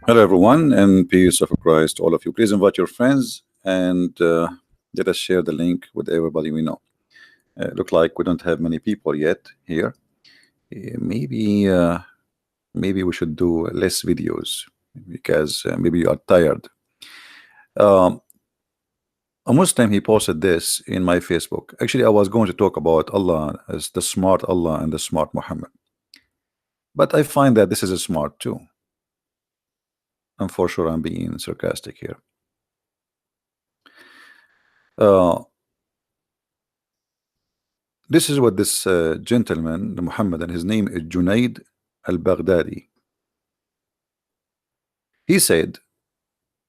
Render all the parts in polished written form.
Hello, everyone, and peace of Christ to all of you. Please invite your friends and let us share the link with everybody we know. Look like we don't have many people yet here. Maybe we should do less videos because maybe you are tired. Um, a Muslim he posted this in my Facebook. Actually, I was going to talk about Allah as the smart Allah and the smart Muhammad, but I find that this is a smart too. And for sure, I'm being sarcastic here. Uh, This is what this gentleman, the Muhammadan, his name is Junaid al-Baghdadi. He said,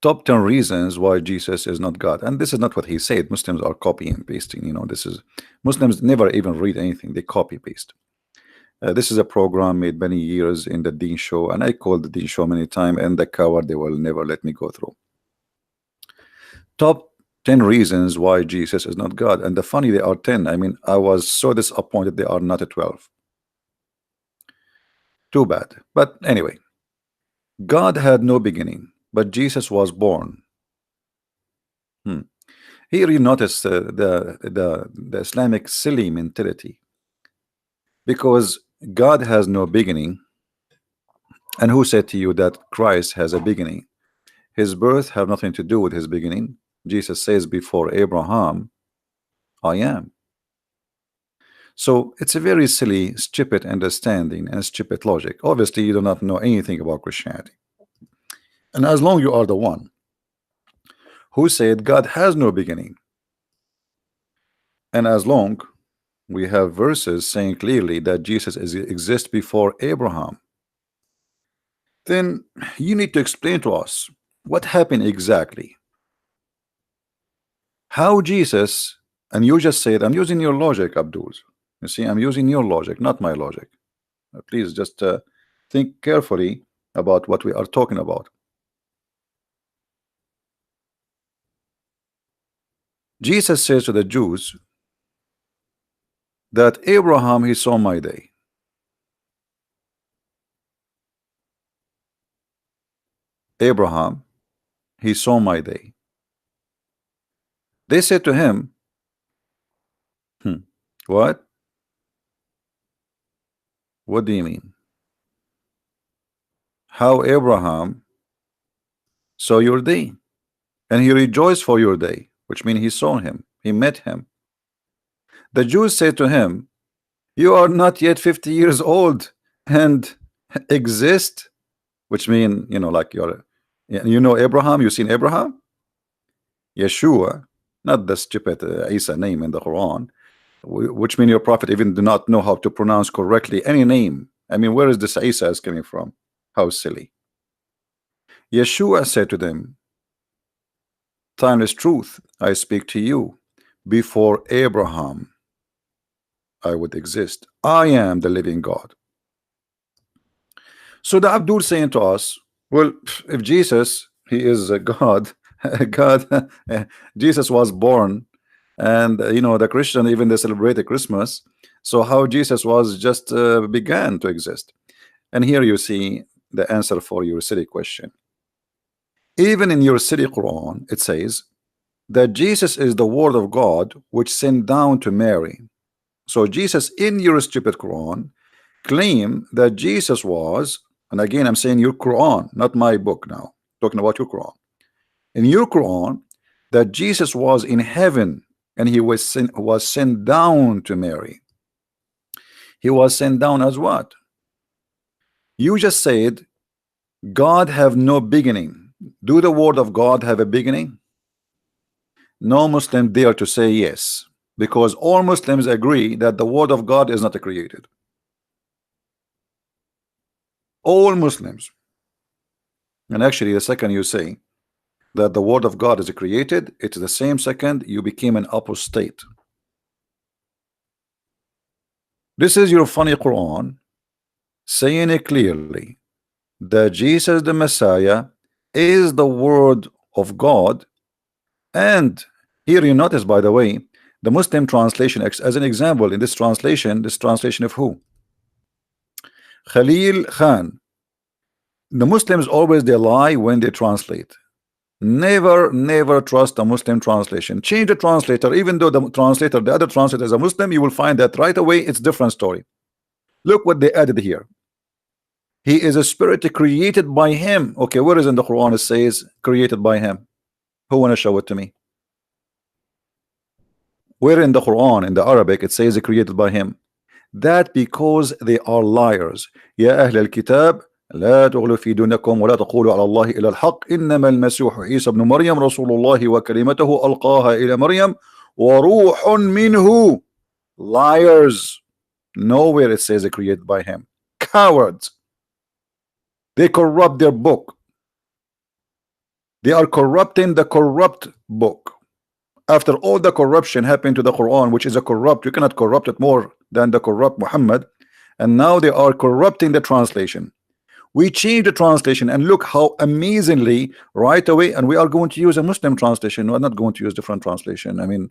top 10 reasons why Jesus is not God. And this is not what he said. Muslims are copying and pasting. This is, Muslims never even read anything. They copy paste. This is a program made many years in the Deen Show. And I called the Deen Show many times. And the coward, they will never let me go through. Top 10 reasons why Jesus is not God. And the funny, they are 10. I mean, I was so disappointed they are not at 12. Too bad. But anyway, God had no beginning, but Jesus was born. Here you notice the Islamic silly mentality. Because God has no beginning. And who said to you that Christ has a beginning? His birth have nothing to do with his beginning. Jesus says, before Abraham, I am. So it's a very silly, stupid understanding and stupid logic. Obviously, you do not know anything about Christianity. And as long you are the one who said God has no beginning, and as long we have verses saying clearly that Jesus exists before Abraham, then you need to explain to us what happened exactly. How Jesus, and you just said, I'm using your logic, Abdul. You see, I'm using your logic, not my logic. Please just think carefully about what we are talking about. Jesus says to the Jews that Abraham, he saw my day. Abraham, he saw my day. They said to him, what? What do you mean? How Abraham saw your day, and he rejoiced for your day, which means he saw him, he met him. The Jews said to him, you are not yet 50 years old and exist, which mean, like you're, Abraham, you seen Abraham? Yeshua, not the stupid Isa name in the Quran, which mean your prophet even do not know how to pronounce correctly any name. I mean, where is this Isa is coming from? How silly. Yeshua said to them, timeless truth, I speak to you. Before Abraham, I would exist. I am the living God. So the Abdul saying to us, well, if Jesus, he is a God, God, Jesus was born, and the Christian even they celebrate the Christmas. So how Jesus was just began to exist. And here you see the answer for your silly question. Even in your silly Quran, it says that Jesus is the word of God which sent down to Mary. So Jesus in your stupid Quran claim that Jesus was, and again I'm saying your Quran, not my book now, talking about your Quran. In your Quran, that Jesus was in heaven and he was sent down to Mary. He was sent down as what? You just said God have no beginning. Do the word of God have a beginning? No Muslim dare to say yes, because all Muslims agree that the word of God is not created. All Muslims. And actually the second you say that the word of God is created, it's the same second you became an apostate. This is your funny Quran saying it clearly that Jesus the Messiah is the word of God. And here you notice, by the way, the Muslim translation as an example in this translation of who? Khalil Khan. The Muslims always they lie when they translate. Never trust a Muslim translation. Change the translator, even though the translator, the other translator is a Muslim, you will find that right away it's different story. Look what they added here. He is a spirit created by him. Okay, where is in the Quran it says created by him? Who want to show it to me? Where in the Quran, in the Arabic, it says created by him? That because they are liars. يا أهل الكتاب لا تغلوا في دينكم ولا تقولوا على الله إلا الحق إنما المسيح عيسى ابن مريم رسول الله وكلمته ألقاها إلى مريم وروح منه. Liars. Nowhere it says created by him. Cowards. They corrupt their book. They are corrupting the corrupt book. After all the corruption happened to the Quran, which is a corrupt, you cannot corrupt it more than the corrupt Muhammad, and now they are corrupting the translation. We change the translation and look how amazingly right away, and we are going to use a Muslim translation. We're not going to use different translation. I mean,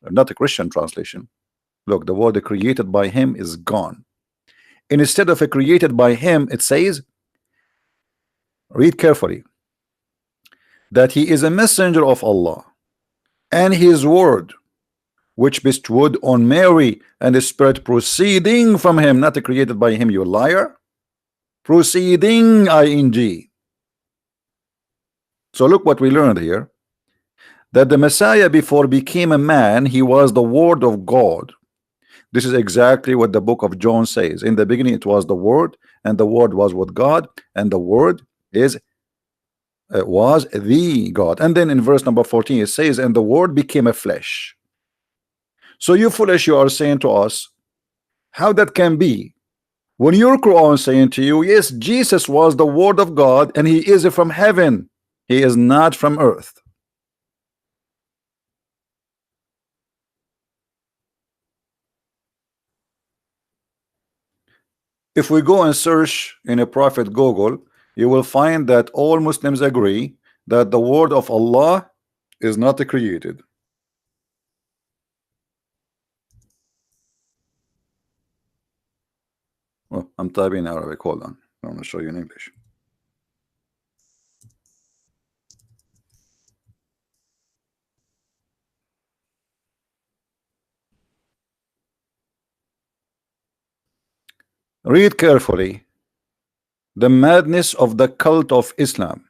not a Christian translation. Look, the word created by him is gone. And instead of a created by him, it says, read carefully, that he is a messenger of Allah and his word which bestowed on Mary and the spirit proceeding from him, not created by him, you liar. Proceeding ing. So look what we learned here, that the Messiah before became a man, he was the word of God. This is exactly what the book of John says. In the beginning it was the word, and the word was with God, and the word is was the God. And then in verse number 14 it says, and the word became a flesh. So you foolish, you are saying to us, how that can be when your Quran saying to you, yes, Jesus was the word of God and he is from heaven, he is not from earth. If we go and search in a prophet Google, you will find that all Muslims agree that the word of Allah is not created. Oh, I'm typing in Arabic. Hold on. I want to show you in English. Read carefully. The madness of the cult of Islam.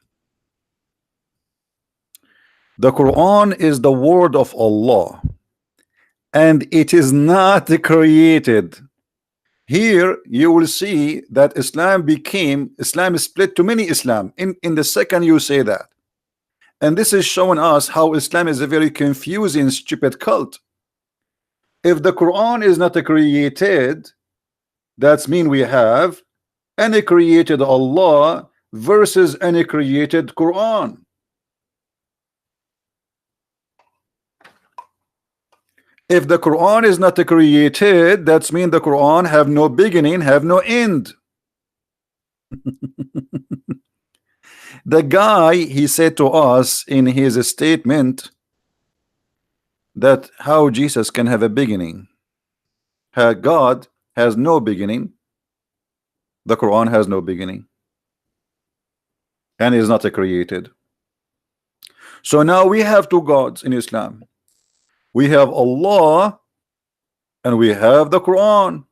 The Quran is the word of Allah and it is not created. Here you will see that Islam is split to many Islam in the second you say that. And this is showing us how Islam is a very confusing, stupid cult. If the Quran is not created, that's mean we have any created Allah versus any created Quran. If the Quran is not created, that's mean the Quran have no beginning, have no end. The guy, he said to us in his statement that how Jesus can have a beginning. God has no beginning. The Quran has no beginning and is not created. So now we have two gods in Islam. We have Allah and we have the Quran.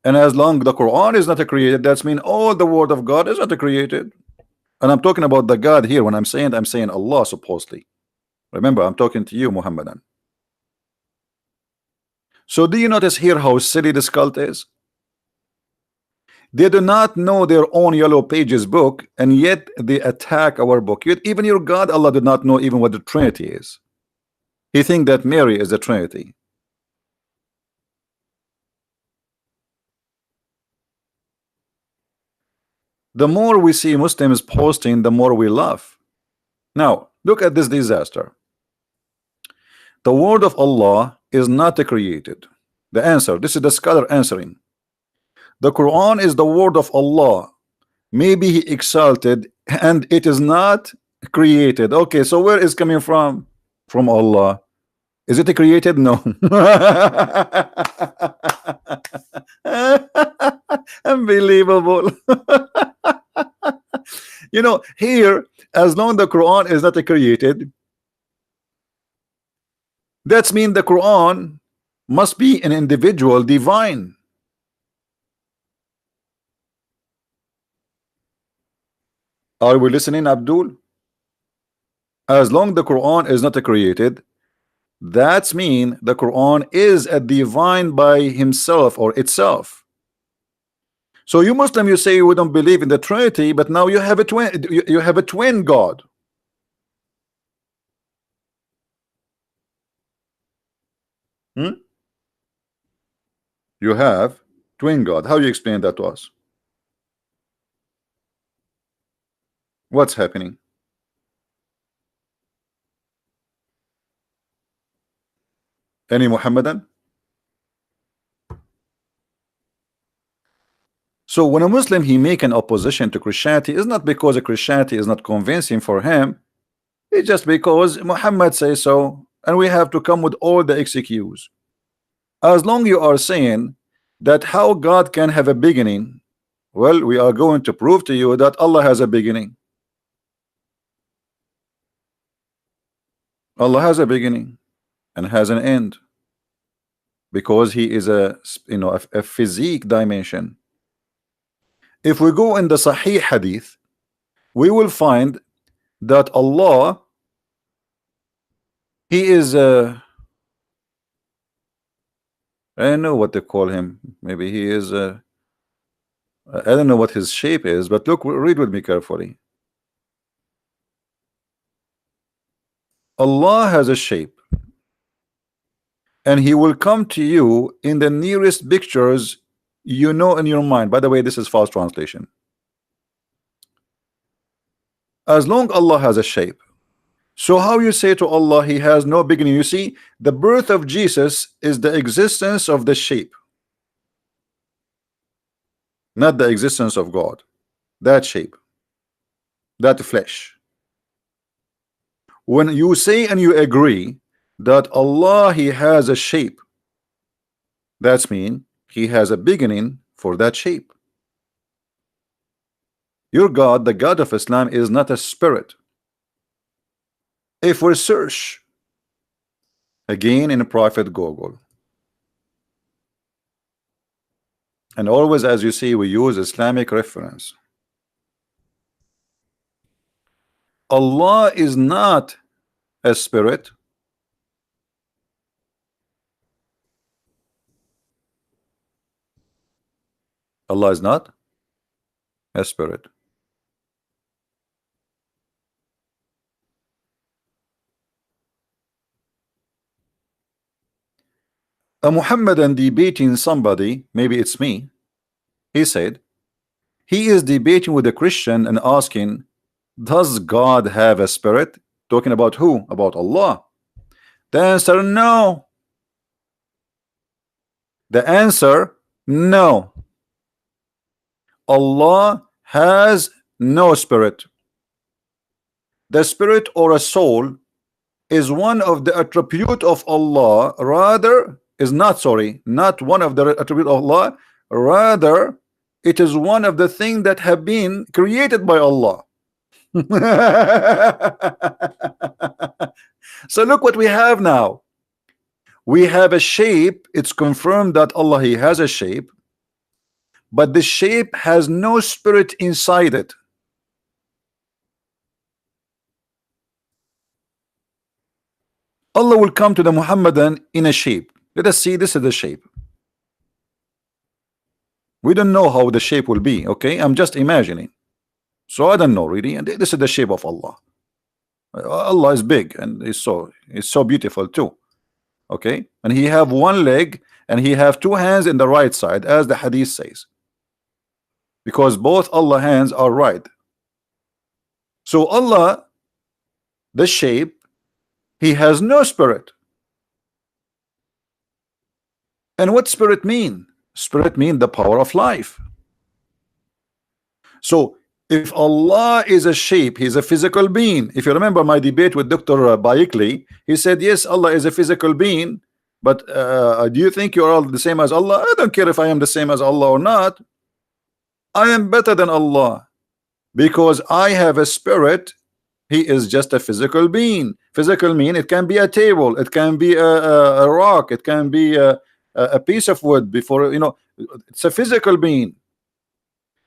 And as long the Quran is not created, that's mean all the word of God is not created. And I'm talking about the God here. When I'm saying Allah supposedly. Remember, I'm talking to you, Muhammadan. So do you notice here how silly this cult is? They do not know their own Yellow Pages book, and yet they attack our book. Yet even your God, Allah, did not know even what the Trinity is. He thinks that Mary is the Trinity. The more we see Muslims posting, the more we laugh. Now, look at this disaster. The word of Allah is not created. The answer, this is the scholar answering. The Quran is the word of Allah. Maybe he exalted, and it is not created. Okay, so where is coming from? From Allah. Is it created? No. Unbelievable. You know, here, as long the Quran is not created, that's mean the Quran must be an individual divine. Are we listening, Abdul? As long the Quran is not created, that's mean the Quran is a divine by himself or itself. So you Muslim, you say you don't believe in the Trinity, but now you have a twin. You have a twin God. Hmm? You have twin God. How you explain that to us? What's happening? Any Muhammadan? So when a Muslim he make an opposition to Christianity, it's not because Christianity is not convincing for him. It's just because Muhammad says so, and we have to come with all the excuses. As long you are saying that how God can have a beginning, well, we are going to prove to you that Allah has a beginning. Allah has a beginning and has an end, because he is a a physique dimension. If we go in the Sahih Hadith, we will find that Allah, he is I don't know what they call him. Maybe he is I don't know what his shape is, but look, read with me carefully. Allah has a shape, and he will come to you in the nearest pictures you know in your mind. By the way, this is false translation. As long Allah has a shape, so how you say to Allah he has no beginning? You see, the birth of Jesus is the existence of the shape, not the existence of God. That shape, that flesh. When you say and you agree that Allah he has a shape, that's mean he has a beginning for that shape. Your God, the God of Islam, is not a spirit. If we search again in Prophet Google, and always, as you see, we use Islamic reference, Allah is not a spirit. Allah is not a spirit. A Muhammadan debating somebody, maybe it's me, he said he is debating with a Christian and asking, does God have a spirit? Talking about who? About Allah. The answer, no. The answer, no. Allah has no spirit. The spirit or a soul is one of the attribute of Allah, rather is not, sorry, not one of the attribute of Allah, rather it is one of the things that have been created by Allah. So look what we have now. We have a shape. It's confirmed that Allah he has a shape, but the shape has no spirit inside it. Allah will come to the Muhammadan in a shape. Let us see, this is the shape. We don't know how the shape will be, okay? I'm just imagining. So I don't know really, and this is the shape of Allah. Allah is big and it's so beautiful too. Okay, and he have one leg and he have two hands in the right side, as the hadith says, because both Allah hands are right. So Allah, the shape, he has no spirit. And what spirit mean? Spirit mean the power of life. So if Allah is a shape, he's a physical being. If you remember my debate with Dr. Baikli, he said yes, Allah is a physical being, but do you think you're all the same as Allah? I don't care if I am the same as Allah or not. I am better than Allah. because I have a spirit. He is just a physical being. Physical mean it can be a table, it can be a rock, it can be a piece of wood. Before, you know, it's a physical being.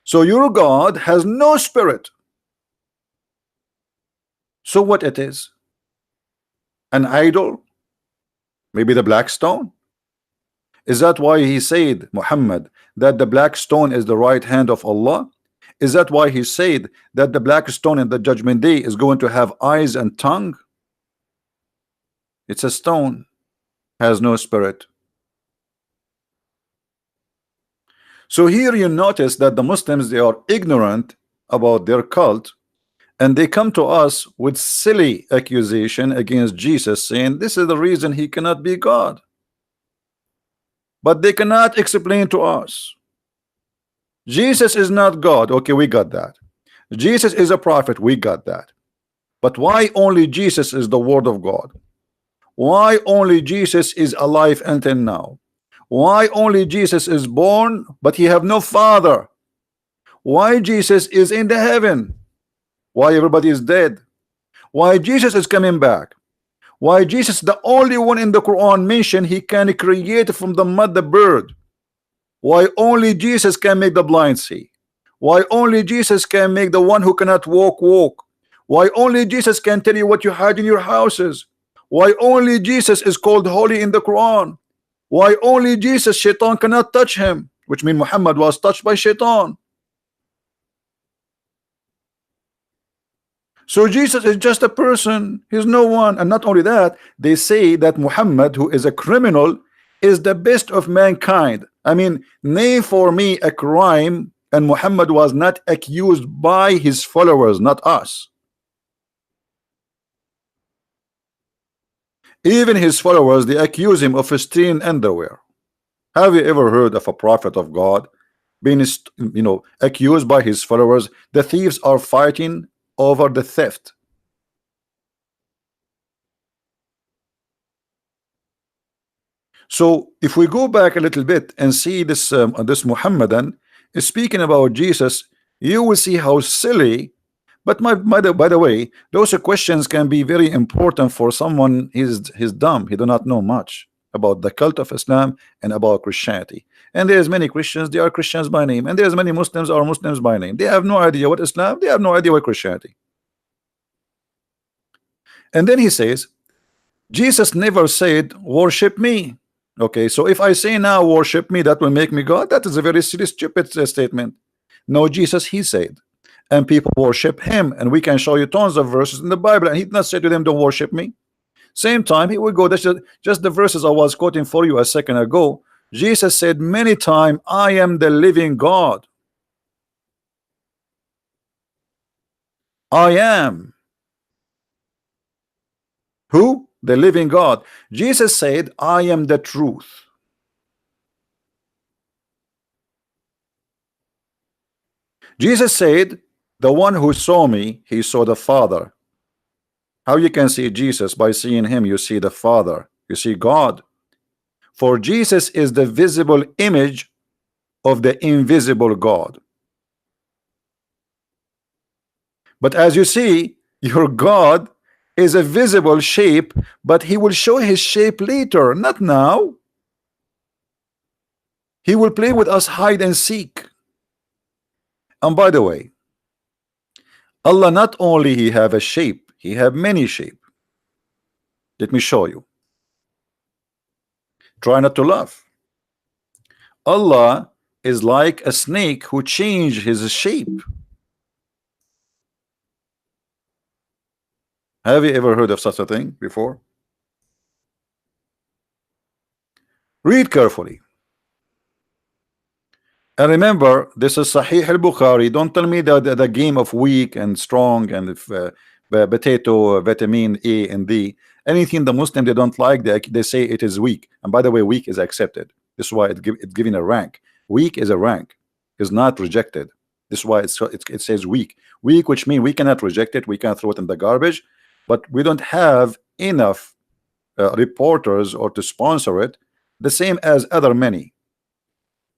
So your God has no spirit. So what it is? An idol? Maybe the black stone? Is that why he said, Muhammad, that the black stone is the right hand of Allah? Is that why he said that the black stone in the judgment day is going to have eyes and tongue? It's a stone, has no spirit. So here you notice that the Muslims, they are ignorant about their cult, and they come to us with silly accusation against Jesus, saying this is the reason he cannot be God. But they cannot explain to us. Jesus is not God. Okay, we got that. Jesus is a prophet. We got that. But why only Jesus is the word of God? Why only Jesus is alive until now? Why only Jesus is born, but he have no father? Why Jesus is in the heaven? Why everybody is dead? Why Jesus is coming back? Why Jesus the only one in the Quran mentioned he can create from the mud the bird? Why only Jesus can make the blind see? Why only Jesus can make the one who cannot walk walk? Why only Jesus can tell you what you hide in your houses? Why only Jesus is called holy in the Quran? Why only Jesus, Shaitan cannot touch him, which means Muhammad was touched by Shaitan. So Jesus is just a person, he's no one. And not only that, they say that Muhammad, who is a criminal, is the best of mankind. I mean, name for me a crime and Muhammad was not accused by his followers, not us. Even his followers, they accuse him of stealing underwear. Have you ever heard of a prophet of God being, you know, accused by his followers? The thieves are fighting over the theft. So if we go back a little bit and see this this Muhammadan is speaking about Jesus, you will see how silly. But by the way, those questions can be very important for someone. He's dumb. He do not know much about the cult of Islam and about Christianity. And there's many Christians, they are Christians by name, and there's many Muslims are Muslims by name. They have no idea what Islam, they have no idea what Christianity. And then he says, Jesus never said, worship me. Okay, so if I say now, worship me, that will make me God. That is a very silly, stupid statement. No, Jesus, he said, and people worship him. And we can show you tons of verses in the Bible. And he did not say to them, don't worship me. Same time, he will go, that's just the verses I was quoting for you a second ago. Jesus said many times, I am the living God. I am. Who? The living God. Jesus said, I am the truth. Jesus said, the one who saw me, he saw the Father. How you can see Jesus? By seeing him, you see the Father, you see God. For Jesus is the visible image of the invisible God. But as you see, your God is a visible shape, but he will show his shape later, not now. He will play with us hide and seek. And by the way, Allah not only he have a shape, he have many shape. Let me show you. Try not to laugh. Allah is like a snake who changed his shape. Have you ever heard of such a thing before? Read carefully. And remember, this is Sahih al-Bukhari. Don't tell me that the game of weak and strong and if, potato, vitamin A and D. Anything the Muslim they don't like, they say it is weak. And by the way, weak is accepted. This is why it's given a rank. Weak is a rank, is not rejected. This is why it says weak. Weak, which means we cannot reject it, we can throw it in the garbage, but we don't have enough reporters or to sponsor it, the same as other many.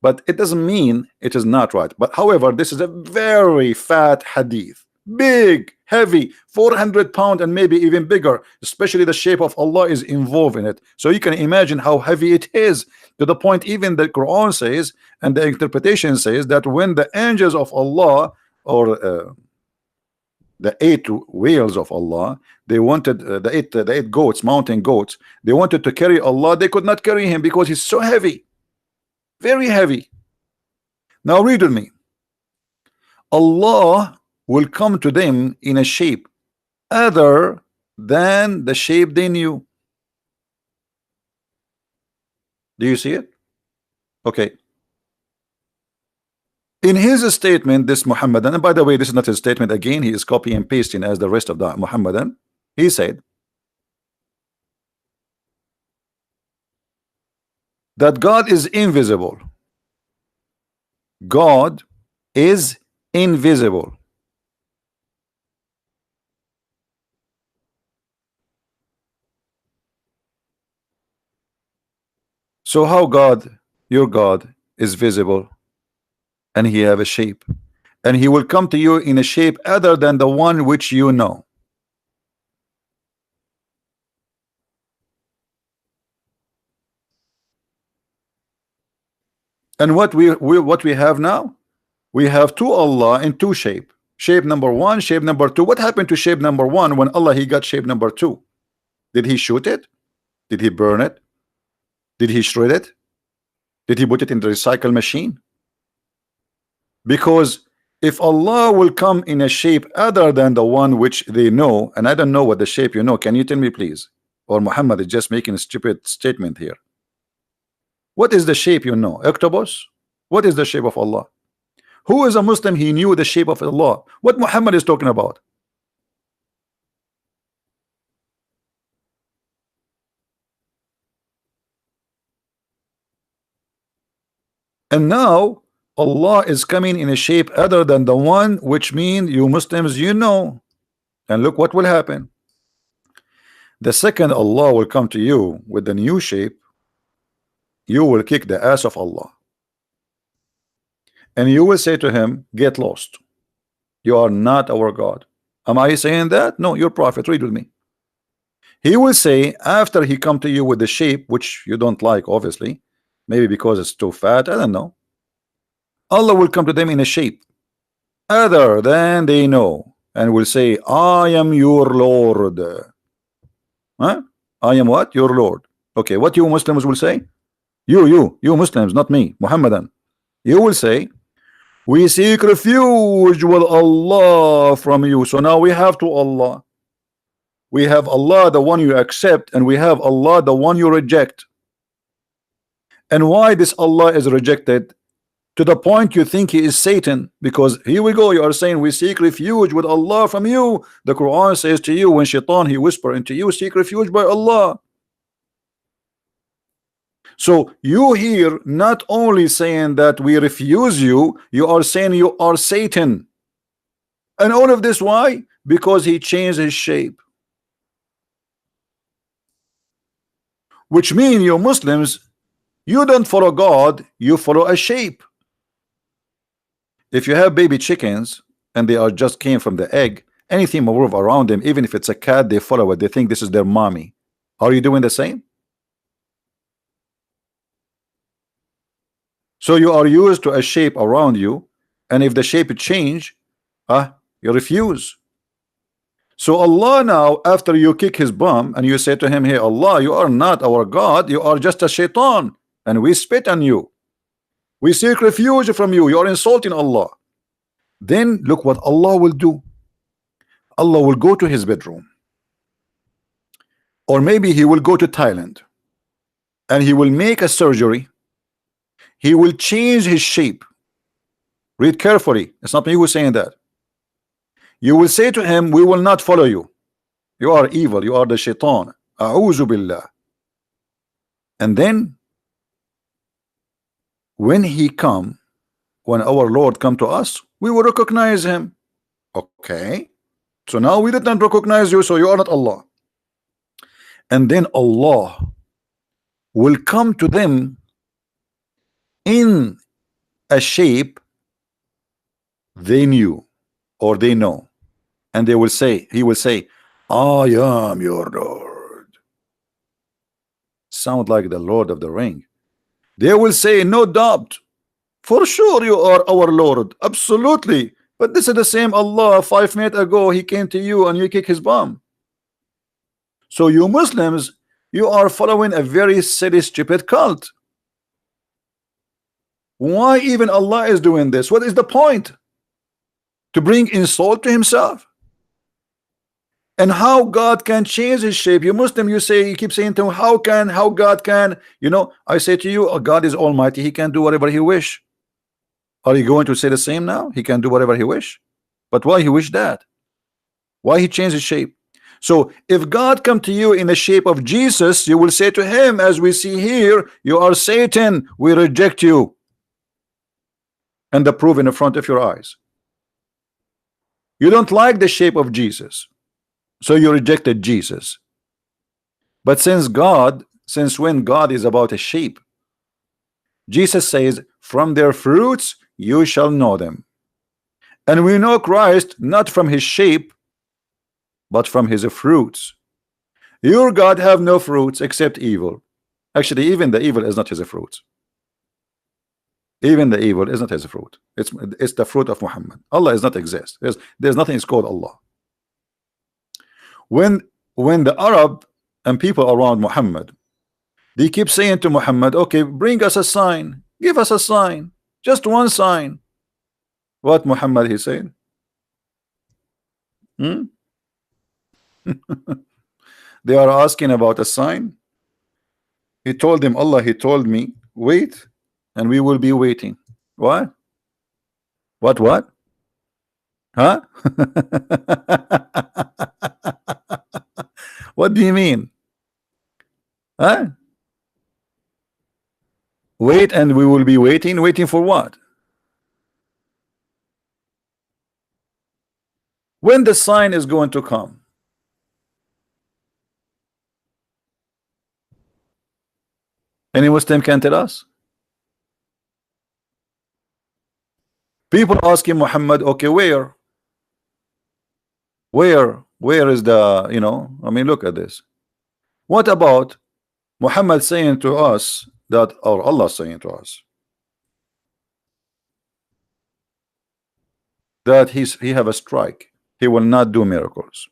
but it doesn't mean it is not right. But however, this is a very fat hadith, big, heavy, 400 pound and maybe even bigger, especially the shape of Allah is involved in it. So you can imagine how heavy it is, to the point even the Quran says, and the interpretation says, that when the angels of Allah, or the 8 whales of Allah, they wanted the eight goats, mountain goats, they wanted to carry Allah, they could not carry him because he's so heavy, very heavy. Now read with me. Allah will come to them in a shape other than the shape they knew. Do you see it? Okay. In his statement, this Muhammadan, and by the way, this is not his statement again, he is copy and pasting as the rest of the Muhammadan. He said that God is invisible. God is invisible. So how God, your God, is visible, and he have a shape, and he will come to you in a shape other than the one which you know? And what we have now, we have two Allah in two shape. Shape number one, shape number two. What happened to shape number one when Allah he got shape number two? Did he shoot it? Did he burn it? Did he shred it? Did he put it in the recycle machine? Because if Allah will come in a shape other than the one which they know, and I don't know what the shape you know, can you tell me please? Or Muhammad is just making a stupid statement here. What is the shape you know? Octopus? What is the shape of Allah? Who is a Muslim he knew the shape of Allah? What Muhammad is talking about? And now Allah is coming in a shape other than the one which mean you Muslims you know. And look what will happen. The second Allah will come to you with the new shape, you will kick the ass of Allah. And you will say to him, get lost. You are not our God. Am I saying that? No, your prophet. Read with me. He will say, after he come to you with the shape which you don't like, obviously, maybe because it's too fat, I don't know. Allah will come to them in a shape other than they know, and will say, I am your Lord. Huh? I am what? Your Lord. Okay, what you Muslims will say? You Muslims, not me, Muhammadan. You will say, we seek refuge with Allah from you. So now we have two Allah. We have Allah, the one you accept, and we have Allah, the one you reject. And why this Allah is rejected? To the point you think he is Satan, because here we go, you are saying we seek refuge with Allah from you. The Quran says to you, when shaitan he whisper into you, seek refuge by Allah. So you here not only saying that we refuse you, you are saying you are Satan. And all of this why? Because he changed his shape. Which means you Muslims, you don't follow God, you follow a shape. If you have baby chickens and they are just came from the egg, anything move around them, even if it's a cat, they follow it, they think this is their mommy. Are you doing the same? So you are used to a shape around you, and if the shape change, you refuse. So Allah now, after you kick his bum and you say to him, hey Allah, you are not our God, you are just a shaitan, and we spit on you. We seek refuge from you. You are insulting Allah. Then look what Allah will do. Allah will go to his bedroom, or maybe he will go to Thailand, and he will make a surgery. He will change his shape. Read carefully. It's not me who is saying that. You will say to him, we will not follow you. You are evil. You are the shaitan. A'udhu billah. And then when our Lord come to us, we will recognize him. Okay, so now we did not recognize you, so you are not Allah. And then Allah will come to them in a shape they knew or they know, and they will say, he will say, I am your Lord. Sound like the Lord of the Ring. They will say, no doubt, for sure you are our Lord, absolutely. But this is the same Allah 5 minutes ago he came to you and you kick his bum. So you Muslims, you are following a very silly, stupid cult. Why even Allah is doing this? What is the point? To bring insult to himself? And how God can change his shape? You Muslim, you say, you keep saying to him, how God can, you know, I say to you, God is almighty, he can do whatever he wish. Are you going to say the same now? He can do whatever he wish. But why he wish that? Why he changed his shape? So if God come to you in the shape of Jesus, you will say to him, as we see here, you are Satan, we reject you. And the proof in the front of your eyes. You don't like the shape of Jesus, so you rejected Jesus. But since when God is about a shape, Jesus says, from their fruits you shall know them. And we know Christ not from his shape, but from his fruits. Your God have no fruits except evil. Actually, even the evil is not his fruit. Even the evil is not his fruit. It's the fruit of Muhammad. Allah does not exist. There's nothing is called Allah. When the Arab and people around Muhammad, they keep saying to Muhammad, okay, bring us a sign, give us a sign, just one sign. What Muhammad he said? They are asking about a sign. He told them, Allah, he told me, wait, and we will be waiting. What? What? Huh? What do you mean? Huh? Wait, and we will be waiting. Waiting for what? When the sign is going to come? Any Muslim can tell us? People asking Muhammad, okay, where is the, you know, I mean, look at this. What about Muhammad saying to us that, or Allah saying to us that he have a strike, he will not do miracles?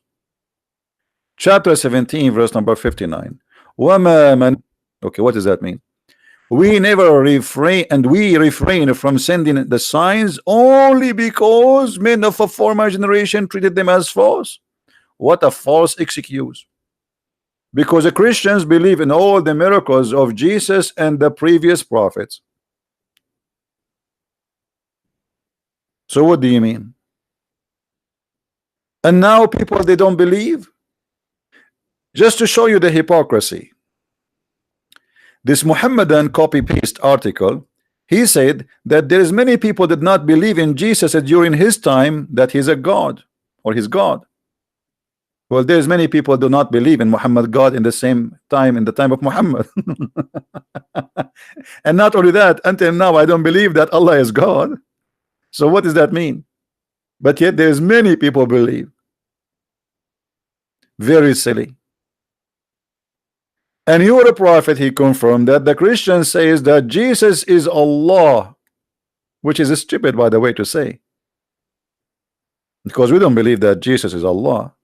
Chapter 17 verse number 59. Okay, what does that mean? We never refrain from sending the signs only because men of a former generation treated them as false. What a false excuse. Because the Christians believe in all the miracles of Jesus and the previous prophets. So what do you mean? And now people, they don't believe? Just to show you the hypocrisy, this Muhammadan copy-paste article, he said that there is many people did not believe in Jesus during his time that he's a God or he's God. Well, there's many people do not believe in Muhammad God in the same time, in the time of Muhammad. And not only that, until now I don't believe that Allah is God. So what does that mean? But yet there's many people believe. Very silly. And you are a prophet, he confirmed that the Christian says that Jesus is Allah, which is stupid, by the way, to say, because we don't believe that Jesus is Allah.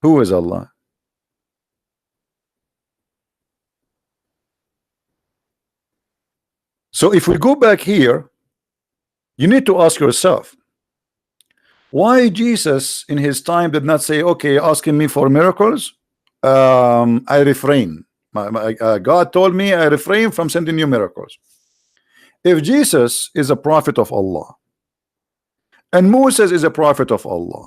Who is Allah? So if we go back here, you need to ask yourself, why Jesus in his time did not say, okay, asking me for miracles, I refrain. God told me I refrain from sending you miracles. If Jesus is a prophet of Allah and Moses is a prophet of Allah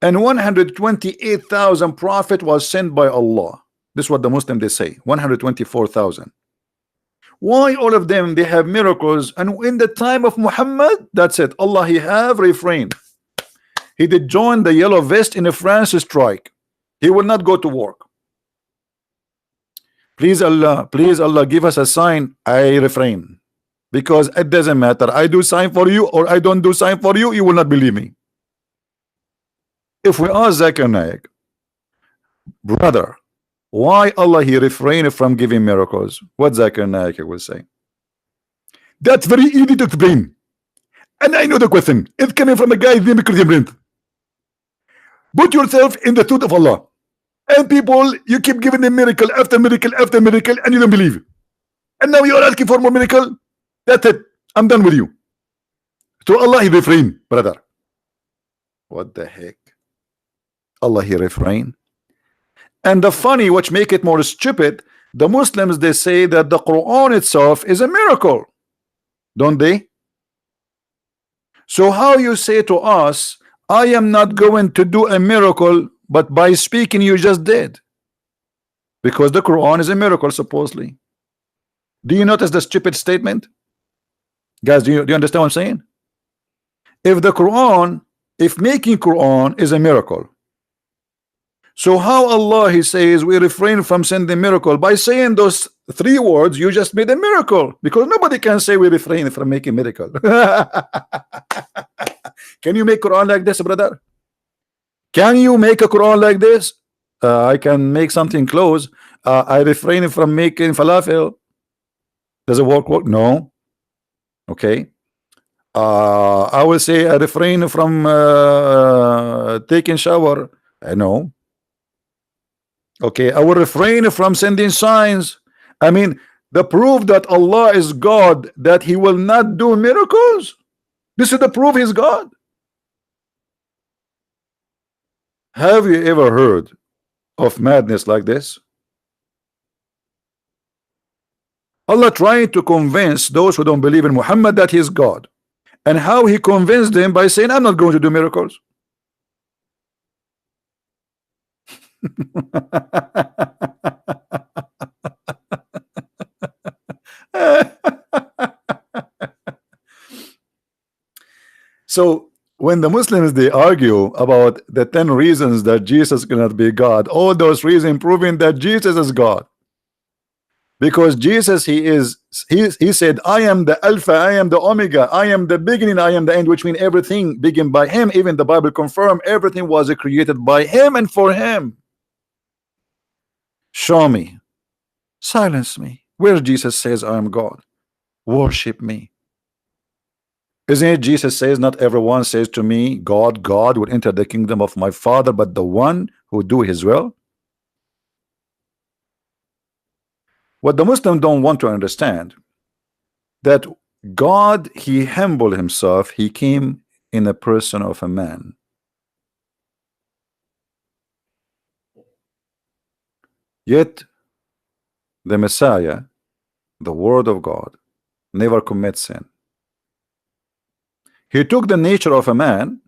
and 128,000 prophet was sent by Allah, this is what the Muslim they say, 124,000. Why all of them they have miracles, and in the time of Muhammad, that's it, Allah he have refrained. He did join the yellow vest in a France strike. He will not go to work. Please Allah, give us a sign. I refrain. because it doesn't matter. I do sign for you or I don't do sign for you, you will not believe me. If we ask Zakir Naik, brother, why Allah he refrained from giving miracles, what Zakir Naik will say? That's very easy to explain. And I know the question. It's coming from a guy named Christian Brent. Put yourself in the suit of Allah. And people, you keep giving them miracle after miracle after miracle, and you don't believe. And now you're asking for more miracle. That's it. I'm done with you. So Allah he refrain, brother. What the heck? Allah he refrain. And the funny, which make it more stupid, the Muslims, they say that the Quran itself is a miracle, don't they? So how you say to us, I am not going to do a miracle, but by speaking you just did? Because the Quran is a miracle, supposedly. Do you notice the stupid statement? Guys, do you understand what I'm saying? If the Quran, if making Quran is a miracle, so how Allah he says we refrain from sending miracle? By saying those 3 words, you just made a miracle, because nobody can say we refrain from making miracle. Can you make Quran like this, brother? Can you make a Quran like this? I can make something close. I refrain from making falafel. Does it work? No. Okay. I will say I refrain from taking shower. No. Okay, I will refrain from sending signs. I mean, the proof that Allah is God, that he will not do miracles. This is the proof he's God. Have you ever heard of madness like this? Allah trying to convince those who don't believe in Muhammad that he is God. And how he convinced them? By saying, I'm not going to do miracles. So when the Muslims they argue about the 10 reasons that Jesus cannot be God, all those reasons proving that Jesus is God, because Jesus he said, I am the Alpha, I am the Omega, I am the beginning, I am the end, which means everything began by him. Even the Bible confirm everything was created by him and for him. Show me, silence me, where Jesus says I am God, worship me. Isn't it Jesus says, not everyone says to me, God, God will enter the kingdom of my Father, but the one who do his will? What the Muslim don't want to understand, that God, he humbled himself, he came in the person of a man. Yet the Messiah, the Word of God, never commits sin. He took the nature of a man.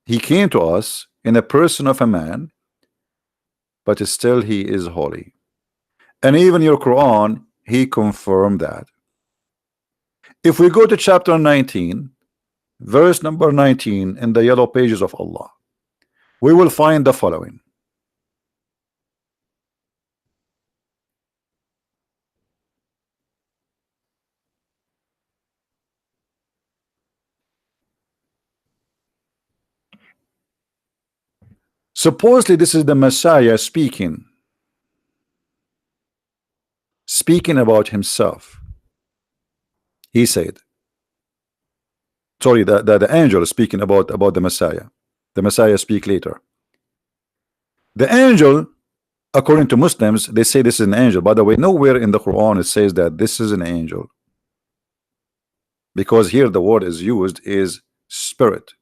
He came to us in a person of a man, but still he is holy. And even your Quran, he confirmed that. If we go to chapter 19, verse number 19 in the yellow pages of Allah, we will find the following. Supposedly this is the Messiah speaking about himself. He said, sorry, the angel is speaking about the Messiah. The Messiah speak later. The angel, according to Muslims, they say this is an angel. By the way, nowhere in the Quran it says that this is an angel, because here the word is used is spirit,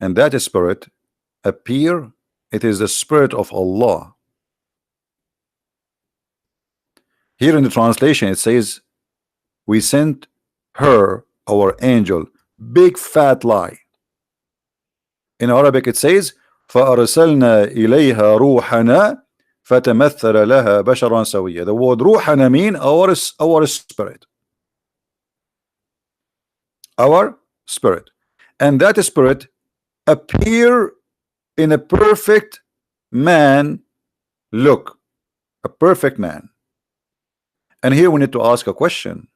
and that spirit appear, it is the spirit of Allah. Here in the translation it says, we sent her, our angel, big fat lie. In Arabic it says, فَأَرْسَلْنَا إِلَيْهَا رُوحَنَا فَتَمَثَّلَ لَهَا بَشَرًا سَوِيًّا. The word ruhana mean our spirit. Our spirit. And that spirit appear in a perfect man look. A perfect man. And here we need to ask a question.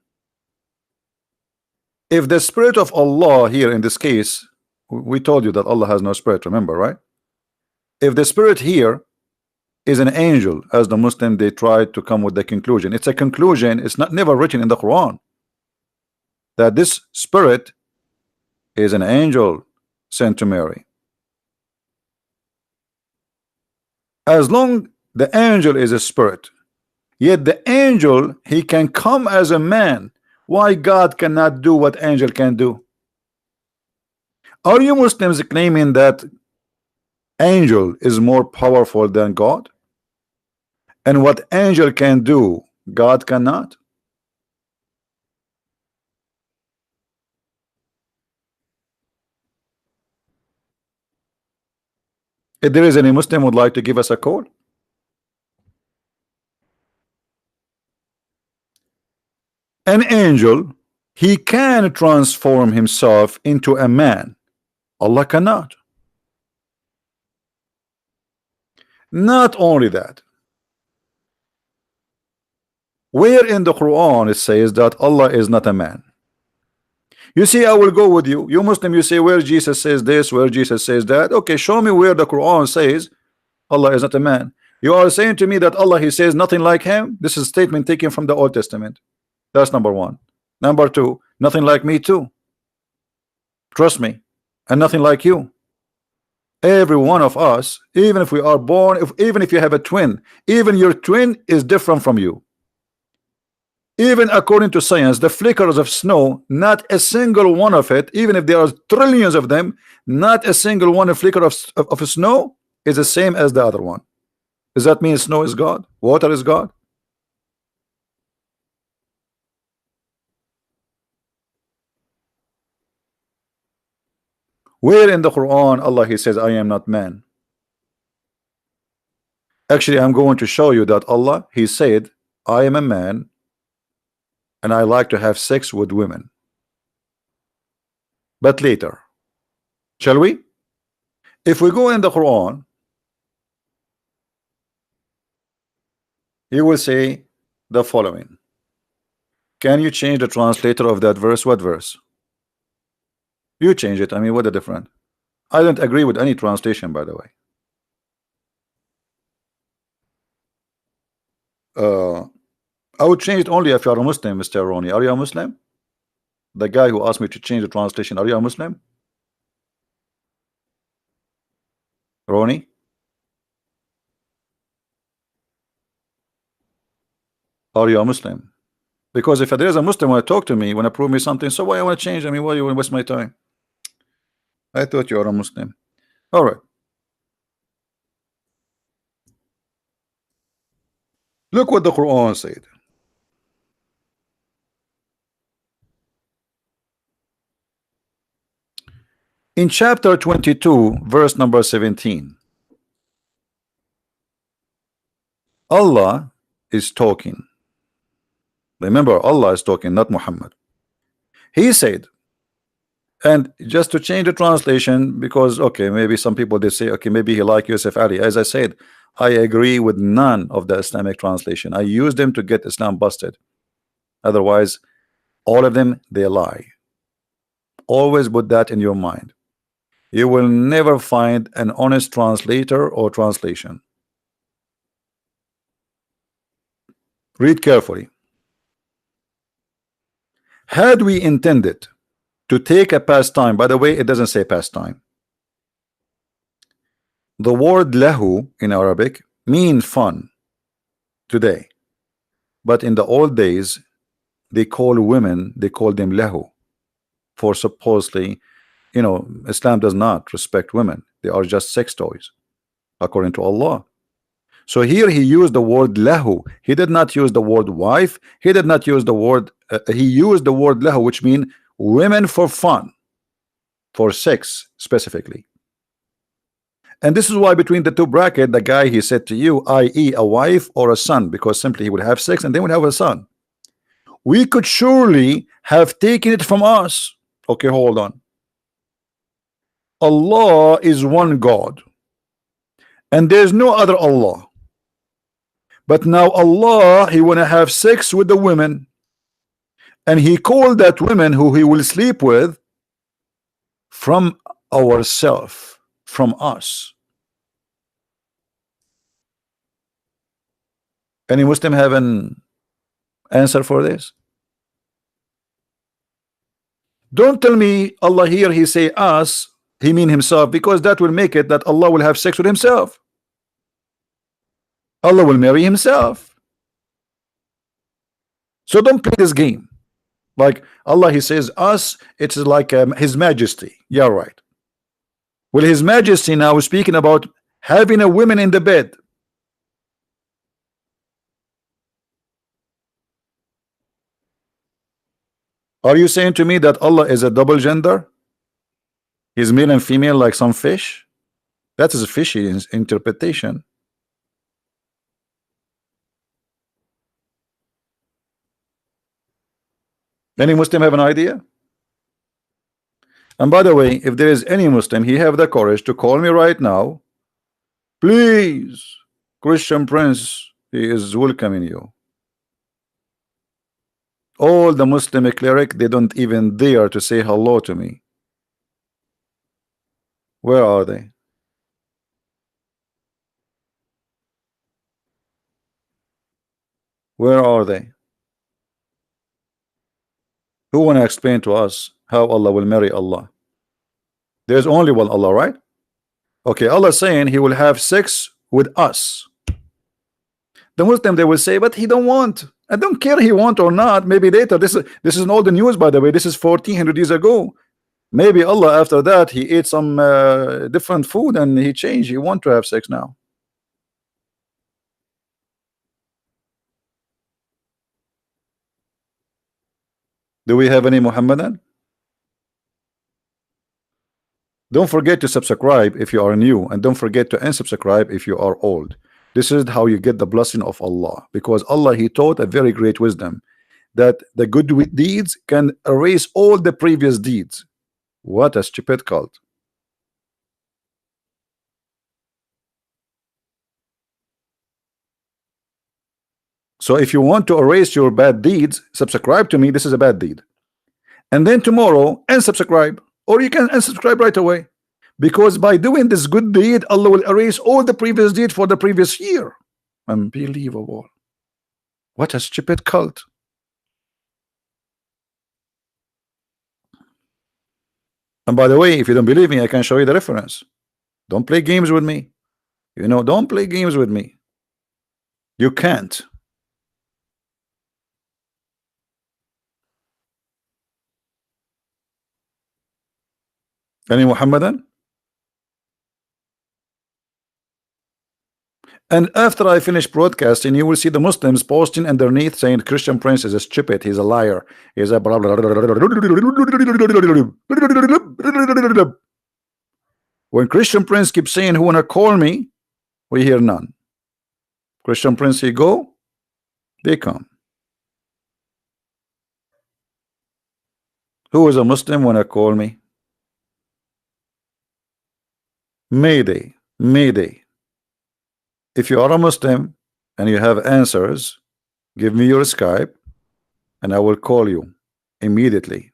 If the spirit of Allah here in this case, we told you that Allah has no spirit, remember, right? If the spirit here is an angel, as the Muslim they try to come with the conclusion, it's a conclusion, it's not never written in the Quran that this spirit is an angel sent to Mary. As long the angel is a spirit, yet the angel, he can come as a man. Why God cannot do what angel can do? Are you Muslims claiming that angel is more powerful than God? And what angel can do, God cannot? If there is any Muslim would like to give us a call. An angel, he can transform himself into a man. Allah cannot. Not only that, where in the Quran it says that Allah is not a man? You see, I will go with you. You Muslim, you say where Jesus says this, where Jesus says that. Okay, show me where the Quran says Allah is not a man. You are saying to me that Allah, he says nothing like him. This is a statement taken from the Old Testament. That's number one. Number two, nothing like me too. Trust me. And nothing like you. Every one of us, even if we are born, even if you have a twin, even your twin is different from you. Even according to science, the flickers of snow, not a single one of it, even if there are trillions of them, not a single one, a flicker of snow is the same as the other one. Does that mean snow is God? Water is God? Where in the Quran Allah he says I am not man? Actually, I'm going to show you that Allah he said I am a man and I like to have sex with women. But later, shall we? If we go in the Quran, you will say the following. Can you change the translator of that verse? What verse? You change it. I mean, what a difference. I don't agree with any translation, by the way. I would change it only if you are a Muslim, Mr. Ronnie. Are you a Muslim? The guy who asked me to change the translation, are you a Muslim? Ronnie? Are you a Muslim? Because if there is a Muslim want to talk to me, want to prove me something, so why I want to change? I mean, why you want to waste my time? I thought you are a Muslim. All right. Look what the Quran said. In chapter 22, verse number 17, Allah is talking. Remember, Allah is talking, not Muhammad. He said, and just to change the translation, because okay, maybe some people they say, okay, maybe he like Yusuf Ali. As I said, I agree with none of the Islamic translation. I use them to get Islam busted. Otherwise, all of them they lie. Always put that in your mind. You will never find an honest translator or translation. Read carefully. Had we intended to take a pastime, by the way, it doesn't say pastime. The word lahu in Arabic means fun today, but in the old days they call women, they call them lahu, for supposedly, you know, Islam does not respect women. They are just sex toys according to Allah. So here he used the word lahu. He did not use the word wife. He did not use the word he used the word lahu, which means women for fun, for sex specifically. And this is why between the two bracket, the guy he said to you, i.e. a wife or a son, because simply he would have sex and then would have a son. We could surely have taken it from us. Okay, hold on. Allah is one God and there's no other Allah. But now Allah, He wanna have sex with the women, and He called that women who He will sleep with from ourself, from us. Any Muslim have an answer for this? Don't tell me Allah here He say us, He mean Himself, because that will make it that Allah will have sex with Himself. Allah will marry Himself. So don't play this game. Like Allah, He says us, it's like His Majesty. Yeah, right. Well, His Majesty now is speaking about having a woman in the bed. Are you saying to me that Allah is a double gender? He's male and female like some fish? That is a fishy interpretation. Any Muslim have an idea? And by the way, if there is any Muslim, he have the courage to call me right now. Please, Christian Prince, he is welcoming you. All the Muslim cleric, they don't even dare to say hello to me. Where are they? Where are they? Who want to explain to us how Allah will marry Allah? There's only one Allah, right? Okay, Allah saying He will have sex with us. The Muslim, they will say, but He don't want. I don't care He want or not. Maybe later. This is in all the news, by the way. This is 1400 years ago. Maybe Allah after that He ate some different food and He changed. He want to have sex now. Do we have any Muhammadan? Don't forget to subscribe if you are new, and don't forget to unsubscribe if you are old. This is how you get the blessing of Allah, because Allah, He taught a very great wisdom that the good deeds can erase all the previous deeds. What a stupid cult. So if you want to erase your bad deeds, subscribe to me. This is a bad deed. And then tomorrow unsubscribe, or you can unsubscribe right away, because by doing this good deed, Allah will erase all the previous deed for the previous year. Unbelievable. What a stupid cult. And by the way, if you don't believe me, I can show you the reference. Don't play games with me. You know, don't play games with me. You can't. Any Muhammadan? And after I finish broadcasting, you will see the Muslims posting underneath saying Christian Prince is a stupid, he's a liar, he's a blah, blah, blah, blah. When Christian Prince keeps saying who wanna call me, we hear none. Christian Prince, he go, they come. Who is a Muslim wanna call me? Mayday, Mayday. If you are a Muslim and you have answers, give me your Skype and I will call you immediately.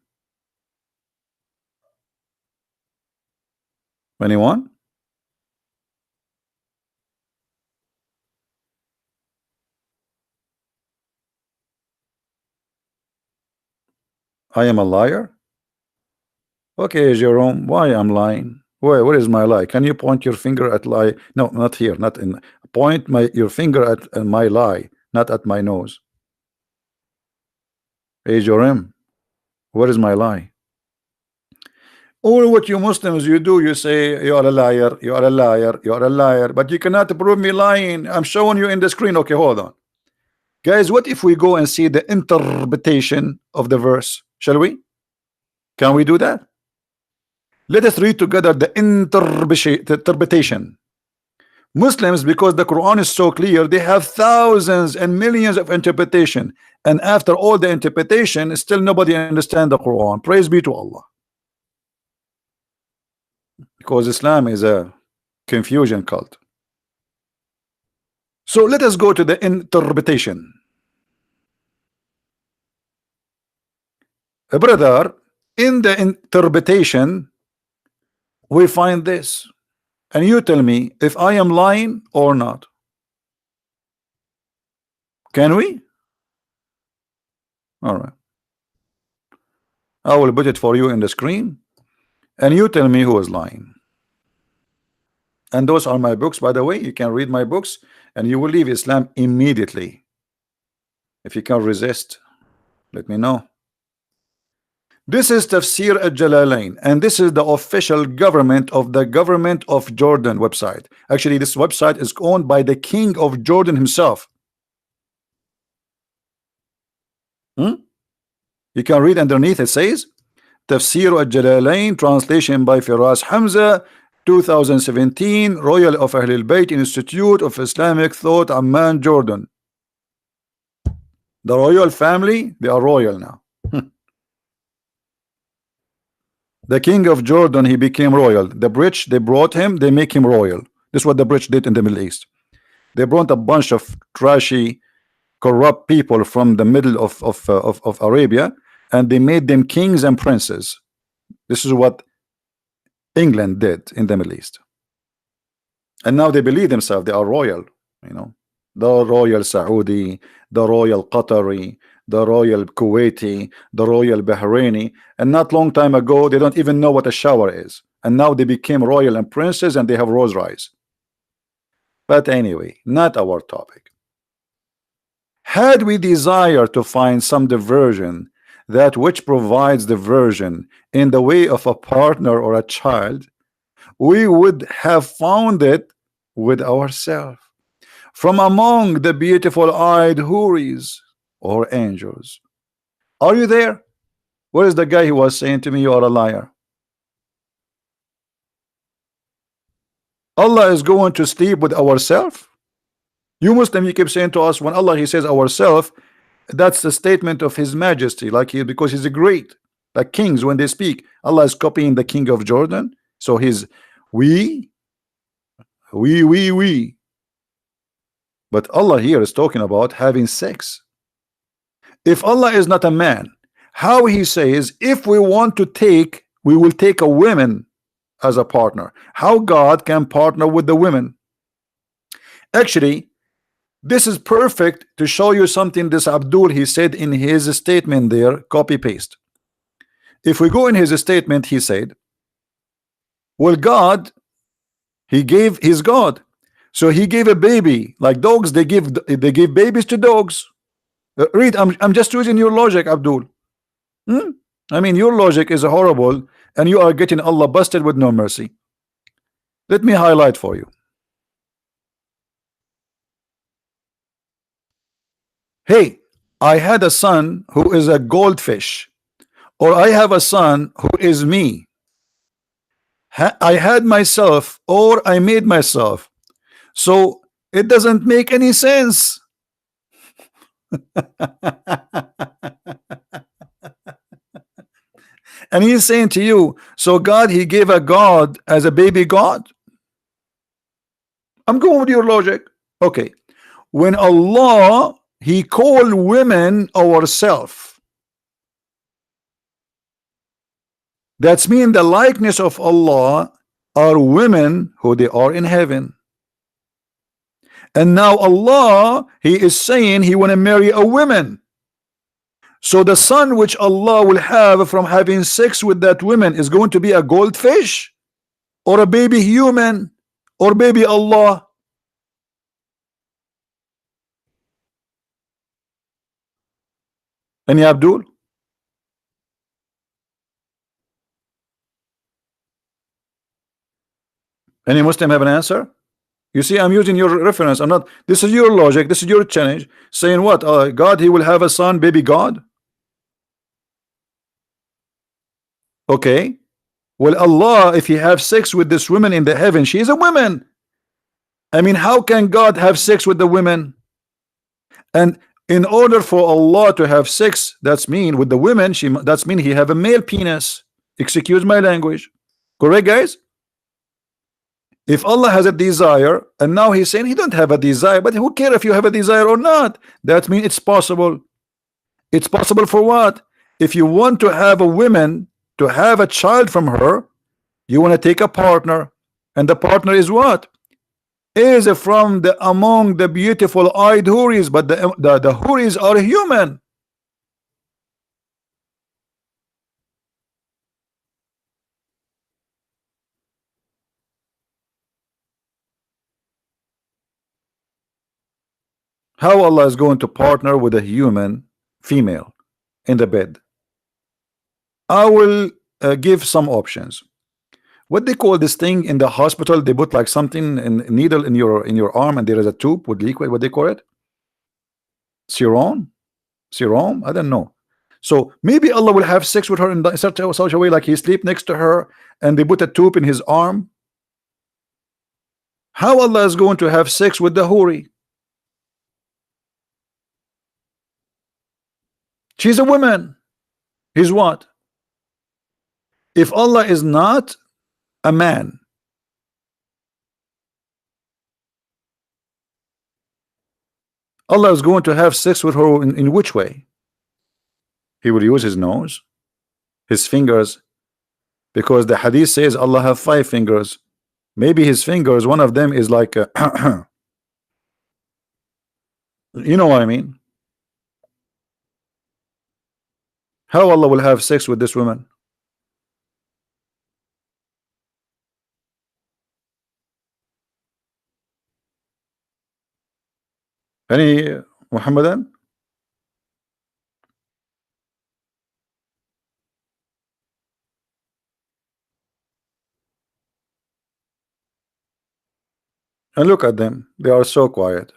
Anyone? I am a liar? Okay, Jerome, why I'm lying? Where is my lie? Can you point your finger at lie? No, not here, not in. Point your finger at my lie, not at my nose. Hey, Jerome, where is my lie? All what you Muslims you do, you say you are a liar, you are a liar, you are a liar, but you cannot prove me lying. I'm showing you in the screen. Okay, hold on. Guys, what if we go and see the interpretation of the verse? Shall we? Can we do that? Let us read together the interpretation. Muslims, because the Quran is so clear, they have thousands and millions of interpretation, and after all the interpretation, still nobody understands the Quran. Praise be to Allah. Because Islam is a confusion cult. So let us go to the interpretation. Brother, in the interpretation we find this, and you tell me if I am lying or not. Can we? All right, I will put it for you in the screen, and you tell me who is lying. And those are my books, by the way. You can read my books and you will leave Islam immediately. If you can resist, let me know. This is Tafsir al-Jalalain, and this is the official government of the government of Jordan website. Actually, this website is owned by the king of Jordan himself. You can read underneath, it says Tafsir al-Jalalain, translation by Firas Hamza, 2017, Royal of Ahl al-Bayt Institute of Islamic Thought, Amman, Jordan. The royal family, they are royal now. The king of Jordan, he became royal. The British, they brought him, they make him royal. This is what the British did in the Middle East. They brought a bunch of trashy, corrupt people from the middle of Arabia, and they made them kings and princes. This is what England did in the Middle East. And now they believe themselves they are royal, you know, the royal Saudi, the royal Qatari, the royal Kuwaiti, the royal Bahraini, and not long time ago they don't even know what a shower is, and now they became royal and princes and they have Rolls Royce. But anyway, not our topic. Had we desire to find some diversion, that which provides diversion in the way of a partner or a child, we would have found it with ourselves from among the beautiful eyed houris or angels. Are you there? Where is the guy who was saying to me you are a liar? Allah is going to sleep with ourselves? You Muslim, you keep saying to us when Allah he says ourselves, that's the statement of his majesty, like he, because he's a great, like kings when they speak. Allah is copying the king of Jordan, so he's we. But Allah here is talking about having sex. If Allah is not a man, how he says if we want to take, we will take a woman as a partner? How God can partner with the women? Actually, this is perfect to show you something this Abdul he said in his statement there, copy paste. If we go in his statement, he said, well, God, he gave his God, so he gave a baby like dogs. They give babies to dogs. Read. I'm just using your logic, Abdul. I mean, your logic is horrible, and you are getting Allah busted with no mercy. Let me highlight for you. Hey, I had a son who is a goldfish, or I have a son who is me. I had myself, or I made myself. So it doesn't make any sense. And he's saying to you, so God, he gave a God as a baby God? I'm going with your logic. Okay. When Allah, he called women ourself, that's mean the likeness of Allah are women who they are in heaven. And now Allah, he is saying he want to marry a woman. So the son which Allah will have from having sex with that woman is going to be a goldfish, or a baby human, or baby Allah? Any Abdul? Any Muslim have an answer? You see, I'm using your reference. I'm not. This is your logic. This is your challenge. Saying what? God, he will have a son, baby God. Okay. Well, Allah, if he have sex with this woman in the heaven, she is a woman. I mean, how can God have sex with the women? And in order for Allah to have sex, that's mean with the women, that's mean he have a male penis. Excuse my language. Correct, guys? If Allah has a desire, and now he's saying he don't have a desire, but who care if you have a desire or not? That means it's possible. It's possible for what? If you want to have a woman to have a child from her, you want to take a partner, and the partner is what? Is from the among the beautiful eyed houris, but the houris are human. How Allah is going to partner with a human female in the bed? I will give some options. What they call this thing in the hospital, they put like something in needle in your arm, and there is a tube with liquid. What they call it? Serum? I don't know. So maybe Allah will have sex with her in such a way, like he sleep next to her, and they put a tube in his arm. How Allah is going to have sex with the houri? She's a woman. He's what? If Allah is not a man, Allah is going to have sex with her in which way? He will use his nose, his fingers, because the hadith says Allah have 5 fingers. Maybe his fingers, one of them is like a you know what I mean? How Allah will have sex with this woman? Any Muhammadan? And look at them, they are so quiet.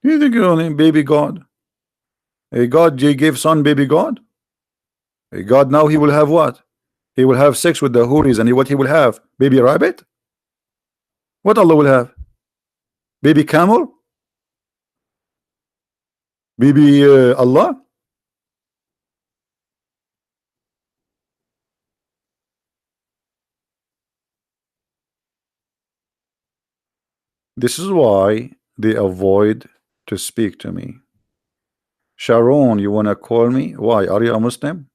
You think you're only baby God? A God, he gave son baby God? A God, now he will have what? He will have sex with the houris, and what he will have? Baby rabbit? What Allah will have? Baby camel? Baby Allah? This is why they avoid to speak to me. Sharon, you wanna call me? Why? Are you a Muslim?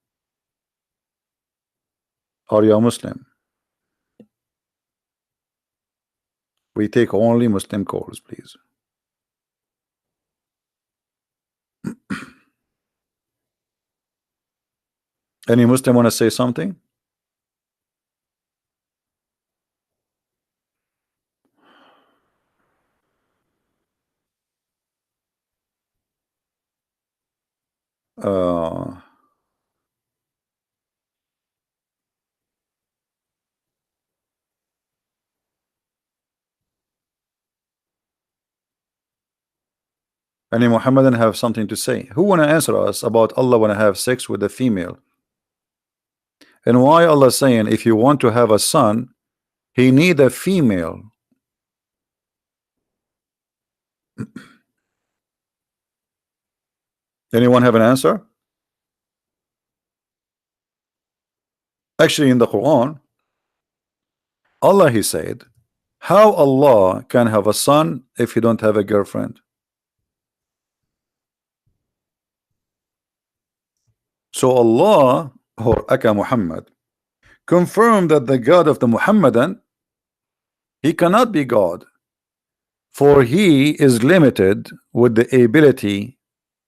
Are you a Muslim? We take only Muslim calls, please. Any Muslim wanna say something? Uh, any Muhammadan have something to say? Who wanna answer us about Allah wanna have sex with a female? And why Allah saying if you want to have a son, he need a female? Anyone have an answer? Actually, in the Quran, Allah he said, how Allah can have a son if he don't have a girlfriend? So Allah or Aka Muhammad confirmed that the God of the Muhammadan, he cannot be God, for he is limited with the ability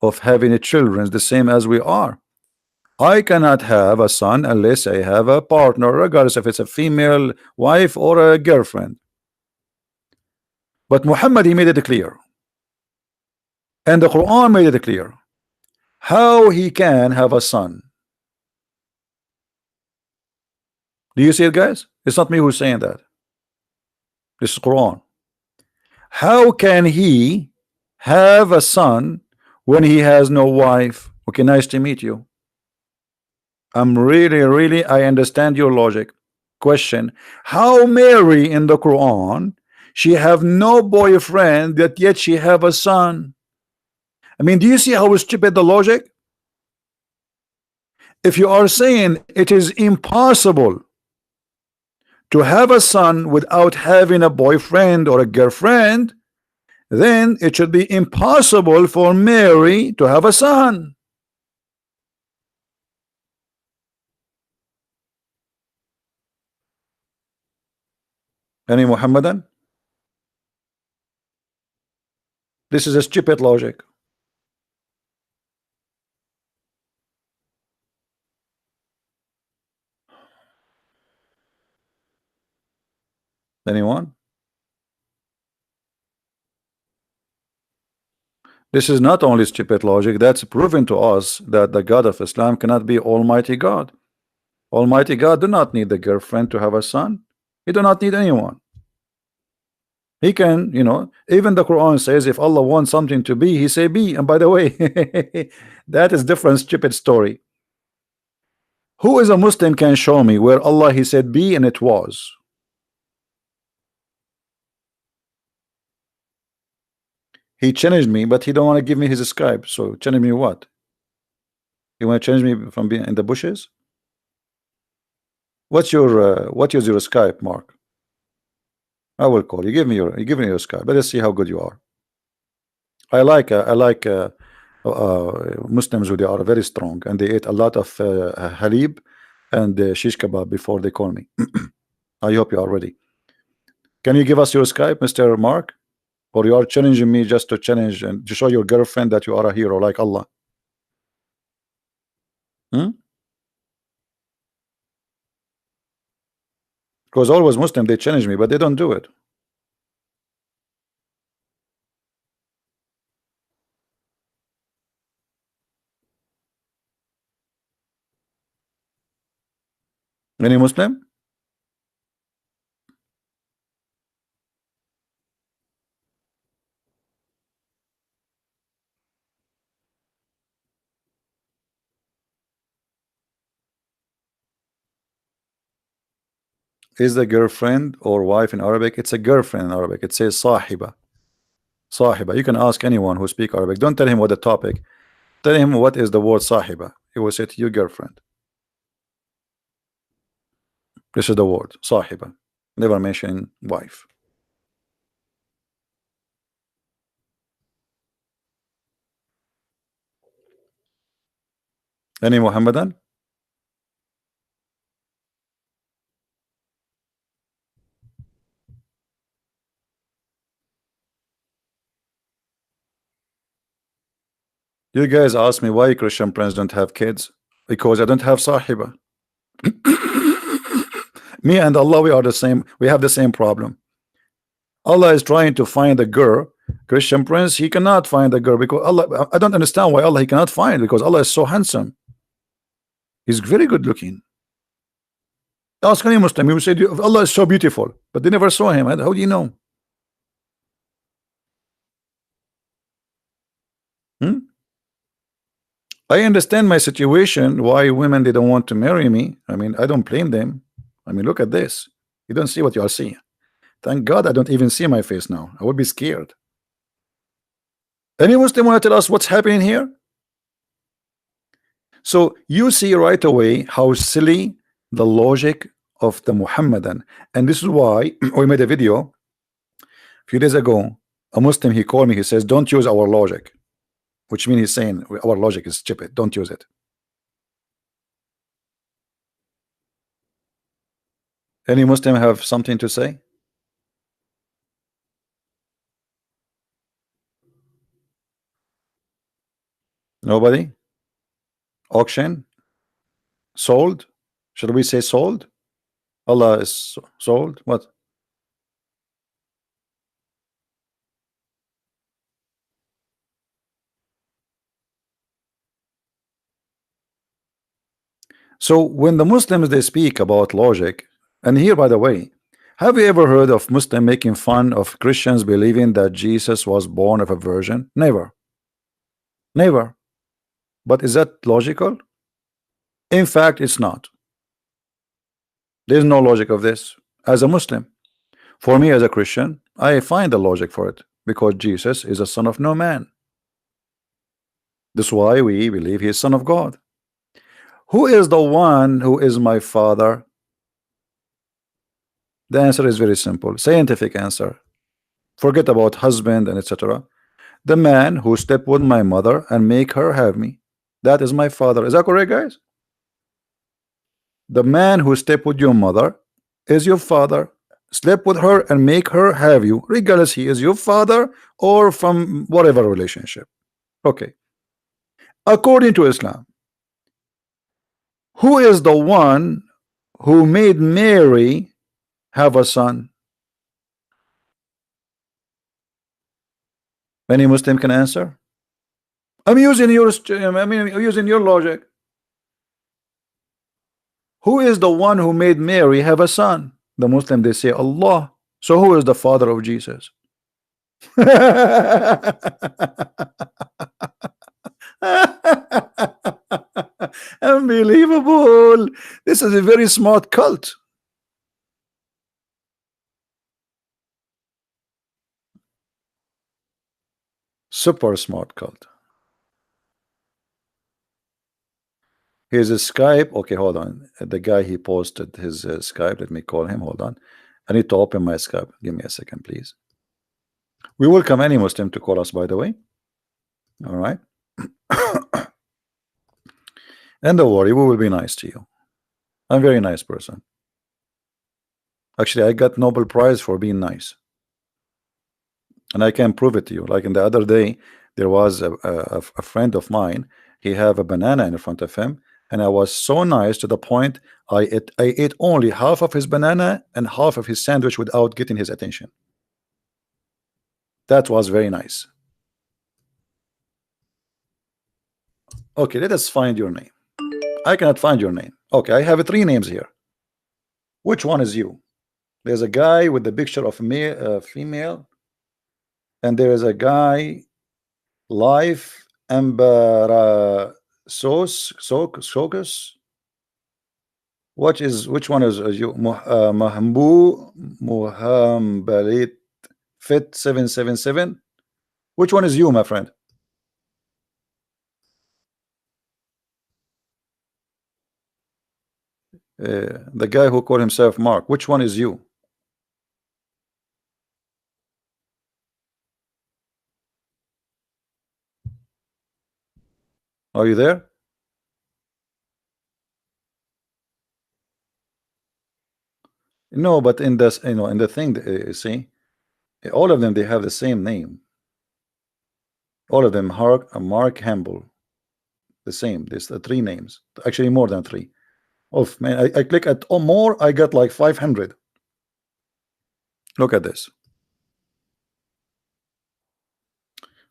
of having a children, the same as we are. I cannot have a son unless I have a partner, regardless if it's a female wife or a girlfriend. But Muhammad, he made it clear, and the Quran made it clear how he can have a son. Do you see it, guys? It's not me who's saying that. This is Quran. How can he have a son when he has no wife? Okay, nice to meet you. I'm really, I understand your logic. Question: how Mary in the Quran, she have no boyfriend, yet she have a son? I mean, do you see how stupid the logic? If you are saying it is impossible to have a son without having a boyfriend or a girlfriend, then it should be impossible for Mary to have a son. Any Muhammadan? This is a stupid logic. Anyone? This is not only stupid logic, that's proven to us that the God of Islam cannot be Almighty God. Almighty God do not need the girlfriend to have a son. He do not need anyone. He can, even the Quran says if Allah wants something to be, he say be. And by the way, that is different stupid story. Who is a Muslim can show me where Allah he said be and it was? He challenged me, but he don't want to give me his Skype. So challenge me what? You want to change me from being in the bushes? What's your what is your Skype, Mark? I will call you. Give me your Skype. Let's see how good you are. I like Muslims who they are very strong and they ate a lot of halib and shish kebab before they call me. I hope you are ready. Can you give us your Skype, Mr. Mark? Or you are challenging me just to challenge and to show your girlfriend that you are a hero like Allah? Because always Muslim they challenge me, but they don't do it. Any Muslim? Is the girlfriend or wife in Arabic? It's a girlfriend in Arabic. It says sahiba. Sahiba. You can ask anyone who speak Arabic. Don't tell him what the topic. Tell him what is the word sahiba. He will say to you girlfriend. This is the word sahiba. Never mention wife. Any Muhammadan? You guys ask me why Christian friends don't have kids. Because I don't have sahiba. Me and Allah, we are the same. We have the same problem. Allah is trying to find a girl. Christian prince, he cannot find a girl because Allah. I don't understand why Allah he cannot find, because Allah is so handsome. He's very good looking. Ask any Muslim, you say Allah is so beautiful, but they never saw him. How do you know? I understand my situation, why women they don't want to marry me. I mean, I don't blame them. I mean, look at this. You don't see what you are seeing. Thank God I don't even see my face now. I would be scared. Any Muslim want to tell us what's happening here? So you see right away how silly the logic of the Muhammadan, and this is why we made a video a few days ago. A Muslim he called me, he says don't use our logic, which means he's saying our logic is stupid, don't use it. Any Muslim have something to say? Nobody? Auction? Sold? Should we say sold? Allah is sold? What? So when the Muslims they speak about logic, and here by the way, have you ever heard of Muslim making fun of Christians believing that Jesus was born of a virgin? Never. Never. But is that logical? In fact, it's not. There's no logic of this as a Muslim. For me as a Christian, I find the logic for it because Jesus is a son of no man. That's why we believe he is son of God. Who is the one who is my father? The answer is very simple. Scientific answer. Forget about husband and etc. The man who slept with my mother and make her have me. That is my father. Is that correct, guys? The man who slept with your mother is your father. Sleep with her and make her have you, regardless he is your father or from whatever relationship. Okay. According to Islam, who is the one who made Mary have a son? Any Muslim can answer? I'm using your using your logic. Who is the one who made Mary have a son? The Muslim they say Allah. So who is the father of Jesus? Unbelievable. This is a very smart cult. Super smart cult. Here's a Skype. Okay, hold on. The guy he posted his Skype. Let me call him. Hold on. I need to open my Skype. Give me a second, please. We welcome any Muslim to call us, by the way. All right. And don't worry, we will be nice to you. I'm a very nice person. Actually, I got Nobel Prize for being nice. And I can prove it to you. Like in the other day, there was a friend of mine. He have a banana in front of him. And I was so nice to the point I ate only half of his banana and half of his sandwich without getting his attention. That was very nice. Okay, let us find your name. I cannot find your name. Okay, I have 3 names here. Which one is you? There's a guy with the picture of a female, and there is a guy life Embarasos Socus. Which one is you? Mahambu Muhambalit Fit 777. Which one is you, my friend? The guy who called himself Mark. Which one is you? Are you there? No, but in this, in the thing, see, all of them they have the same name. All of them, Mark Hamble, the same. There's 3 names, actually more than 3. Oh man, I click at more, I got like 500. Look at this.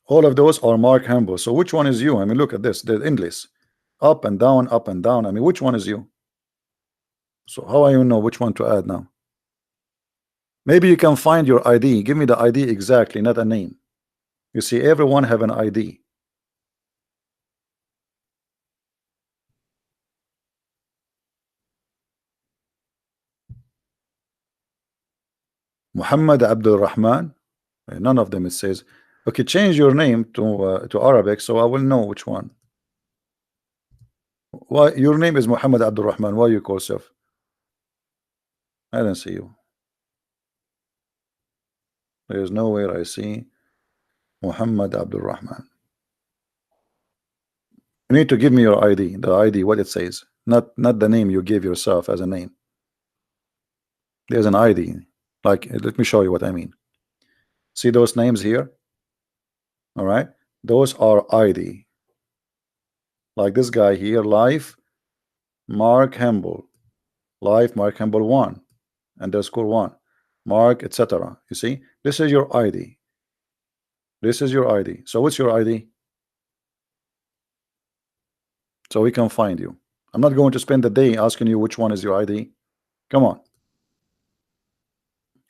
All of those are Mark Hamble. So which one is you? I mean, look at this. They're endless, up and down, up and down. I mean, which one is you? So how I know which one to add now? Maybe you can find your ID. Give me the ID exactly, not a name. You see, everyone have an ID. Muhammad Abdul Rahman. None of them it says. Okay, change your name to Arabic so I will know which one. Why your name is Muhammad Abdul Rahman? Why you call yourself? I don't see you. There's nowhere I see Muhammad Abdul Rahman. You need to give me your ID. The ID, what it says, not the name you give yourself as a name. There's an ID. Like, let me show you what I mean. See those names here? All right, those are ID. Like this guy here, life Mark Hamble, life Mark Hamble 1 _1 Mark, etc. You see, this is your ID. This is your ID. So what's your ID? So we can find you. I'm not going to spend the day asking you which one is your ID. Come on.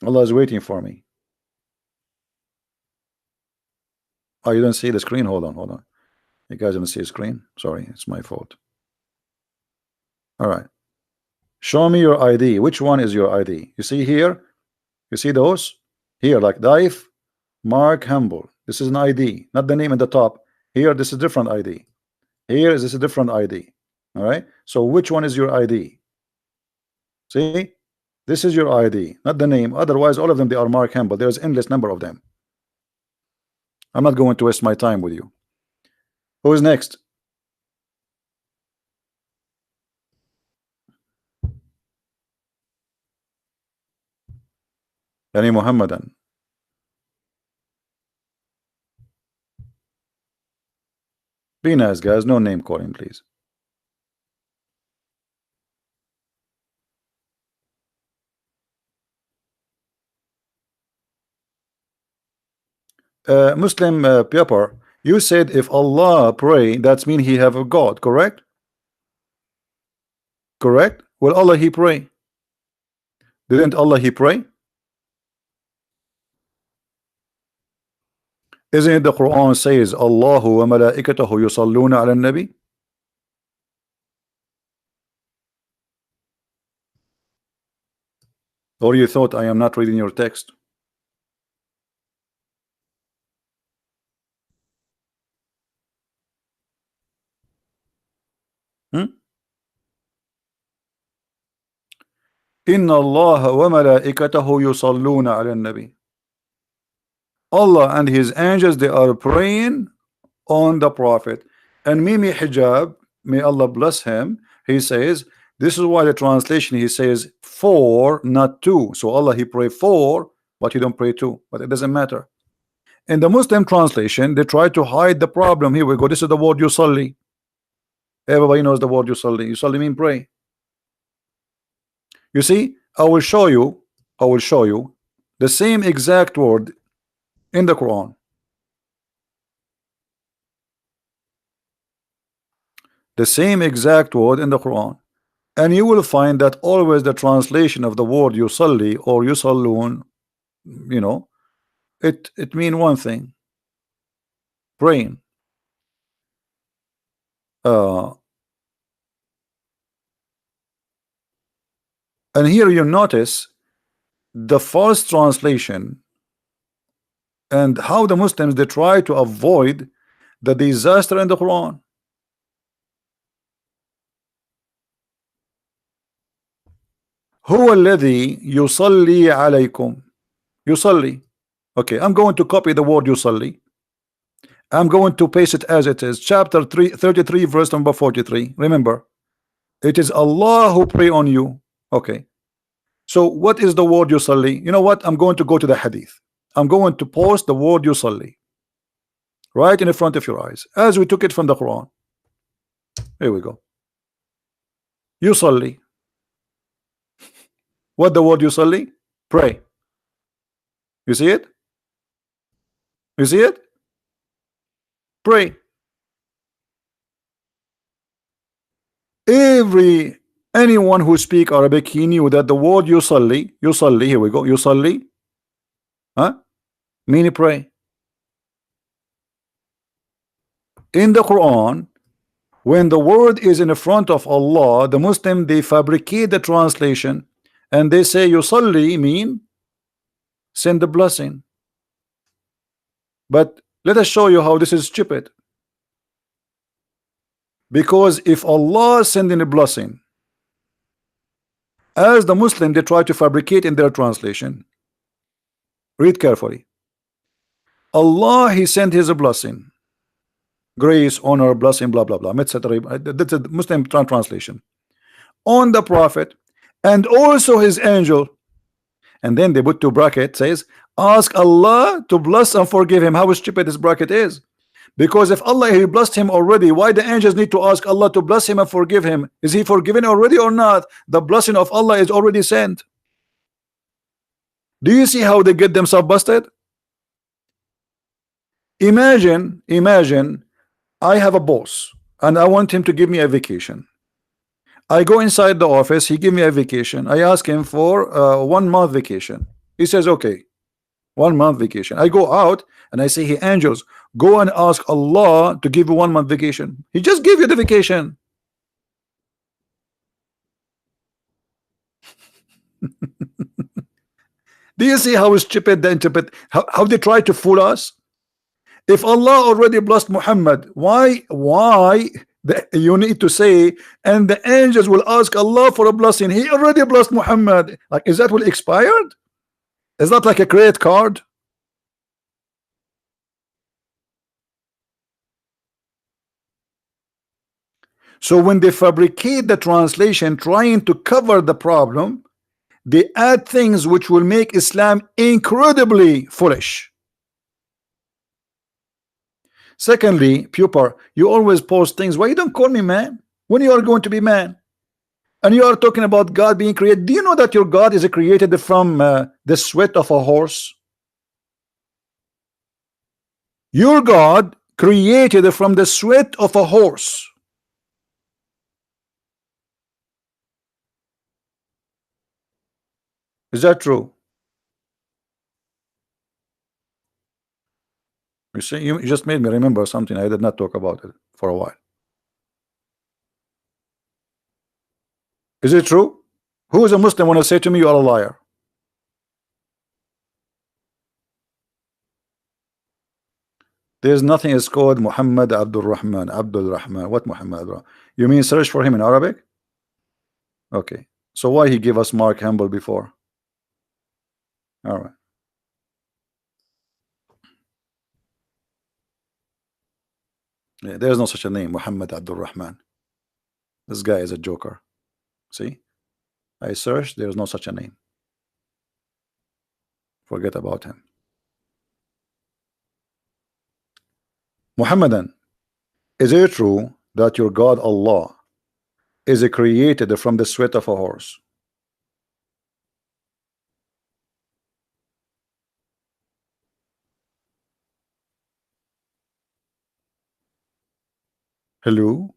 Allah is waiting for me. Oh, you don't see the screen? Hold on. You guys don't see the screen? Sorry, it's my fault. All right. Show me your ID. Which one is your ID? You see here? You see those? Here, like Daif Mark Humble. This is an ID, not the name at the top. Here, this is different ID. Here is this a different ID. All right. So which one is your ID? See? This is your ID, not the name. Otherwise, all of them they are Mark Hamill. There's endless number of them. I'm not going to waste my time with you. Who is next? Yani Muhammadan. Be nice, guys. No name calling, please. Muslim Pepper, you said if Allah pray, that's mean he have a God, correct? Correct? Well, Allah he pray. Didn't Allah he pray? Isn't it the Quran says Allahu wa malaikatahu yusalluna ala nabi? Or you thought I am not reading your text? Inna Allah wa malaikatahu yusalluna ala nabi. Allah and his angels they are praying on the Prophet. And Mimi Hijab, may Allah bless him, he says this is why the translation he says for, not two. So Allah he pray for, but he don't pray two. But it doesn't matter. In the Muslim translation, they try to hide the problem. Here we go. This is the word yusalli. Everybody knows the word yusalli. Yusalli mean pray. You see, I will show you the same exact word in the Quran. The same exact word in the Quran. And you will find that always the translation of the word yusalli or yusallun, you know, it mean one thing. Praying. And here you notice the false translation and how the Muslims they try to avoid the disaster in the Quran. هو الذي يصلي عليكم. يصلي. Okay, I'm going to copy the word yusalli. I'm going to paste it as it is. Chapter 33, verse number 43. Remember, it is Allah who pray on you. Okay. So what is the word yusalli? You know what? I'm going to go to the hadith. I'm going to post the word yusalli right in the front of your eyes, as we took it from the Quran. Here we go. Yusalli. What the word yusalli? Pray. You see it? You see it? Pray. Anyone who speak Arabic, he knew that the word yusalli, here we go, yusalli, meaning pray. In the Quran, when the word is in the front of Allah, the Muslim they fabricate the translation and they say yusalli mean send the blessing. But let us show you how this is stupid. Because if Allah sending a blessing, as the Muslim they try to fabricate in their translation, read carefully. Allah he sent his blessing, grace, honor, blessing, blah blah blah, etc. That's a Muslim translation on the Prophet and also his angel, and then they put two brackets says ask Allah to bless and forgive him. How stupid this bracket is. Because if Allah he blessed him already, why the angels need to ask Allah to bless him and forgive him? Is he forgiven already or not? The blessing of Allah is already sent. Do you see how they get themselves busted? Imagine I have a boss and I want him to give me a vacation. I go inside the office, he give me a vacation. I ask him for 1 month vacation. He says okay, 1 month vacation. I go out and I say, hey angels, go and ask Allah to give you 1 month vacation. He just gave you the vacation. Do you see how stupid they interpret, how they try to fool us? If Allah already blessed Muhammad, why You need to say, and the angels will ask Allah for a blessing. He already blessed Muhammad. Like, is that will expired? Is that like a credit card? So when they fabricate the translation trying to cover the problem, they add things which will make Islam incredibly foolish. Secondly, Pupar, you always post things. Why you don't call me man when you are going to be man? And you are talking about God being created. Do you know that your God is created from the sweat of a horse? Your God created from the sweat of a horse. Is that true? You see, you just made me remember something I did not talk about it for a while. Is it true? Who is a Muslim want to say to me you are a liar? There's nothing is called Muhammad Abdul Rahman. Abdul Rahman. What Muhammad? You mean search for him in Arabic? Okay. So why he gave us Mark Humble before? All right. Yeah, there's no such a name, Muhammad Abdul Rahman. This guy is a joker. See? I searched, there's no such a name. Forget about him. Muhammadan, is it true that your God Allah is created from the sweat of a horse? Hello?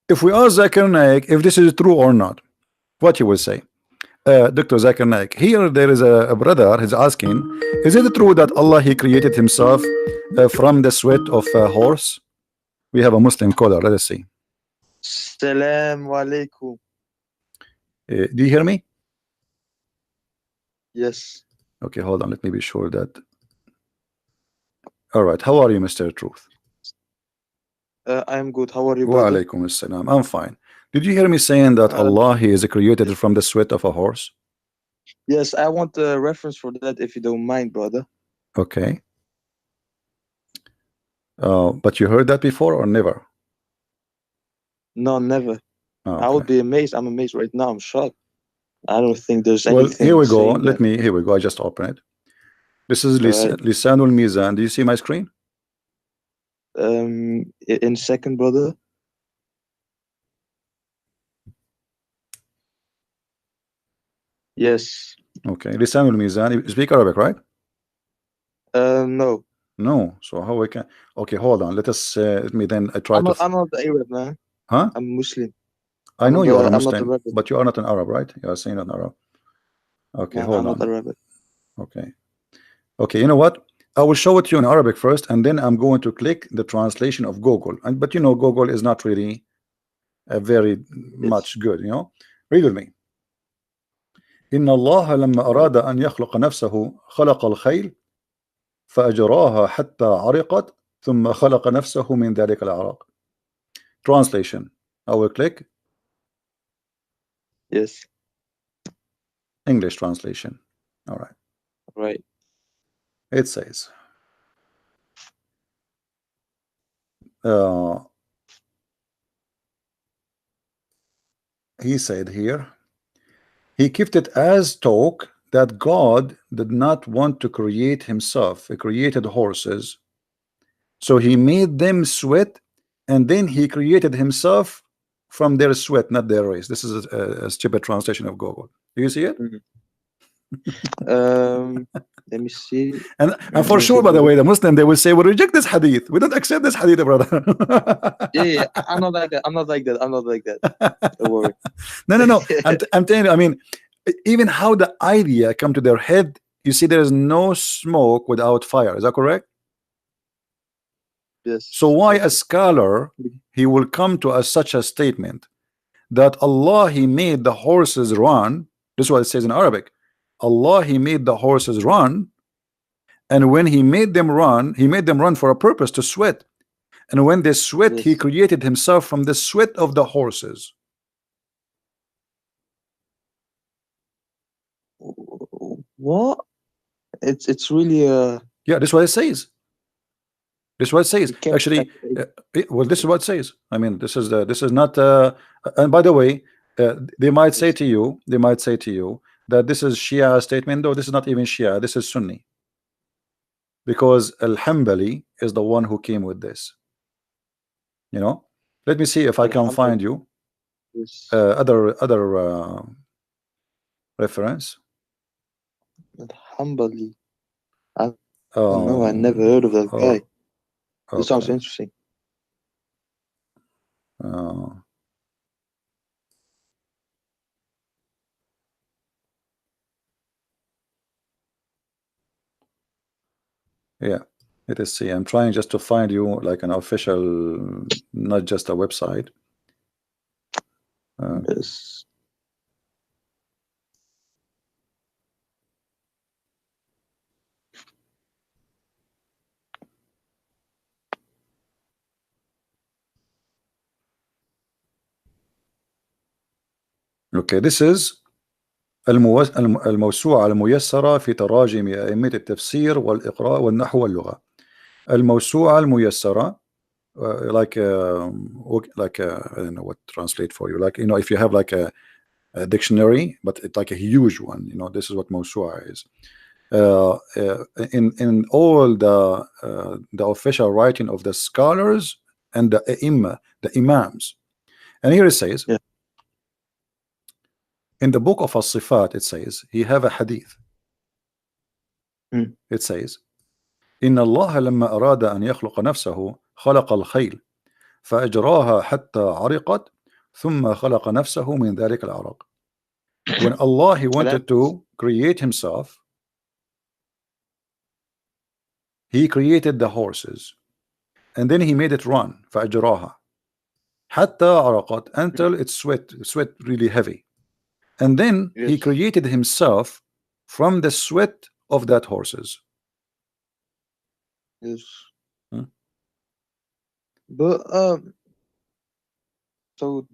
If we ask Zakir Naik if this is true or not, what he will say? Dr. Zakir Naik, here there is a brother, he's asking, is it true that Allah he created himself from the sweat of a horse? We have a Muslim caller, let us see. Assalamu alaikum. Do you hear me? Yes. Okay, hold on, let me be sure that. All right, how are you, Mr. Truth? I am good. How are you, Wa brother? alaikum assalam. I'm fine. Did you hear me saying that Allah he is created from the sweat of a horse? Yes, I want a reference for that if you don't mind, brother. Okay. But you heard that before or never? No, never. Okay. I would be amazed. I'm amazed right now. I'm shocked. I don't think there's Well, anything. here we go. saying that. Here we go. I just open it. This is Alright. Lisanul Mizan. Do you see my screen? In second, brother. Yes. Okay. Lisanul Mizan. You speak Arabic, right? No. No. So how we can? Okay, hold on. Let me then try I'm to. I'm not Arab, man. Huh? I'm Muslim. I know you are a I'm not Muslim, Arabic. but you are not an Arab, right? You are saying not Arab. Okay, No, hold I'm on. not Arabic. Okay. Okay, you know what? I will show it to you in Arabic first, and then I'm going to click the translation of Google. But you know, Google is not really very much good, you know. Read with me. إن الله لما أراد أن يخلق نفسه خلق الخيل فأجراها حتى عرقت ثم خلق نفسه من ذلك العرق. Translation. I will click. Yes. English translation. All right. Right. It says he said here, he kept it as talk that God did not want to create himself. He created horses, so he made them sweat, and then he created himself from their sweat, not their race. This is a stupid translation of Google. Do you see it? Let me see. And for sure, by the way, the Muslim, they will say, we reject this hadith. We don't accept this hadith, brother. Yeah, I'm not like that. I'm not like that. I'm not like that. Don't worry. No. I'm telling you, I mean, even how the idea come to their head, you see, there is no smoke without fire. Is that correct? Yes. So why a scholar, he will come to such a statement that Allah, he made the horses run. This is what it says in Arabic. Allah, he made the horses run, and when he made them run for a purpose, to sweat. And when they sweat, he Yes. created himself from the sweat of the horses. What? It's really Yeah, this is what it says. This is what it says. you can't Actually, separate. well, this is what it says. I mean, this is not. And by the way, they might say Yes. to you, that this is Shia statement. No, this is not even Shia. This is Sunni, because Al-Hambali is the one who came with this. You know. Let me see if I can Alhamdulillah. find you Yes. other reference. Alhamdulillah. I don't know. I never Um, heard of that oh, guy. This sounds okay. interesting. Uh, yeah, let us see. I'm trying just to find you like an official, not just a website. Yes. Okay, this is الموسوعة الميسرة في تراجم أئمة التفسير والإقراء والنحو واللغة. الموسوعة الميسرة, I don't know what to translate for you. Like, if you have like a dictionary, but it's like a huge one. This is what موسوعة is. In all the official writing of the scholars and the the imams. And here it says, Yeah. in the book of As-Sifat, it says, he have a hadith. Mm. It says, إن الله لما أراد أن يخلق نفسه خلق الخيل فأجراها حتى عرقت ثم خلق نفسه من ذلك العرق. When Allah, he wanted to create himself, he created the horses and then he made it run. فأجراها حتى عرقت, until it sweat really heavy. And then he Yes. created himself from the sweat of that horses. Yes. Hmm? But so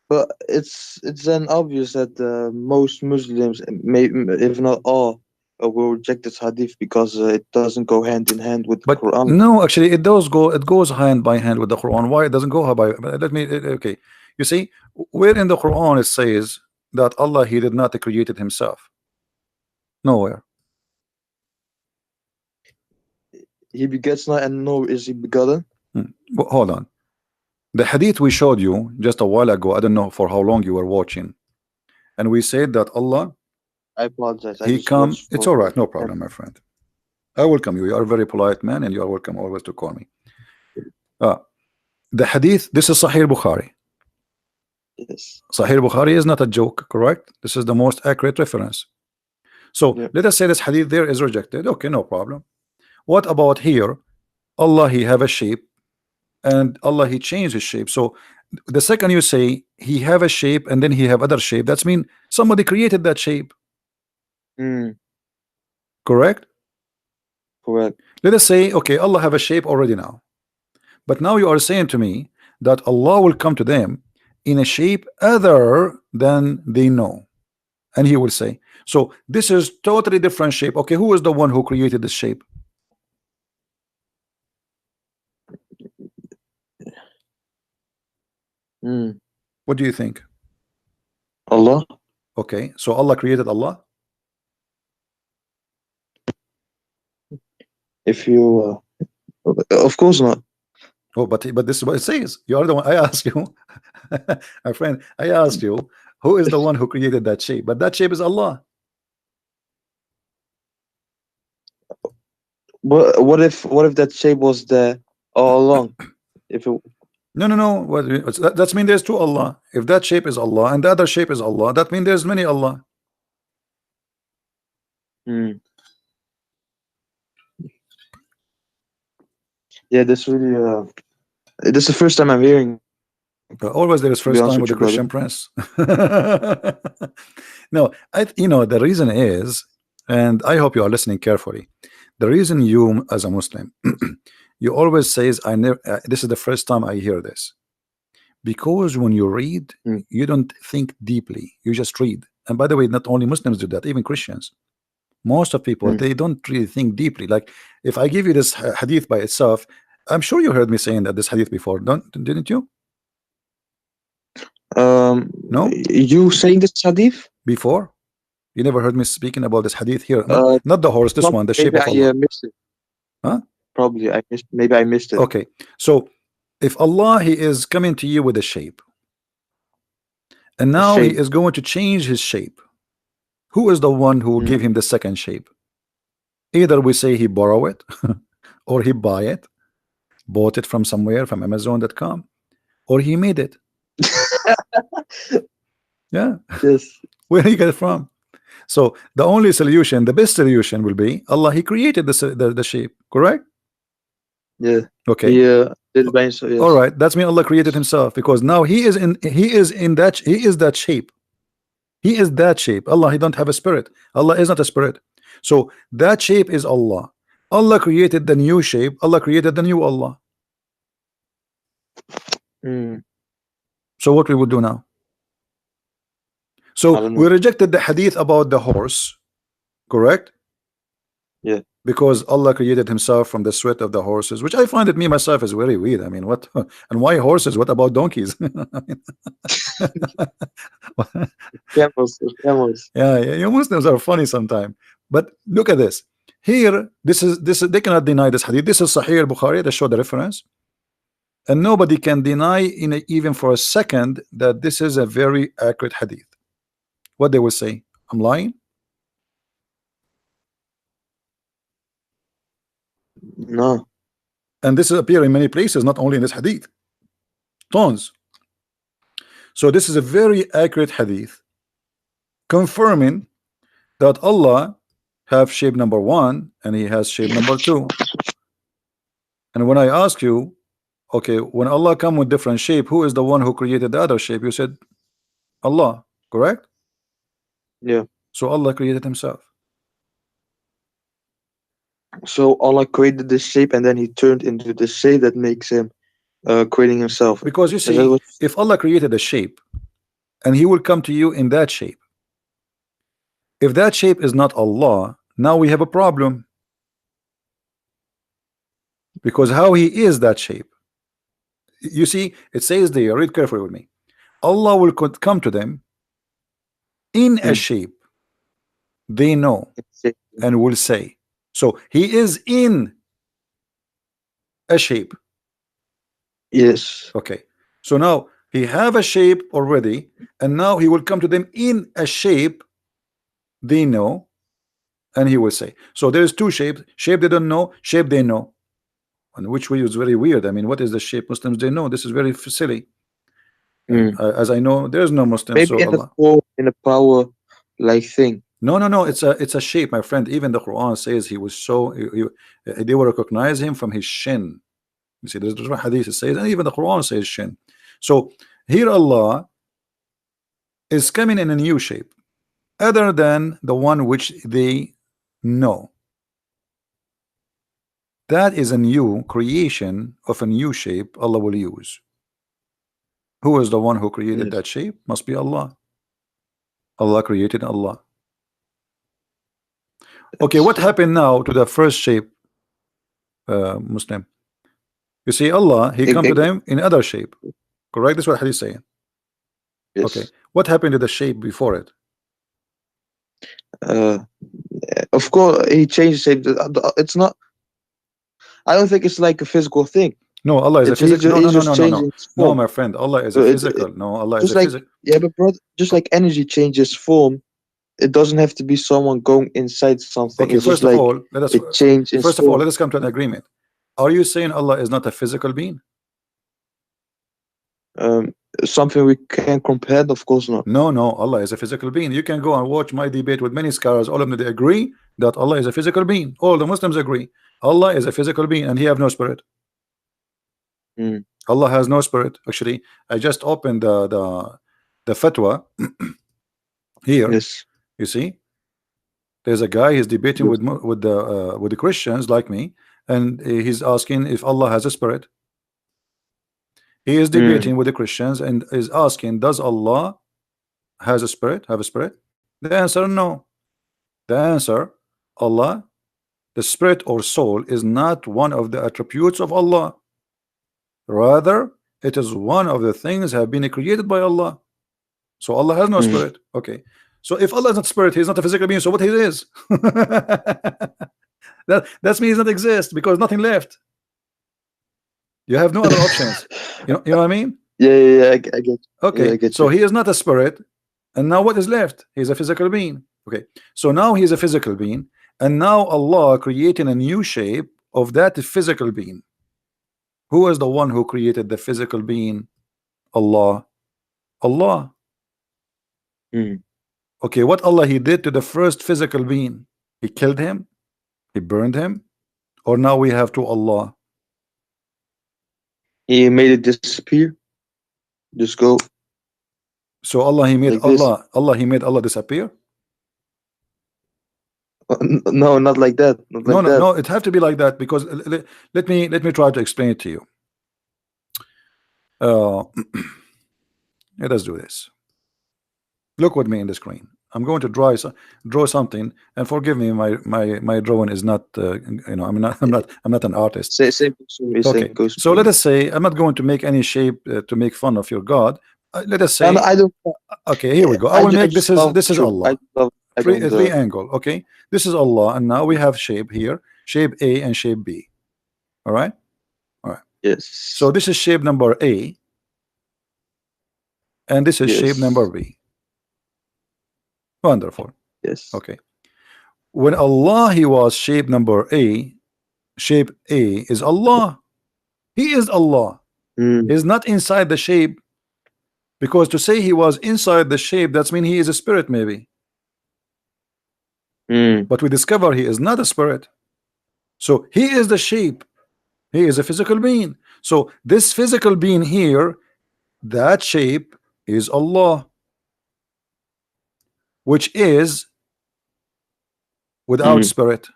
but it's then obvious that most Muslims, if not all, will reject this hadith because it doesn't go hand in hand with the But Quran. no, actually, it does go. It goes hand by hand with the Quran. Why it doesn't go by? Let me. Okay, you see, where in the Quran it says that Allah, he did not create it himself? Nowhere. He begets not, and nor is he begotten. But hold on. The hadith we showed you just a while ago. I don't know for how long you were watching, and we said that Allah, I apologize. I he just come. watched It's for all right, no problem, my friend. I welcome you. You are a very polite man, and you are welcome always to call me. The hadith. This is Sahih Bukhari. Yes. Sahih Bukhari is not a joke, correct? This is the most accurate reference. So Yeah. let us say this hadith there is rejected. Okay, no problem. What about here? Allah, he have a shape, and Allah, he changed his shape. So the second you say he have a shape and then he have other shape, that's mean somebody created that shape, Mm, correct? correct. Let us say, okay, Allah have a shape already now, but now you are saying to me that Allah will come to them in a shape other than they know, and he will say, so this is totally different shape. Okay, who is the one who created this shape? Mm. What do you think? Allah. Okay, so Allah created Allah. If you, of course not. Oh, but this is what it says. You are the one. I asked you, my friend. I asked you, who is the one who created that shape? But that shape is Allah. What if that shape was there all along? If it, No, no, no. That's mean there's two Allah. If that shape is Allah and the other shape is Allah, that means there's many Allah. mm. Yeah, this really this is the first time I'm hearing. Always there is To be first honest time with with the you, brother. Christian prince. No, the reason is, and I hope you are listening carefully. The reason you, as a Muslim, You always says, I never. This is the first time I hear this, because when you read, Mm, you don't think deeply. You just read. And by the way, not only Muslims do that, even Christians. Most of people, mm. they don't really think deeply. Like if I give you this hadith by itself, I'm sure you heard me saying that this hadith before, don't didn't you? Um, No, you saying this hadith? before you never heard me speaking about this hadith here. Not Uh, not the horse, this not one, the shape maybe of Allah. I missed it. Huh? Probably I missed. Maybe I missed it. Okay, so if Allah, he is coming to you with a shape, and A now he shape. is going to change his shape, who is the one who will Mm. give him the second shape? Either we say he borrow it or he buy it, bought it from somewhere, from Amazon.com, or he made it. Yeah, Yes. where he get it from? So the only solution, the best solution will be Allah, he created the shape, correct? Yeah. Okay, He did it by himself. all Yes. right, that's mean Allah created himself, because now he is that shape. He is that shape. Allah, he don't have a spirit. Allah is not a spirit. So that shape is Allah. Allah created the new shape. Allah created the new Allah. Mm. So what we would do now? I So don't we know. rejected the hadith about the horse, correct? Yeah. Because Allah created himself from the sweat of the horses, which I find it me myself is very weird. I mean, what and why horses? What about donkeys? Camels. Camels. Yeah, you Muslims are funny sometimes. But look at this. Here, this is they cannot deny this hadith. This is Sahih al-Bukhari that show the reference, and nobody can deny even for a second that this is a very accurate hadith. What they will say? I'm lying? No. And this appear in many places, not only in this hadith. Tons. So this is a very accurate hadith, confirming that Allah have shape number one and he has shape number two. And when I ask you, okay, when Allah come with different shape, who is the one who created the other shape? You said Allah, correct? Yeah. So Allah created himself. So Allah created this shape, and then He turned into the shape that makes Him creating Himself. Because you Is that see, what? if Allah created a shape and he will come to you in that shape, if that shape is not Allah, now we have a problem. Because how he is that shape? You see, it says there, read carefully with me. Allah will come to them in a Mm. shape they know Shape. and will say. So he is in a shape. Yes. Okay. So now he have a shape already, and now he will come to them in a shape they know, and he will say. So there's two shapes: shape they don't know, shape they know. And which way is very weird. I mean, what is the shape Muslims they know? This is very silly. And Mm. as I know, there's no Muslims, Maybe so in a Allah. form, in a power like thing. No, no, no. It's a shape, my friend. Even the Quran says he was so they will recognize him from his shin. You see, there's different hadith it says, and even the Quran says shin. So here Allah is coming in a new shape, other than the one which they know. That is a new creation of a new shape Allah will use. Who is the one who created Yes. that shape? Must be Allah. Allah created Allah. Okay, what It's, happened now to the first shape, Muslim? You see, Allah, He come to it, them in other shape. Correct? That's what Hadith saying. Okay. yes. What happened to the shape before it? Uh, of course, He changed shape. It's not. I don't think it's like a physical thing. No, Allah is a It's he's physical. just, No, no, he's no, just no, no, no. changing its No, form. my friend, Allah is a So physical. No, Allah is just a like, physical. yeah, but brother, just like energy changes form, it doesn't have to be someone going inside something. Okay, It's just first of like all, it change its first of all, form. let us come to an agreement. Are you saying Allah is not a physical being? Um, Something we can compare, of course not. No, no, Allah is a physical being. You can go and watch my debate with many scholars. All of them, they agree that Allah is a physical being. All the Muslims agree. Allah is a physical being and He have no spirit. Mm. Allah has no spirit. Actually, I just opened the fatwa here. Yes. You see, there's a guy, he's debating Yes. with the Christians like me, and he's asking if Allah has a spirit. He is Mm. debating with the Christians and is asking, does Allah has a spirit, have a spirit? The answer, no. The answer, Allah, the spirit or soul, is not one of the attributes of Allah. Rather, it is one of the things have been created by Allah. So Allah has no Mm. spirit. Okay. So if Allah is not spirit, he's not a physical being. So what he is? That's me. He does not exist because nothing left. You have no other options. You know what I mean? Yeah, I get. Yeah, I Okay. get So you. he is not a spirit, and now what is left? He's a physical being. Okay. So now he's a physical being, and now Allah creating a new shape of that physical being. Who is the one who created the physical being? Allah. Allah. Mm. Okay, what Allah he did to the first physical being? He killed him? He burned him? Or now we have to Allah? He made it disappear. Just go So Allah he made like this. Allah disappear? No, not like that. Not No, like no, that. no, it have to be like that because let me try to explain it to you. Uh let us do this. Look with me in the screen. I'm going to draw something, and forgive me, my drawing is not I'm not an artist. Same goes for me. Same Okay, goes so for let me. us say I'm not going to make any shape to make fun of your God. Let us No, no, say, I don't. okay, here we go. I will I make just this is love this is truth. I Allah. just love. I Three don't. a triangle. Okay, this is Allah, and now we have shape here, shape A and shape B. All right, all right. So Yes. this is shape number A, and this is shape number Yes. B. Wonderful. Yes. Okay, when Allah he was shape number A, shape A is Allah. He is Allah. Mm. He's not inside the shape, because to say he was inside the shape, that's mean he is a spirit maybe. Mm. But we discover he is not a spirit. So he is the shape. He is a physical being. So this physical being here, that shape is Allah, which is without Mm. spirit.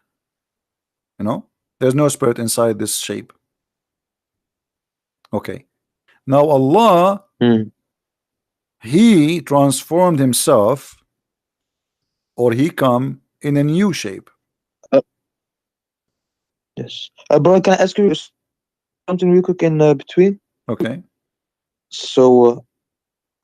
There's no spirit inside this shape. Okay. Now Allah, Mm. he transformed himself, or he come in a new shape. Uh, yes. Bro, can I ask you something real quick in between? Okay. So,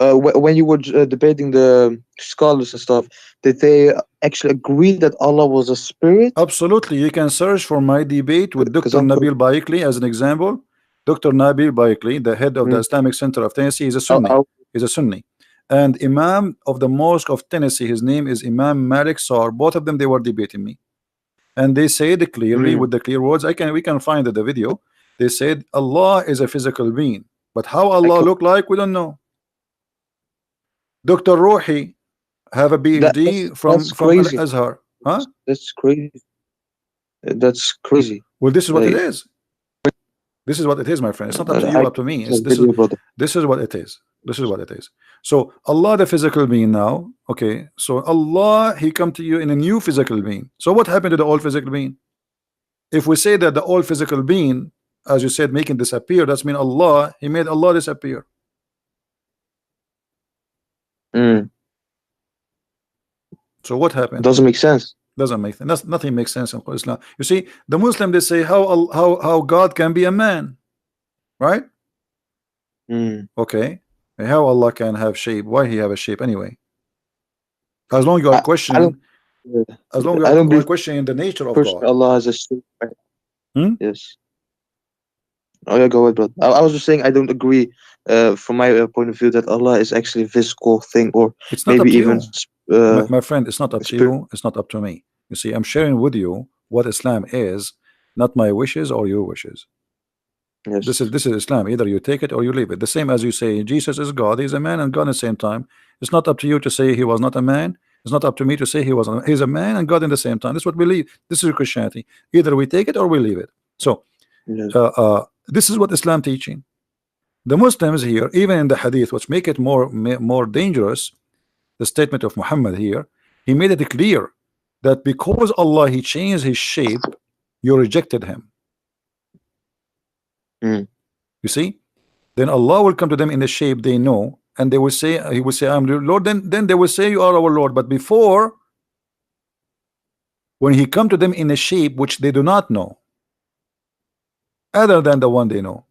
when you were debating the scholars and stuff, did they actually agree that Allah was a spirit? Absolutely. You can search for my debate with Because Dr. I'm. Nabil Baikli as an example. Dr. Nabil Baikli, the head of the Mm. Islamic Center of Tennessee, is a I, Sunni. He's a Sunni. And Imam of the Mosque of Tennessee, his name is Imam Malik Sar. Both of them, they were debating me. And they said clearly with mm. the clear words, we can find the video. They said Allah is a physical being. But how I Allah co- look like, we don't know. Dr. Ruhi have a that PhD from that's Al crazy. Azhar. Huh? That's crazy. That's crazy. Well, this is what it Like, is. This is what it is, my friend. It's not up to you, I up to me. a This is video, brother. this is what it is. This is what it is. So Allah, the physical being now. Okay. So Allah, he come to you in a new physical being. So what happened to the old physical being? If we say that the old physical being, as you said, making disappear, that's mean Allah, he made Allah disappear. Mm. So what happened? Doesn't make sense. Doesn't make sense. Nothing makes sense in Islam. You see, the Muslim, they say how God can be a man, right? Mm. Okay. How Allah can have shape? Why he have a shape anyway? As long as you are I don't. questioning, as long as I don't you are believe questioning the nature of person God. Allah has a shape. Hmm? Yes. Oh yeah, go ahead, brother. I was just saying I don't agree, from my point of view, that Allah is actually a physical thing, or It's not up maybe to even you, my friend. It's not up to spirit. you. It's not up to me. You see, I'm sharing with you what Islam is, not my wishes or your wishes. This Yes. is this is Islam. Either you take it or you leave it. The same as you say Jesus is God. He's a man and God at the same time. It's not up to you to say he was not a man. It's not up to me to say he's a man and God in the same time. This is what we believe. This is Christianity. Either we take it or we leave it. So Yes. this is what Islam teaching. The Muslims here, even in the Hadith, which make it more dangerous, the statement of Muhammad here, he made it clear that because Allah he changed his shape, you rejected him. Mm. You see? Then Allah will come to them in the shape they know, and they will say, He will say, I'm your Lord. Then they will say, You are our Lord. But before, when He come to them in a shape which they do not know, other than the one they know,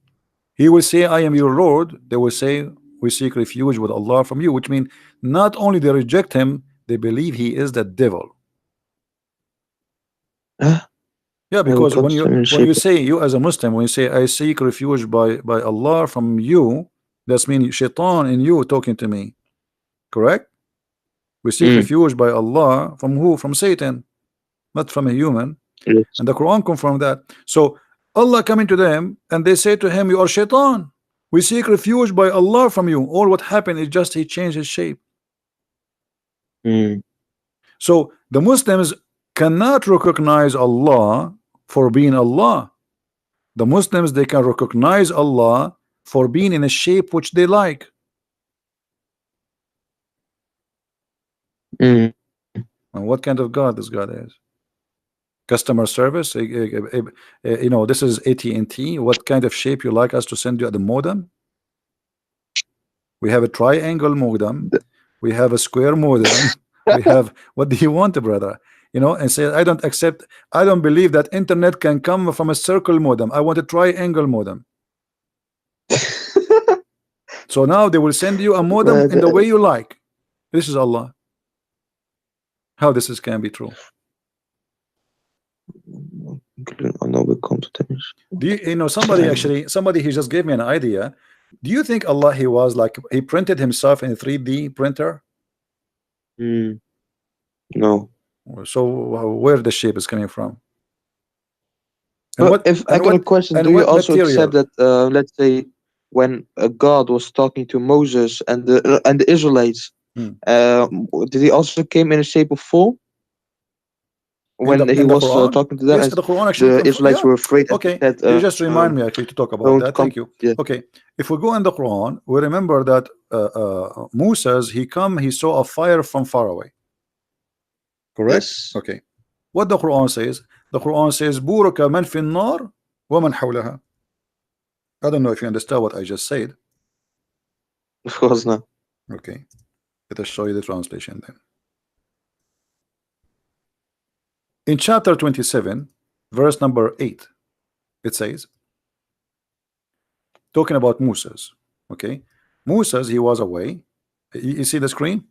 He will say, I am your Lord. They will say, we seek refuge with Allah from you, which means not only they reject Him, they believe He is the devil. Ah, Yeah, I will because come to them in when shape. you say, you as a Muslim, when you say I seek refuge by Allah from you, that's mean shaitan in you talking to me, correct? We seek Mm. refuge by Allah from who? From Satan, not from a human. Yes. And the Quran confirmed that. So Allah coming to them and they say to him, you are shaitan. We seek refuge by Allah from you. All what happened is just he changed his shape. Mm. So the Muslims cannot recognize Allah for being Allah. The Muslims, they can recognize Allah for being in a shape which they like. Mm. And what kind of God this God is? Customer service? You know, this is AT&T. What kind of shape you like us to send you at the modem? We have a triangle modem. The- We have a square modem. We have, what do you want, brother? You know, and say, I don't accept, I don't believe that internet can come from a circle modem. I want a triangle modem. So now they will send you a modem in the way the- you like. This is Allah. How this is can be true? I know we come to them in Do you, you know, somebody triangle. actually, somebody he just gave me an idea. Do you think Allah he was like he printed himself in a 3D printer? Mm. No. So where the shape is coming from? And But what if I and got a what question, and do you what also accept material? that, let's say, when God was talking to Moses and the Israelites, Hmm. uh, did he also came in a shape of four when he In the was Quran? talking to them? Yes, As the Quran actually the confirm. Israelites Yeah. were afraid, and he Okay. said, You just remind me actually to talk about "Don't that. come." Thank you. Yeah. Okay. If we go in the Quran, we remember that Moses he saw a fire from far away. Correct? Yes. Okay. What the Quran says? The Quran says, "Buraka man fi nar wa man hawlaha." I don't know if you understand what I just said. Of course not. Okay. Let us show you the translation then. In chapter 27, verse number 8, it says, talking about Moses. Okay. Moses, he was away. You see the screen?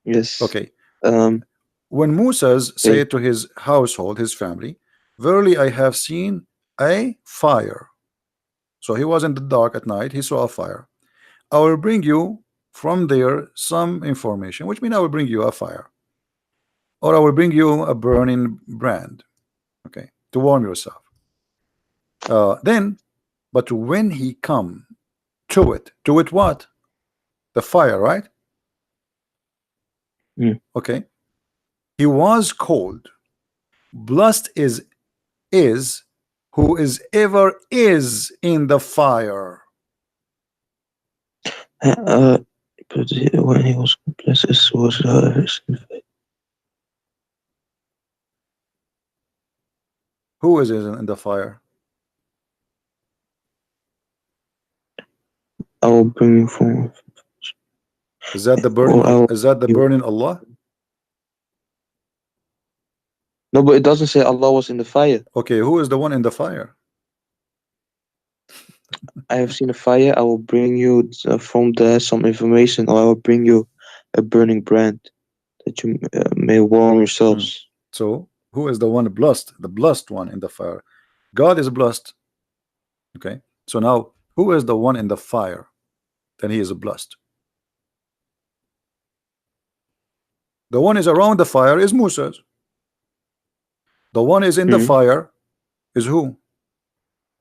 Yes. Okay. Um. When Moses Okay. said to his household, his family, verily I have seen a fire. So he was in the dark at night, he saw a fire. I will bring you from there some information, which means I will bring you a fire, or I will bring you a burning brand, okay, to warm yourself. Then, but when he come to it what? The fire, right? Mm. Okay. He was cold. Blessed is who is ever is in the fire. Uh, but when he was blessed, was Who is in the fire? I will bring you from, Is that the burning? or I will Is that the bring you. burning Allah? No, but it doesn't say Allah was in the fire. Okay, who is the one in the fire? I have seen a fire. I will bring you from there some information, or I will bring you a burning brand that you may warm Hmm. yourselves. So who is the one blessed? The blessed one in the fire. God is blessed. Okay. So now who is the one in the fire? Then he is blessed. The one is around the fire is Moses. The one is in the Hmm. fire is who?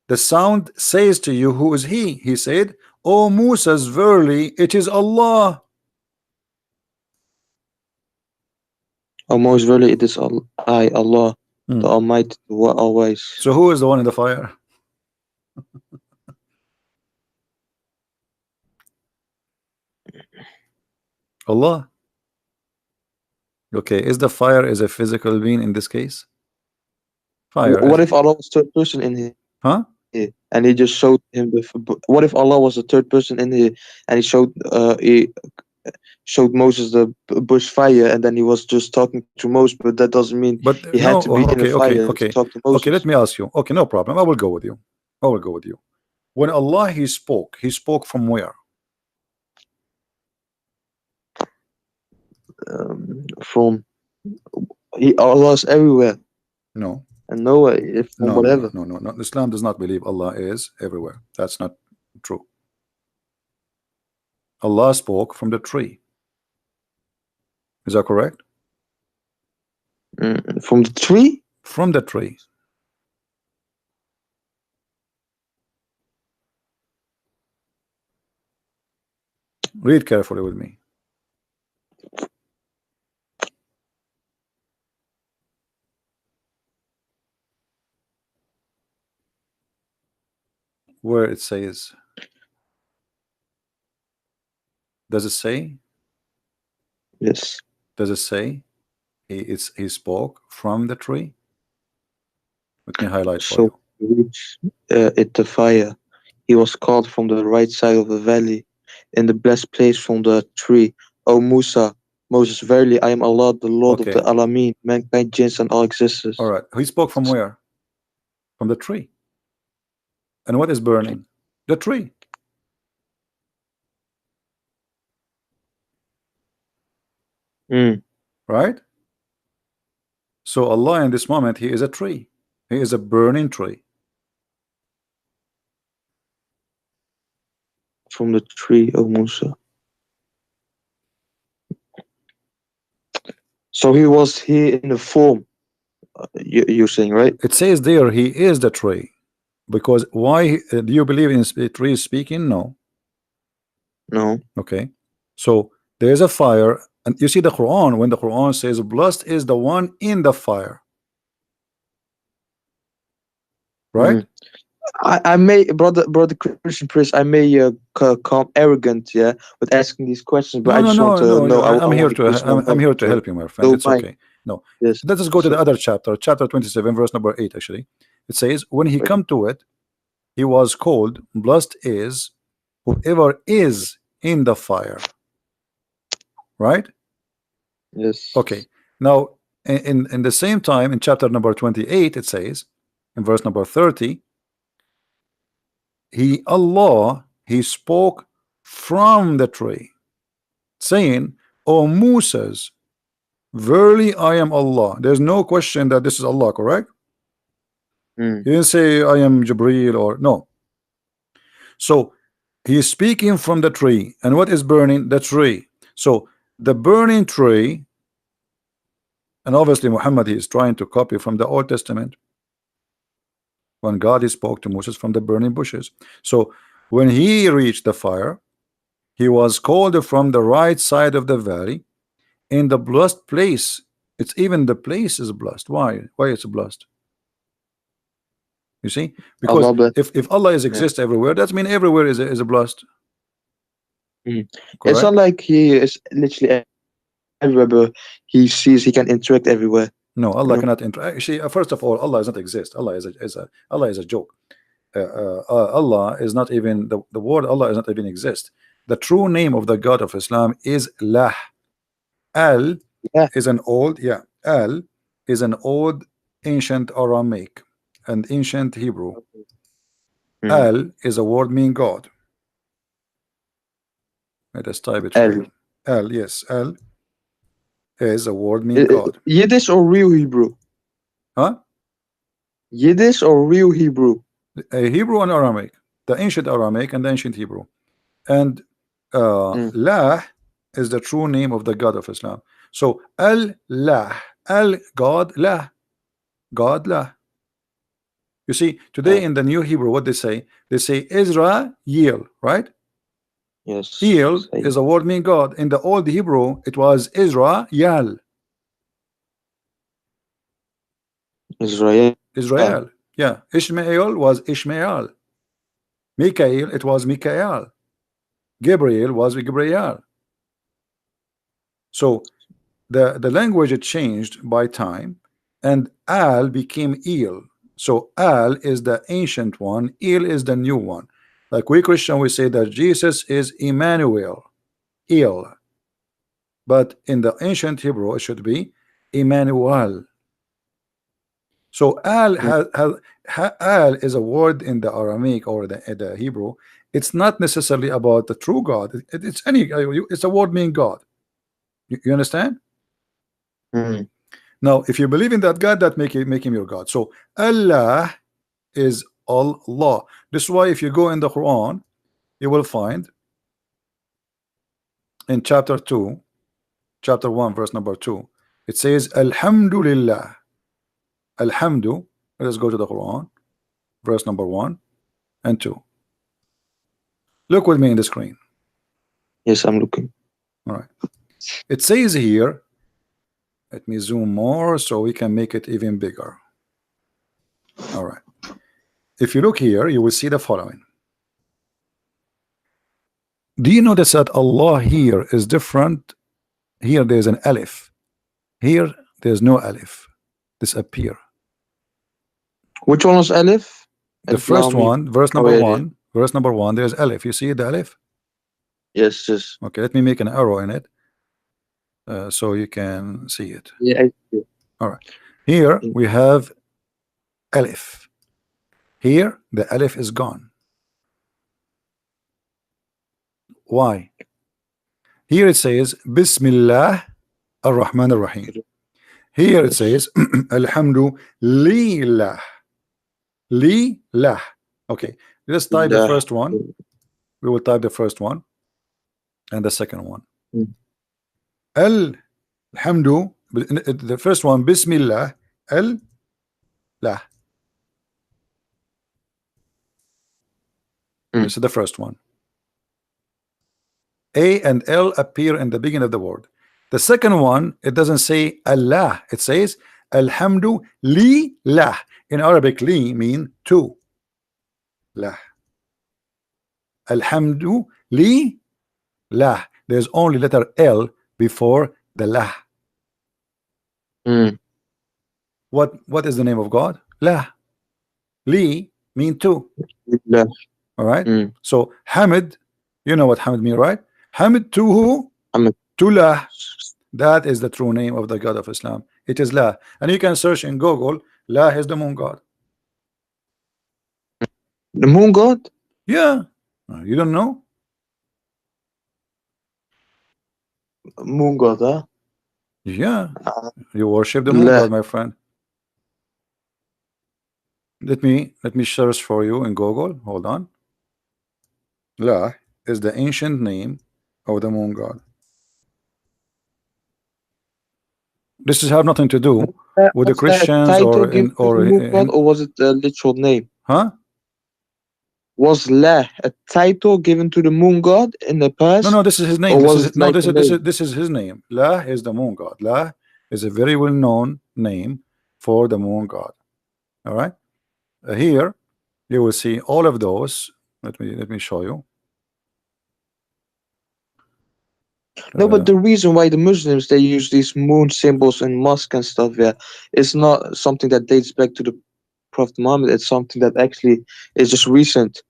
The sound says to you, who is he? He said, O Moses, verily it is Allah. Almost really, it is I, Allah, Hmm. the Almighty, the always. So who is the one in the fire? Allah. Okay, is the fire is a physical being in this case? Fire What is, if Allah was third person in here? huh? and he just showed him what if Allah was the third person in the and he showed Moses the bush fire, and then he was just talking to Moses, but that doesn't mean But he had no, to be in a okay, fire okay, to okay, talk to okay. Moses. Let me ask you. Okay, no problem. I will go with you. I will go with you. When Allah He spoke from where? From he Allah's everywhere No, and nowhere if from no, no, no, whatever. no, no, no. Islam does not believe Allah is everywhere. That's not true. Allah spoke from the tree. Is that correct? From the tree. From the tree. Read carefully with me. Where it says, does it say? Yes. Does it say he spoke from the tree? Let me highlight for So you. he reached it the fire. He was called from the right side of the valley, in the blessed place from the tree. O Musa, Moses, verily I am Allah, the Lord of the Okay. Alameen, mankind, jinns, and all All existence. right. He spoke from where? From the tree. And what is burning? The tree. Mm. Right? So Allah in this moment, He is a tree. He is a burning tree. From the tree, O Musa. So he was here in the form, you're saying, right? It says there He is the tree. Because why do you believe in tree speaking? No. No. Okay. So there is a fire, and you see the Quran when the Quran says blessed is the one in the fire. Right? Mm. I may, brother Christian Priest, I may come arrogant, yeah, with asking these questions, but No, I no, just want no, to no. know. I'm I here want the to personal I'm help, here to so help you, my friend. don't It's mind. okay. No, Yes. let's just go to the So, other chapter, chapter 27, verse number 8. Actually, it says, "When he right. come to it, he was called blessed is whoever is in the fire." Right? Yes. Okay. Now, in the same time, in chapter number 28, it says, in verse number 30, He Allah He spoke from the tree, saying, "O Moses, verily I am Allah." There's no question that this is Allah, correct? Mm. He didn't say I am Jibreel or no. So he is speaking from the tree, and what is burning? The tree. So the burning tree, and obviously Muhammad he is trying to copy from the Old Testament when God he spoke to Moses from the burning bushes. So when he reached the fire, he was called from the right side of the valley in the blessed place. It's even the place is blessed. Why? Why it's blessed? You see, because Allah bless. if Allah is Yeah. exists everywhere, that means everywhere is a blessed. Mm. It's not Correct? like he is literally everywhere, but he sees he can interact everywhere. No, You Allah know. cannot actually. First of all, Allah does not exist. Allah Allah is a joke. Allah is not even the word Allah is not even exist. The true name of the God of Islam is Lah. Al Yeah. is an old, yeah, Al is an old ancient Aramaic and ancient Hebrew. Mm. Al is a word mean God. Let us type it for El. you. Al, yes, Al is a word mean God. Yiddish or real Hebrew? Huh? Yiddish or real Hebrew? Hebrew and Aramaic, the ancient Aramaic and the ancient Hebrew. And Mm. Lah is the true name of the God of Islam. So Al-Lah, Al God, Lah, God, Lah. You see, Uh, today in the New Hebrew, what they say? They say Israel, right? yes. El Say is a word meaning God. In the old Hebrew, it was Israel, Israel. Israel. Yeah, Ishmael was Ishmael. Mikael, it was Mikael. Gabriel was Gabriel. So the language it changed by time, and Al became El. So Al is the ancient one, Il is the new one. Like we Christian, we say that Jesus is Emmanuel, Il, but in the ancient Hebrew it should be Emmanuel. So Al is a word in the Aramaic or the Hebrew. It's not necessarily about the true God. It's any. It's a word meaning God. You understand? Mm. Now, if you believe in that God, that make him your God. So Allah is Allah. This is why if you go in the Quran, you will find in chapter 2, chapter 1, verse number 2, it says Alhamdulillah. Alhamdu. Let's go to the Quran, verse number 1 and 2. Look with me in the screen. Yes, I'm looking. All right. It says here, let me zoom more so we can make it even bigger. All right. If you look here, you will see the following. Do you notice that Allah here is different? Here there's an alif. Here there's no alif. Disappear. Which one was Alif? The first one, verse Oh, number yeah, yeah. 1, verse number 1, there's alif. You see the alif? Yes, yes. Okay, let me make an arrow in it so you can see it. Yeah, I see. All right. Here we have alif. Here the alif is gone. Why? Here it says Bismillah ar-Rahman ar-Rahim. Here it says Alhamdu lillah. Lillah. Okay, let's type the first one. We will type the first one and the second one. Alhamdu, the first one, Bismillah, Lah. This is the first one. A and L appear in the beginning of the word. The second one, it doesn't say Allah, it says Alhamdu lillah. In Arabic, li mean to. Lah. Alhamdu lillah. There's only letter L before the lah. What is the name of God? Lah. Li mean to. Yeah. All right. So Hamid, you know what Hamid mean, right? Hamid to who? Hamid. To lah. That is the true name of the God of Islam. It is lah. And you can search in Google, lah is the moon god. The moon god? Yeah. You don't know? Moon god, huh? Yeah. You worship the moon god, my friend. Let me search for you in Google. Hold on. La is the ancient name of the moon god. This has have nothing to do with the Christians or was it a literal name? Huh? Was La a title given to the moon god in the past? No, this is his name. This is his name. La is the moon god. La is a very well-known name for the moon god. All right. Here you will see all of those. Let me show you. No, but the reason why the Muslims they use these moon symbols in mosque and stuff, yeah, it's not something that dates back to the Prophet Muhammad. It's something that actually is just recent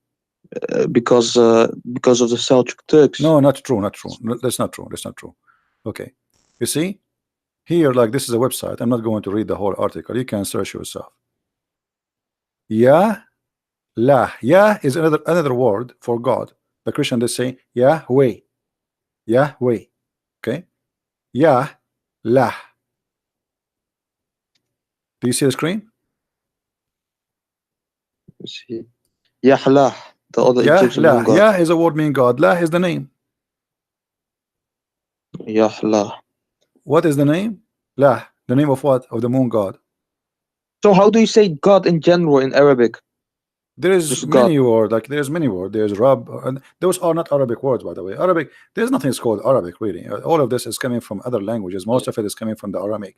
because of the Seljuk Turks. No, not true. No, that's not true. That's not true. Okay, you see here, like this is a website. I'm not going to read the whole article. You can search yourself. Ya, la. Ya is another word for God. The Christian they say Yahweh. Yahweh. Okay. Ya, la. Do you see the screen? See. Yahlah, the other Egyptian moon god. Ya is a word meaning God. La is the name. Yahlah. What is the name? La. The name of what? Of the moon god. So how do you say God in general in Arabic? There is many words, like there's many words. There's Rab, and those are not Arabic words, by the way. Arabic, there's nothing is called Arabic, really. All of this is coming from other languages. Most of it is coming from the Aramaic.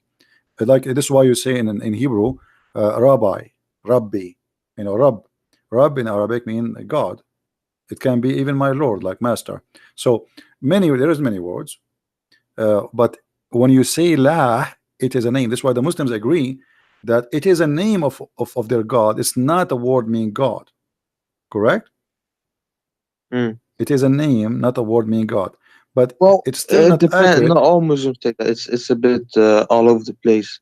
Like this is why you say in Hebrew, Rabbi, Rabbi, you know, Rab in Arabic mean God. It can be even my Lord, like master. So there is many words, but when you say La, it is a name. That's why the Muslims agree that it is a name of their God. It's not a word meaning God. Correct? Mm. It is a name, not a word meaning God. But Well, it's still it not depends. accurate. Not all Muslims take that. It's a bit all over the place.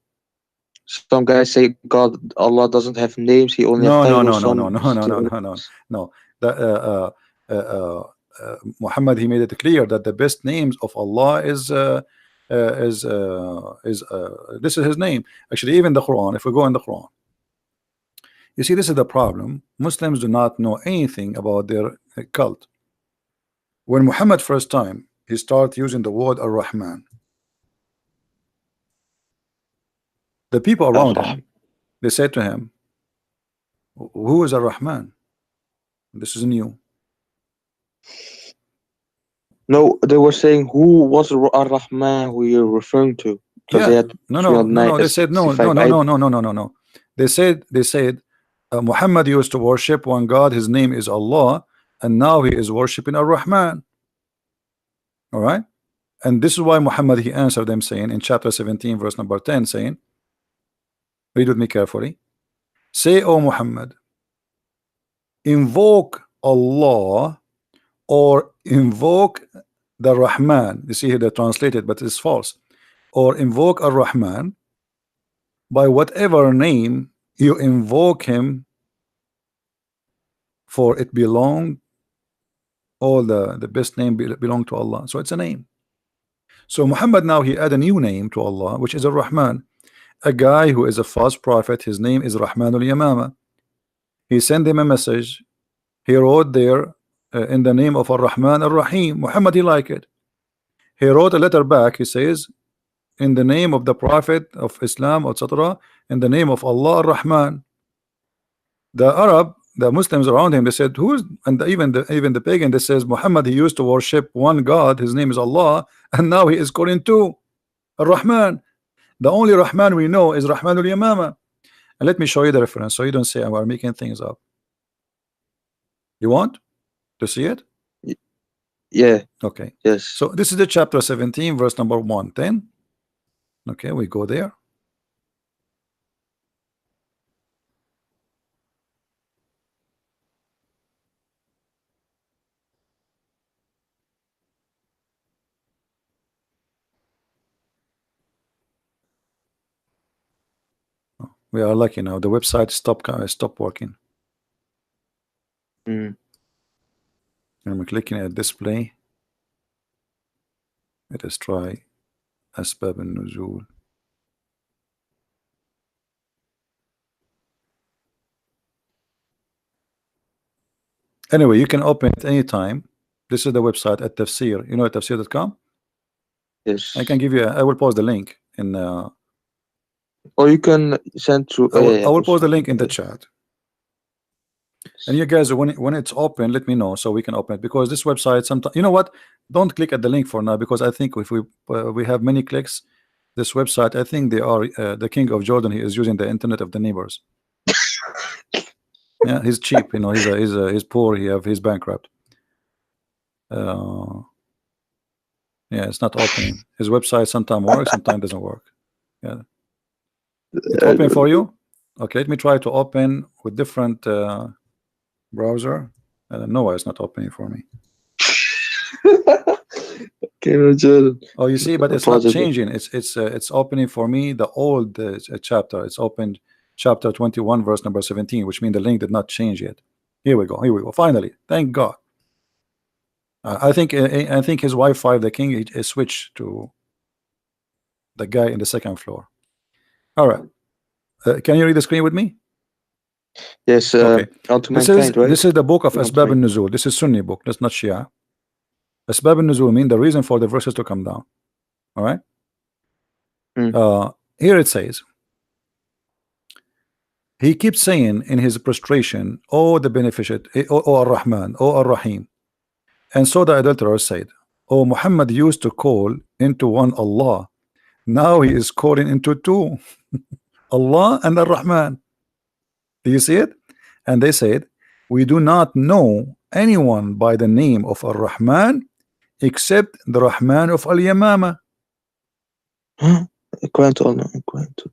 Some guys say God, Allah doesn't have names. He only have No, no, titles. no, no, Some no, no, no, say no, other no, no, things. no. The, Muhammad, he made it clear that the best names of Allah this is his name. Actually, even the Quran. If we go in the Quran, you see, this is the problem. Muslims do not know anything about their cult. When Muhammad first time he started using the word Ar-Rahman, the people around Ar-Rahm. him, they said to him, "Who is Ar-Rahman? This is new." No, they were saying who was Ar-Rahman who you're referring to because they Yeah, had no, no, no, no. They said no, no, 365 no, no, idols. no, no, no, no, no. They said Muhammad used to worship one God. His name is Allah, and now he is worshiping Ar-Rahman. All right, and this is why Muhammad he answered them saying in chapter 17, verse number 10, saying, read with me carefully. Say, O Muhammad, invoke Allah or invoke the Rahman. You see here they translated, but it's false. Or invoke Ar-Rahman by whatever name you invoke him, for it belong, all the best name belong to Allah. So it's a name. So Muhammad now he add a new name to Allah, which is Ar-Rahman. A guy who is a false prophet, his name is Rahmanul Yamama. He sent him a message. He wrote there in the name of Ar-Rahman Ar-Rahim. Muhammad he like it. He wrote a letter back. He says, in the name of the Prophet of Islam, etc., in the name of Allah Ar-Rahman. The Arab, the Muslims around him, they said, who's, and even the pagan, they says Muhammad he used to worship one God, his name is Allah, and now he is calling two Ar-Rahman. The only Rahman we know is Rahmanul Yamama. And let me show you the reference so you don't say we're making things up. You want to see it? Y- Yeah, Okay. yes. So this is the chapter 17, verse number 110. Okay, we go there. We are lucky now. The website stopped working. Mm. I'm clicking at display. Let us try أسباب النزول. Anyway, you can open it anytime. This is the website at Tafsir. You know at tafsir.com? I can Yes. give you, I will post the link in, Or you can send through. I will, Yeah, I will also. post the link in the chat. And you guys, when it's open, let me know so we can open it, because this website sometimes, you know what? Don't click at the link for now, because I think if we have many clicks, this website, I think they are the king of Jordan. He is using the internet of the neighbors. Yeah, he's cheap. You know, he's poor. He's bankrupt. Uh, yeah, it's not opening. His website sometimes works, sometimes doesn't work. Yeah, it open for you. Okay, let me try to open with different browser. I don't know why it's not opening for me. Okay, no, Jordan. Oh, you see, but it's not Apologize. changing. It's opening for me the old chapter. It's opened chapter 21, verse number 17, which means the link did not change yet. Here we go. Here we go. Finally, thank God. I think his Wi-Fi, the king, is switched to the guy in the second floor. All right. Can you read the screen with me? Yes, Okay. onto This is mankind, right? this is the book of Onto Asbab mankind. al-Nuzul. This is Sunni book. That's not Shia. Asbab al-Nuzul mean the reason for the verses to come down. All right. Mm. Here it says, he keeps saying in his prostration, "Oh, the beneficent, oh Ar-Rahman, oh Ar-Rahim." And so the adulterer said, "Oh, Muhammad used to call into one Allah. Now he is calling into two, Allah and Ar-Rahman." Do you see it? And they said, "We do not know anyone by the name of Ar-Rahman except the Rahman of Al-Yamama." According to Allah, according to.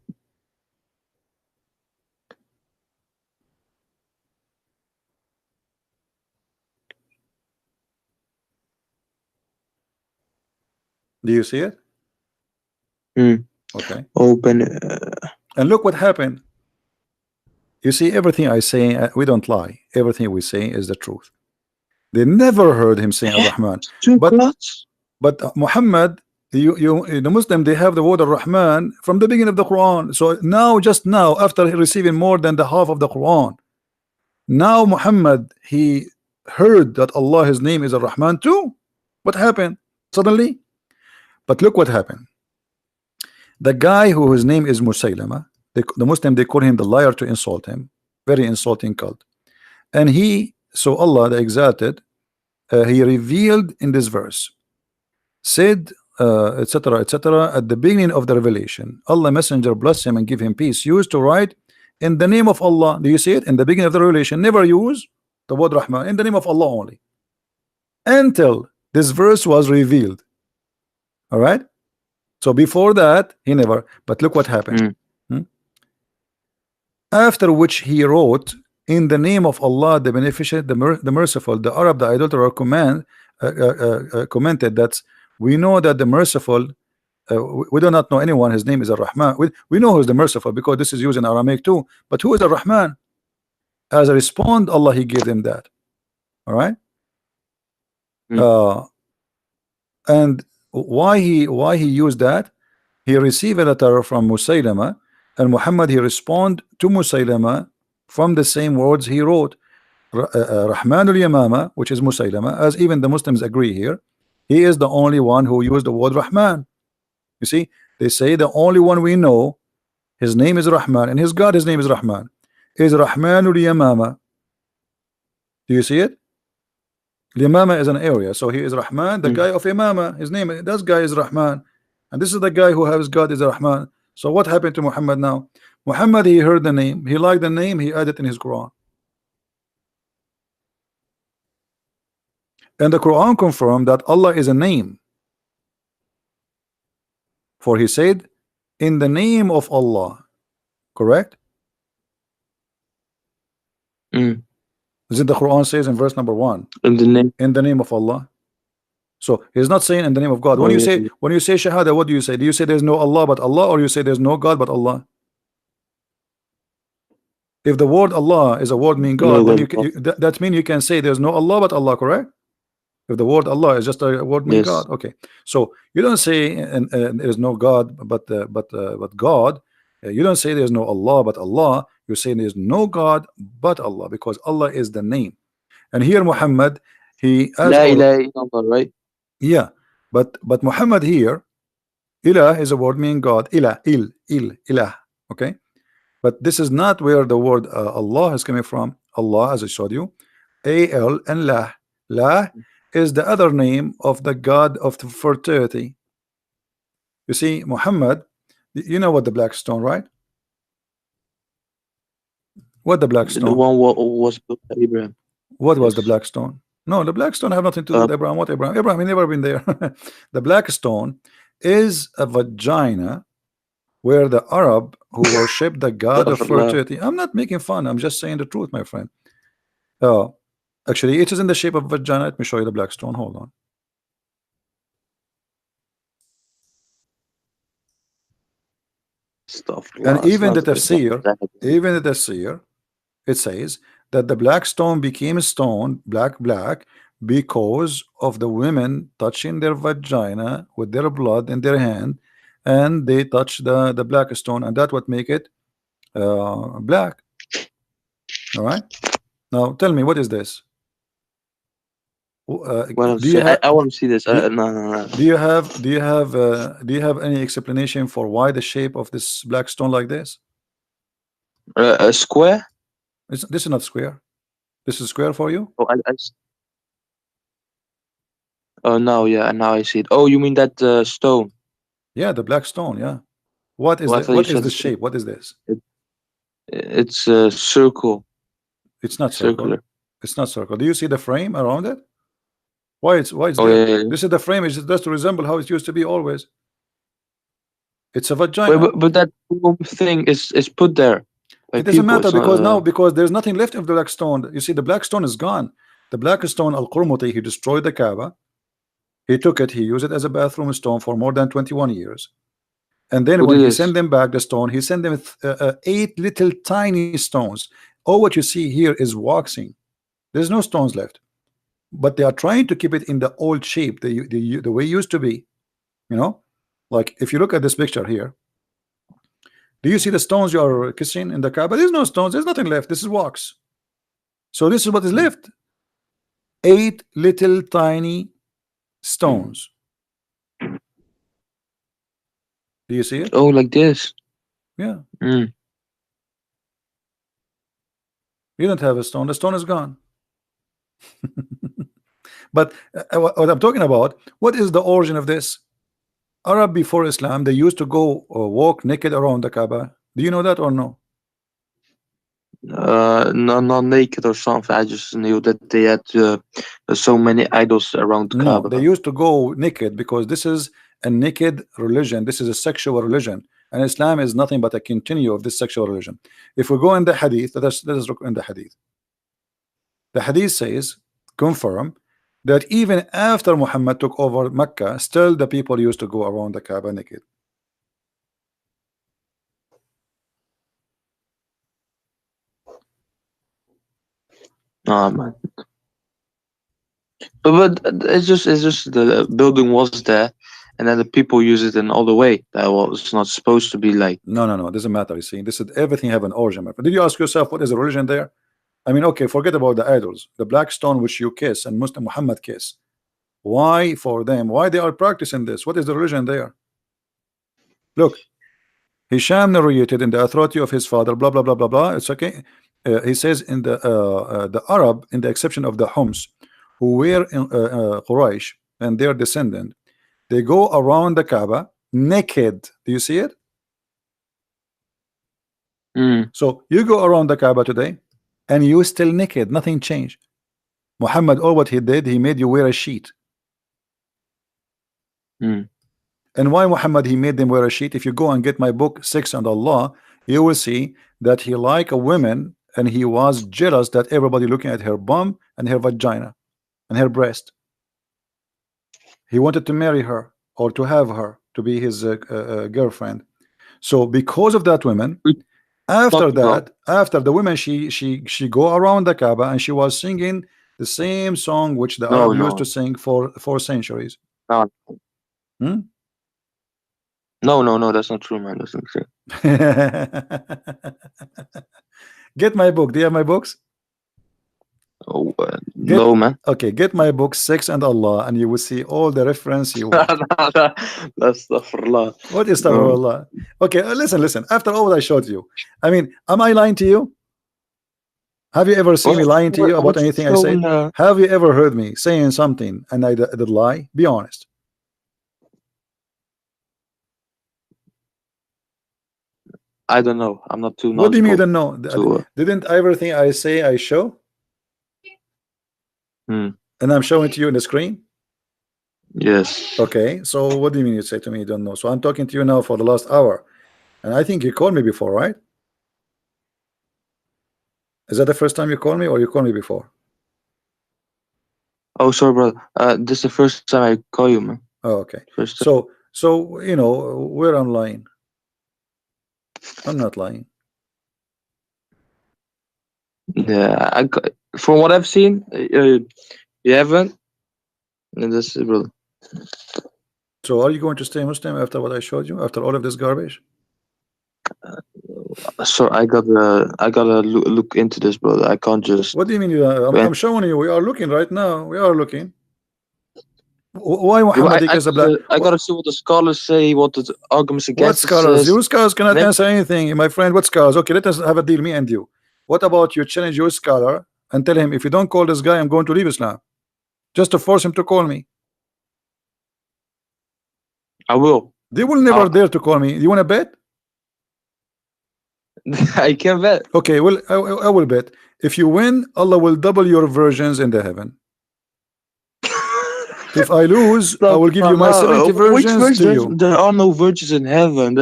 Do you see it? Mm. Okay. Open. And look what happened. You see, everything I say, we don't lie. Everything we say is the truth. They never heard him saying Ar-Rahman. Two But gods? Muhammad, the Muslim, they have the word Ar-Rahman from the beginning of the Quran. So now, just now, after receiving more than the half of the Quran, now Muhammad, he heard that Allah, his name is Ar-Rahman too. What happened suddenly? But look what happened. The guy who his name is Musaylama, the Muslim, they call him the liar to insult him. Very insulting cult. And he, so Allah the exalted, he revealed in this verse, said, etc., etc., at the beginning of the revelation, Allah messenger bless him and give him peace, used to write in the name of Allah. Do you see it? In the beginning of the revelation, never use the word Rahman, in the name of Allah only, until this verse was revealed. All right. So before that, he never. But look what happened. Mm. Hmm? After which he wrote, in the name of Allah, the beneficent, the merciful. The Arab, the idolater, commented that we know that the merciful, we do not know anyone, his name is Ar-Rahman. We know who's the merciful because this is used in Aramaic too. But who is Ar-Rahman? As a respond, Allah, he gave them that. All right. Mm. And why he used that? He received a letter from Musaylama, and Muhammad, he respond to Musaylama from the same words he wrote. Rahmanul Yamama, which is Musaylama, as even the Muslims agree here, he is the only one who used the word Rahman. You see, they say the only one we know, his name is Rahman, and his God, his name is Rahman, is Rahmanul Yamama. Do you see it? Yamama is an area, so he is Rahman, the Mm. guy of Imama. His name, this guy is Rahman, and this is the guy who has God is Rahman. So what happened to Muhammad now? Muhammad, he heard the name, he liked the name, he added in his Quran. And the Quran confirmed that Allah is a name. For he said, in the name of Allah. Correct? Mm. Is it the Quran says in verse number 1? In the name. In the name of Allah. So he's not saying in the name of God. Oh, When you yeah. say Shahada, what do you say? Do you say there's no Allah but Allah, or you say there's no God but Allah? If the word Allah is a word mean God, No then God. that means you can say there's no Allah but Allah, correct? If the word Allah is just a word mean Yes. God, okay. So you don't say there is no God but God. You don't say there's no Allah but Allah. You say there's no God but Allah, because Allah is the name. And here Muhammad, he as La or ilaha illallah, right? yeah, but Muhammad here, Ilah is a word meaning God. Ilah, Ilah. Okay, but this is not where the word Allah is coming from. Allah, as I showed you, A-L and Lah. Lah is the other name of the God of the fertility. You see, Muhammad, you know what the black stone, right? What the black The stone? one was built by Abraham. What was the Yes. black stone? No, the black stone have nothing to do with Abraham. What Abraham? Abraham, he never been there. The black stone is a vagina where the Arab who worship the god of Astaghfirullah. fertility. I'm not making fun. I'm just saying the truth, my friend. Actually, it is in the shape of vagina. Let me show you the black stone. Hold on. Astaghfirullah. And It's even the not it's not tafsir, that. it says that the black stone became stone, black, because of the women touching their vagina with their blood in their hand, and they touch the black stone, and that would make it black. All right. Now tell me, what is this? Well, Do you I have want to see this. do, No. do you have any explanation for why the shape of this black stone like this? A square? This is not square. This is square for you? Oh, oh, now, yeah, now I see it. Oh, you mean that stone? Yeah, the black stone. Yeah. What is Oh, I the thought you what is said the shape? What is this? it's a circle, It's not circle. circular. It's not circle. Do you see the frame around it? Why it's Oh, there? yeah. This is the frame. It's just to resemble how it used to be always. It's a Wait, vagina. but that thing is put there by It doesn't people. matter It's not. because now because there's nothing left of the black stone. You see, the black stone is gone. The black stone, Al-Qurmuti, he destroyed the Kaaba. He took it, he used it as a bathroom stone for more than 21 years. And then Who when did he sent this? them back the stone, he sent them 8 little tiny stones. All what you see here is waxing. There's no stones left. But they are trying to keep it in the old shape, the way it used to be. You know, like if you look at this picture here, do you see the stones you are kissing in the Kaaba? There's no stones, there's nothing left. This is wax. So this is what is Mm. left. 8 little tiny Mm. stones. Do you see it? Oh, like this. Yeah. Mm. You don't have a stone. The stone is gone. But what I'm talking about, what is the origin of this? Arab before Islam, they used to go walk naked around the Kaaba. Do you know that or no? No, not naked or something. I just knew that they had so many idols around No, they Kaaba. used to go naked because this is a naked religion. This is a sexual religion, and Islam is nothing but a continue of this sexual religion. If we go in the Hadith, let us look in the Hadith. The Hadith says, confirm that even after Muhammad took over Mecca, still the people used to go around the Kaaba naked. Oh man. But it's just the building was there, and then the people use it in all the way. That was not supposed to be like. No, no, no, it doesn't matter. You see, this is everything have an origin. My friend. Did you ask yourself what is the religion there? I mean, okay, forget about the idols, the black stone which you kiss and Muslim Muhammad kiss. Why for them? Why they are practicing this? What is the religion there? Look, Hisham narrated in the authority of his father, blah blah blah blah blah. It's okay. He says in the Arab, in the exception of the Homs, who were in Quraysh and their descendant, they go around the Kaaba naked. Do you see it? Mm. So you go around the Kaaba today, and you still naked. Nothing changed. Muhammad, all what he did, he made you wear a sheet. Mm. And why Muhammad he made them wear a sheet? If you go and get my book Sex and Allah, you will see that he liked a woman and he was jealous that everybody looking at her bum and her vagina and her breast. He wanted to marry her or to have her to be his girlfriend. So because of that woman, We after talked about. that, after the woman, she go around the Kaaba and she was singing the same song which the No, Arab used no, to sing for centuries. no, Hmm? no. That's not true, man. That's not true. Get my book. Do you have my books? Oh, Get no, man. okay. Get my book Sex and Allah, and you will see all the reference you want. That's astaghfirullah. What is No. Allah? Okay, listen, listen. After all I showed you, I mean, am I lying to you? Have you ever seen me lying to you about What's anything I said? shown? Have you ever heard me saying something and I did lie? Be honest. I don't know. I'm not too What do you mean you knowledgeable don't know? to. Didn't everything I say I show? Hmm. And I'm showing to you in the screen? Yes. Okay, so what do you mean you say to me you don't know? So I'm talking to you now for the last hour. And I think you called me before, right? Is that the first time you called me or you called me before? Oh, sorry, brother. This is the first time I call you, man. Oh, okay. First time. So you know where I'm lying. I'm not lying. Yeah, from what I've seen, you haven't. And this is, brother. So are you going to stay Muslim after what I showed you? After all of this garbage? So I gotta look into this, brother. I can't just. What do you mean? I'm showing you. We are looking right now. We are looking. Why Yeah, but Muhammad is a black? I gotta see what the scholars say, what the arguments What against it scholars? says. You scholars And cannot then answer anything, my friend. What scholars? Okay, let us have a deal, me and you. What about you challenge your scholar and tell him if you don't call this guy, I'm going to leave Islam, just to force him to call me. I will. They will never dare to call me. You want to bet? I can bet. Okay, well, I will bet. If you win, Allah will double your versions in the heaven. If I lose, I Stop, will give you my 70 which versions to virgins? you. There are no virgins in heaven.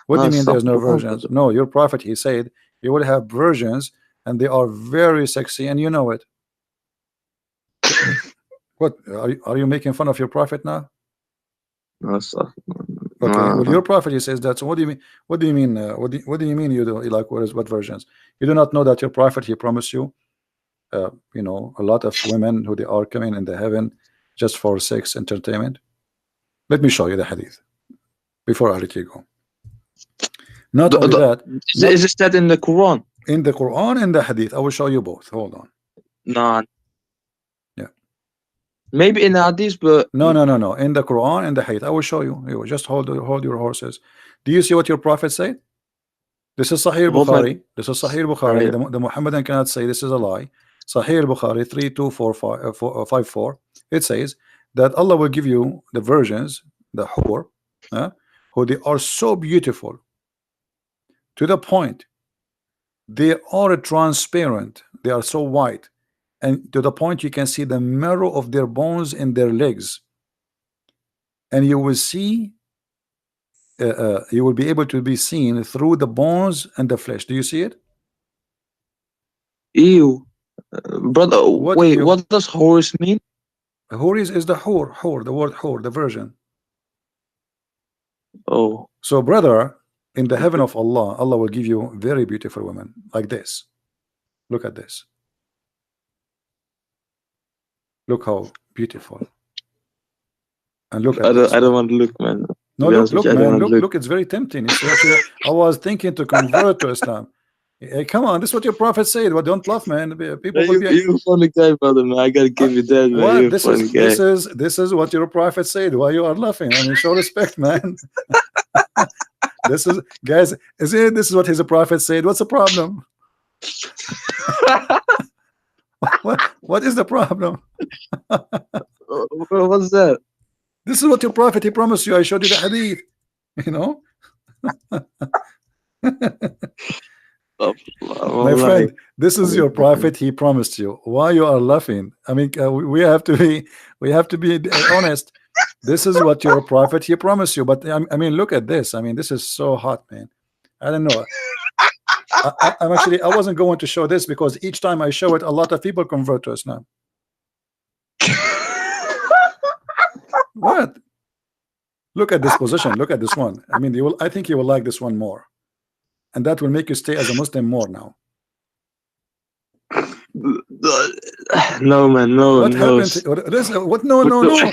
What do No, you mean stop. there's no versions? No, your prophet, he said, you will have versions and they are very sexy and you know it. What are you making fun of your prophet now? No, stuff. Okay, well, No. your prophet, he says that. So what do you mean? What do you mean? What do you mean? You do like what versions? You do not know that your prophet, he promised you, a lot of women who they are coming in the heaven just for sex entertainment. Let me show you the hadith before I let you go. Not The, only the, that, not is this that in the Quran? in the Quran and the hadith. I will show you both. Hold on. No. Yeah. Maybe in the Hadith, but No, no, no, no. In the Quran and the hadith. I will show you. You just hold your horses. Do you see what your prophet said? This is Sahih hold my Bukhari. This is Sahih Bukhari. right. The Muhammadan cannot say this is a lie. Sahih Bukhari 324554. It says that Allah will give you the virgins, the hur, who they are so beautiful to the point they are transparent. They are so white, and to the point you can see the marrow of their bones in their legs, and you will be able to be seen through the bones and the flesh. Do you see it? Ew. Brother, What wait, you what does horse mean? Hur is the hur, the word hur, the virgin. Oh, So, brother, in the heaven of Allah, Allah will give you very beautiful women like this. Look at this. Look how beautiful. And look at I this don't one. want to look, man. No, To be look, honest with look, you, I don't man, want to look, look. look. It's very tempting. You see, actually, I was thinking to convert to Islam. Hey, come on, this is what your prophet said. Well, don't laugh, man. People Man, will be. you a funny guy, brother, man. I gotta Uh, give you that, man. what? You're a This is funny this guy. is this is what your prophet said. Why you are laughing? I mean, show respect, man. This is, guys. This is what his prophet said? What's the problem? What is the problem? What's that? This is what your prophet, he promised you. I showed you the hadith. You know, Oh, my wallahi. friend, this is your prophet. He promised you. Why you are laughing? I mean, we have to be honest. This is what your prophet, he promised you. But I mean, look at this. I mean, this is so hot, man. I don't know. I'm actually, I wasn't going to show this because each time I show it, a lot of people convert to Islam. What? Look at this position. Look at this one. I mean, I think you will like this one more, and that will make you stay as a Muslim more now. No, man, no, What no. happened? What? No, no, no.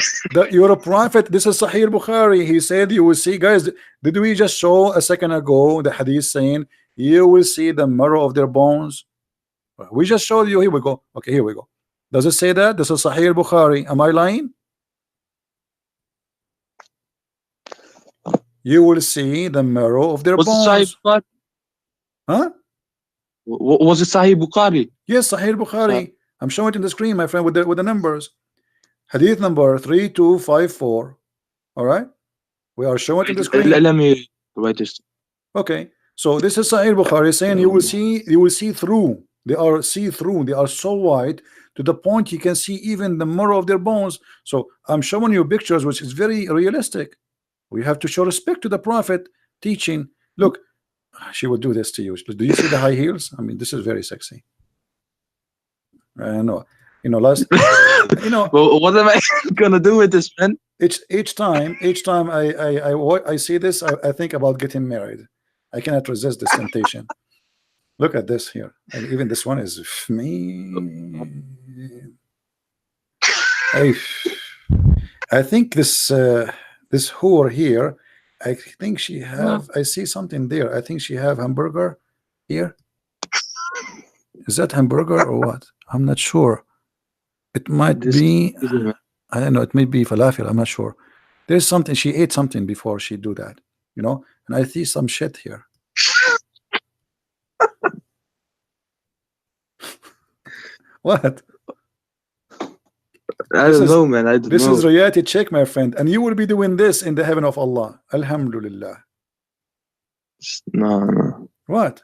You're a prophet. This is Sahih Bukhari. He said you will see, guys. Did we just show a second ago the hadith saying you will see the marrow of their bones? We just showed you. Here we go. Okay, here we go. Does it say that? This is Sahih Bukhari. Am I lying? You will see the marrow of their Was it Sahih bones. Bukhari? Huh? Was it Sahih Bukhari? Yes, Sahih Bukhari. I'm showing it in the screen, my friend, with the numbers. Hadith number 3254. All right, we are showing it in the screen. Let me write this. Okay, so this is Sahih Bukhari saying you will see through. They are see through. They are so wide to the point you can see even the marrow of their bones. So I'm showing you pictures, which is very realistic. We have to show respect to the Prophet teaching. Look, she would do this to you. Do you see the high heels? I mean, this is very sexy. I know. Last. Well, what am I gonna do with this, man? Each time I see this, I think about getting married. I cannot resist this temptation. Look at this here, and even this one is me. I think this whore here. I think she have. I see something there. I think she have hamburger here. Is that hamburger or what? I'm not sure. It might be. I don't know. It may be falafel. I'm not sure. There's something. She ate something before she do that. And I see some shit here. What? I don't know, man. I don't know. This is reality check, my friend, and you will be doing this in the heaven of Allah. Alhamdulillah. No. What?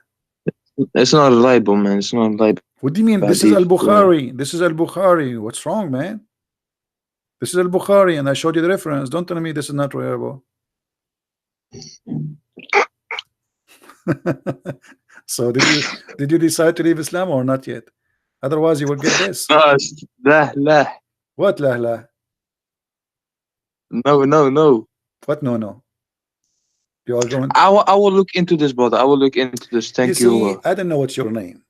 It's not reliable, man. It's not reliable. What do you mean? This is Al-Bukhari. This is Al-Bukhari. What's wrong, man? This is Al-Bukhari, and I showed you the reference. Don't tell me this is not reliable. So did you decide to leave Islam or not yet? Otherwise, you will get this. لا. What lahla? No, no, no. What no no? You are going. I will look into this, brother. I will look into this. Thank You you. see, I don't know what's your name.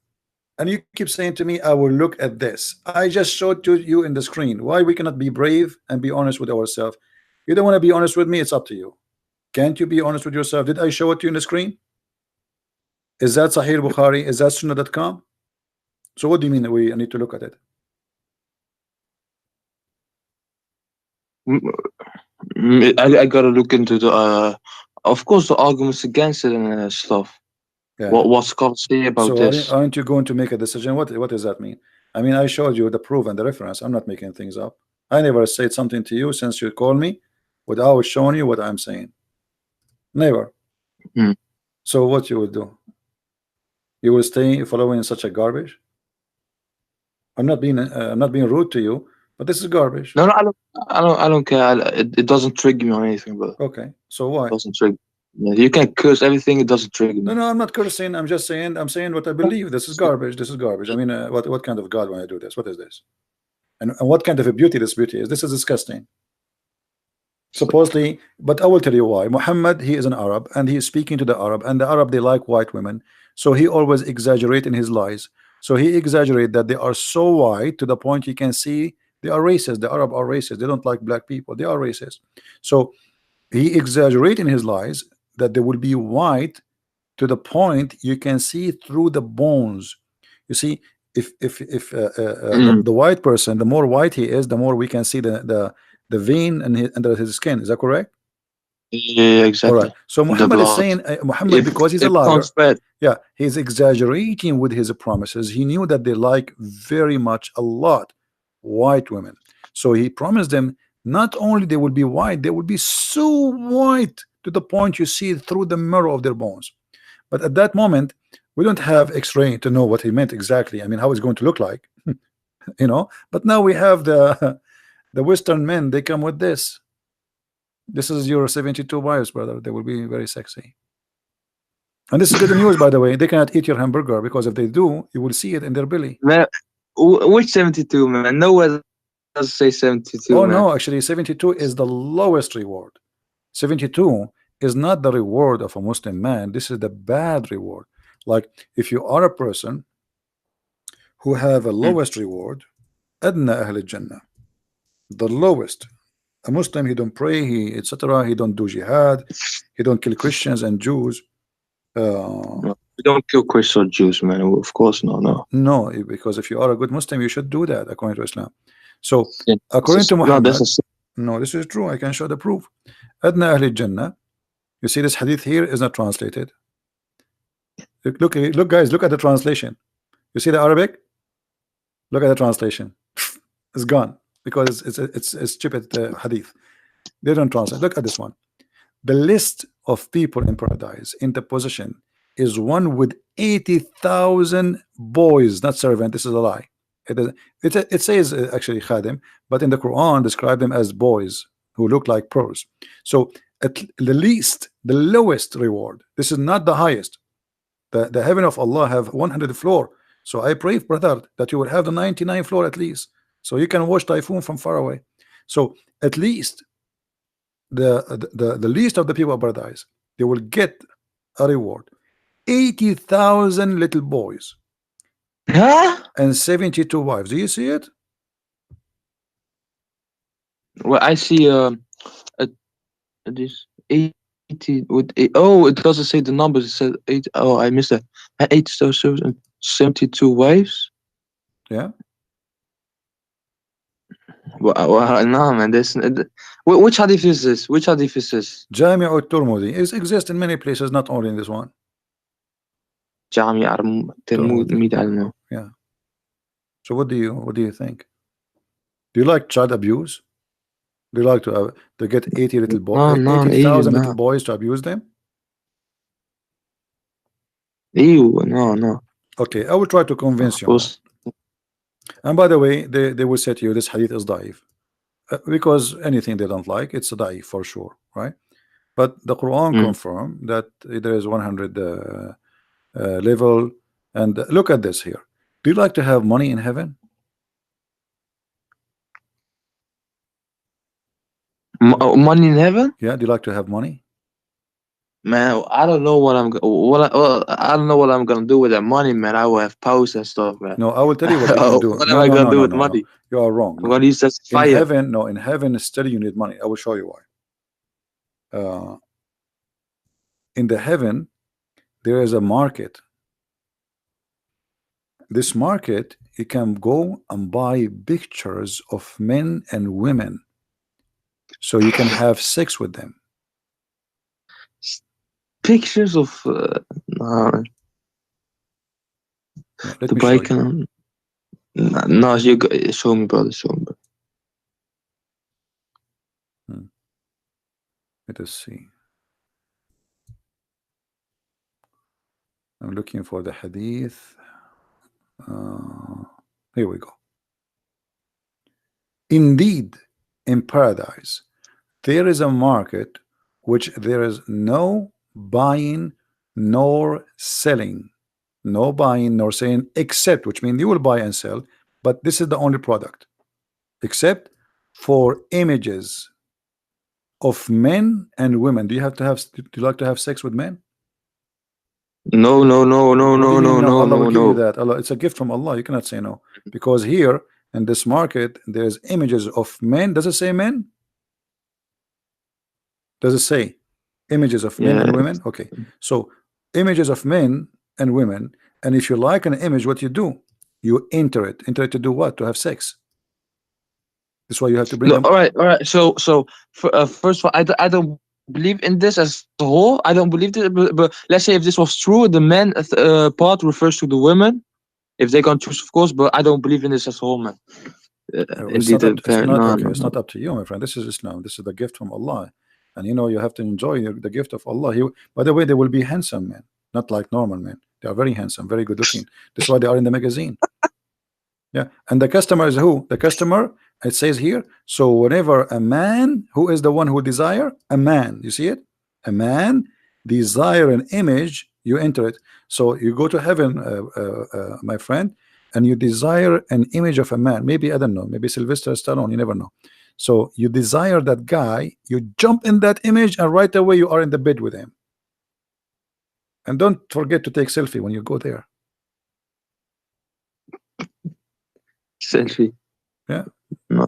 And you keep saying to me, I will look at this. I just showed to you in the screen. Why we cannot be brave and be honest with ourselves? You don't want to be honest with me, it's up to you. Can't you be honest with yourself? Did I show it to you in the screen? Is that Sahih Bukhari? Is that Sunnah.com? So what do you mean we need to look at it? Mm, I gotta look into the of course the arguments against it and stuff. Yeah. What scholars say about So this? aren't you going to make a decision? What does that mean? I mean, I showed you the proof and the reference. I'm not making things up. I never said something to you since you called me without showing you what I'm saying. Never. Mm. So what you will do? You will stay following such a garbage? I'm not being rude to you, but this is garbage. No, no, I don't care. It doesn't trigger me or anything, but Okay. So it why? doesn't trigger. Yeah, you can curse everything. It doesn't trigger No, me. no, I'm not cursing. I'm just saying. I'm saying what I believe. This is garbage. This is garbage. I mean, what kind of God when I do this? What is this? And what kind of a beauty this beauty is? This is disgusting. Supposedly, but I will tell you why. Muhammad, he is an Arab and he is speaking to the Arab, and the Arab, they like white women, so he always exaggerate in his lies. So he exaggerate that they are so white to the point you can see they are racist. The Arab are racist. They don't like black people. They are racist. So he exaggerate in his lies that they will be white to the point you can see through the bones. You see, if Mm. the white person, the more white he is, the more we can see the vein and under his skin. Is that correct? Yeah, All right. exactly. So The Muhammad is blood. saying, Muhammad, because he's a It becomes liar, red. yeah, he's exaggerating with his promises. He knew that they like very much a lot white women. So he promised them not only they will be white, they will be so white to the point you see through the marrow of their bones. But at that moment, we don't have X-ray to know what he meant exactly. I mean, how it's going to look like, you know. But now we have the the Western men. They come with this. This is your 72 wives, brother. They will be very sexy. And this is good news, by the way. They cannot eat your hamburger because if they do, you will see it in their belly. Man, which 72, man? Nowhere does it say 72, man. Oh no, actually, 72 is the lowest reward. 72 is not the reward of a Muslim man. This is the bad reward. Like if you are a person who have a Mm. lowest reward, adna ahl jannah, the lowest. A Muslim, he don't pray, he etc. He don't do jihad, he don't kill Christians and Jews. No, we don't kill Christian or Jews, man. Of course, no, no. No, because if you are a good Muslim, you should do that according to Islam. So, Yeah. according to No, that's a Muhammad, sin. no, this is true. I can show the proof. Adna Ahli Jannah. You see, this hadith here is not translated. Look, guys, look at the translation. You see the Arabic? Look at the translation. It's gone because it's stupid hadith. They don't translate. Look at this one. The list of people in paradise in the position is one with 80,000 boys, not servant. This is a lie. It says actually khadim, but in the Quran describe them as boys who look like pearls. So at the least, the lowest reward. This is not the highest. The heaven of Allah have 100 floor. So I pray, brother, that you will have the 99 floor at least, so you can watch typhoon from far away. So at least the least of the people of paradise, they will get a reward. 80,000 little boys Huh? and 72 wives. Do you see it? Well, I see a, this 80 with oh, it doesn't say the numbers. It says 8. Oh, I missed that. 8,072 wives. Yeah. Well, no, man. Which hadith is this? Which hadith is this? Jami' al-Turmudi is exist in many places, not only in this one. Jami Turmudi. Talmud al. Yeah. So what do you think? Do you like child abuse? Do you like to get 80 little No, boy no, ew, 80,000 little no. boys to abuse them? Ew, no, no. Okay, I will try to convince Of you on that. course. And by the way, they will say to you this hadith is daif, because anything they don't like, it's a daif for sure, right? But the Quran Mm. confirm that there is 100 level. And look at this here. Do you like to have money in heaven? Money in heaven? Yeah, do you like to have money? Man, I don't know what I don't know what I'm gonna do with that money, man. I will have powers and stuff, man. No, I will tell you what you can do. What am No, I no, gonna no, do no, with no, no. money? You are wrong. I'm No. gonna use that In fire. heaven, no, in heaven still you need money. I will show you why. Uh, in the heaven, there is a market. This market, you can go and buy pictures of men and women so you can have sex with them. Pictures of no, Yeah, let the me show bike. you. No, show me, brother. Show me, brother. Hmm. Let us see. I'm looking for the hadith. Here we go. Indeed, in paradise, there is a market which there is no buying nor selling. No buying nor selling, except, which means you will buy and sell, but this is the only product, except for images of men and women. Do you have to have, do you like to have sex with men? No, no, no, no, What do no, you mean no, no? no, Allah will no, give you no. that. Allah, it's a gift from Allah. You cannot say no. Because here in this market, there's images of men. Does it say men? Does it say images of men Yeah. and women? Okay. So images of men and women. And if you like an image, what you do? You enter it. Enter it to do what? To have sex. That's why you have to bring No. them. All right. All right. First of all, I don't believe in this as a whole. I don't believe it. But let's say if this was true, the men part refers to the women. If they can choose, of course. But I don't believe in this as a whole, man. It's Indeed, not up. It's not no, okay. no, It's no. not up to you, my friend. This is Islam. This is the gift from Allah, and you know you have to enjoy the gift of Allah. He, by the way, they will be handsome men, not like normal men. They are very handsome, very good looking. That's why they are in the magazine. Yeah, and the customer is who? The customer, it says here. So whenever a man, who is the one who desire? A man. You see it? A man desire an image, you enter it. So you go to heaven, my friend, and you desire an image of a man. Maybe I don't know. Maybe Sylvester Stallone. You never know. So you desire that guy. You jump in that image, and right away you are in the bed with him. And don't forget to take selfie when you go there. Selfie. Yeah. No.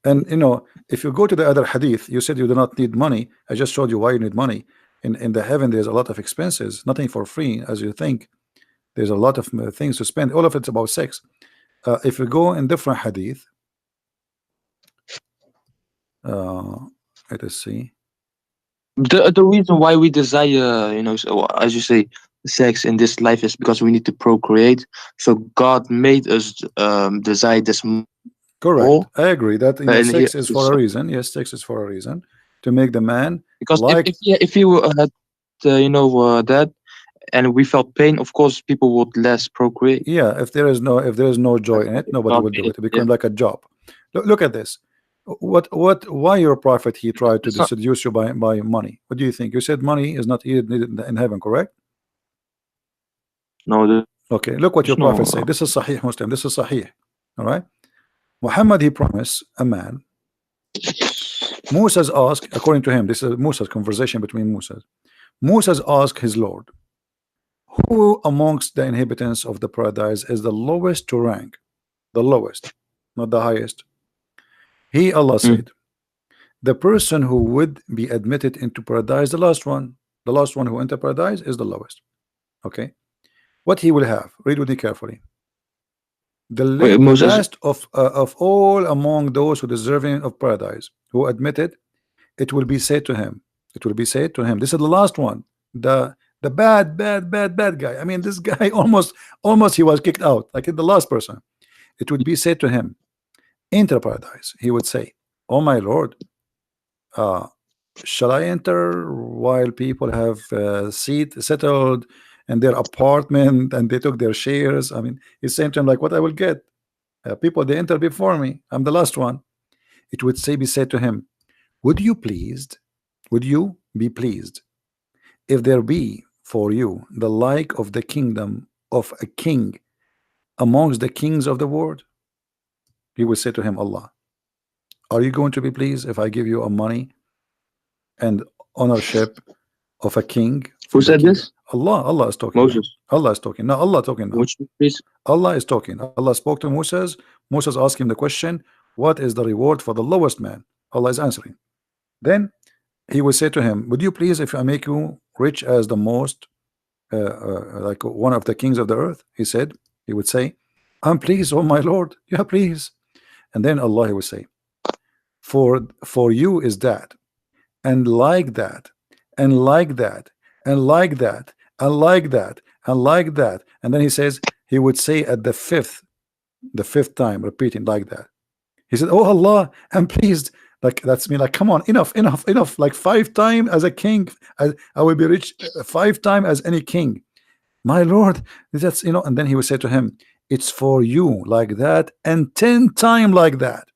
And you know, if you go to the other hadith, you said you do not need money. I just showed you why you need money. In the heaven, there's a lot of expenses, nothing for free, as you think. There's a lot of things to spend. All of it's about sex. If you go in different hadith, uh, let us see. The reason why we desire, so, as you say, sex in this life is because we need to procreate. So God made us desire this more, Correct. I agree and that he sex is so, for a reason. Yes, sex is for a reason to make the man because like. if he had that and we felt pain, of course people would less procreate. Yeah, if there is no joy That's in why it, nobody God will made do it. it. It Yeah, becomes like a job. Look at this. Why your prophet he tried to it's not. seduce you by money? What do you think? You said money is not needed in heaven, correct? No, Okay, there's look what no. your prophet said. This is Sahih Muslim. This is Sahih. All right. Muhammad he promised a man. Moses asked, according to him, this is Moses' conversation between Moses. Moses asked his Lord, who amongst the inhabitants of the paradise is the lowest to rank? The lowest, not the highest. He, Allah Mm. said, the person who would be admitted into paradise, the last one who entered paradise is the lowest. Okay. What he will have, read with me carefully. Wait, The Moses. last of all among those who deserving of paradise who admitted, it will be said to him, it will be said to him, this is the last one, the bad guy. I mean, this guy almost he was kicked out, like the last person. It would be said to him, enter paradise. He would say, oh my Lord, uh shall I enter while people have seat settled in their apartment and they took their shares? I mean, he's saying to him like, what I will get? People they enter before me. I'm the last one. It would say, be said to him, would you pleased? Would you be pleased if there be for you the like of the kingdom of a king amongst the kings of the world? He would say to him, Allah. Are you going to be pleased if I give you a money and ownership of a king Who from the said king? this? Allah is talking now. Moses. Allah is talking. Now Allah talking now. Would you please? Allah is talking. Allah spoke to Moses. Moses asked him the question, what is the reward for the lowest man? Allah is answering. Then he will say to him, would you please if I make you rich as the most like one of the kings of the earth? He said, he would say, I'm pleased, oh my Lord, yeah, please. And then Allah would say, for you is that, and like that, and like that, and like that, and like that, and like that. And then he says, he would say at the fifth time, repeating like that. He said, oh Allah, I'm pleased. Like that's me, like, come on, enough, enough, enough. Like 5 times as a king, I will be rich 5 times as any king. My Lord, that's and then he would say to him, it's for you like that, and 10 times like that.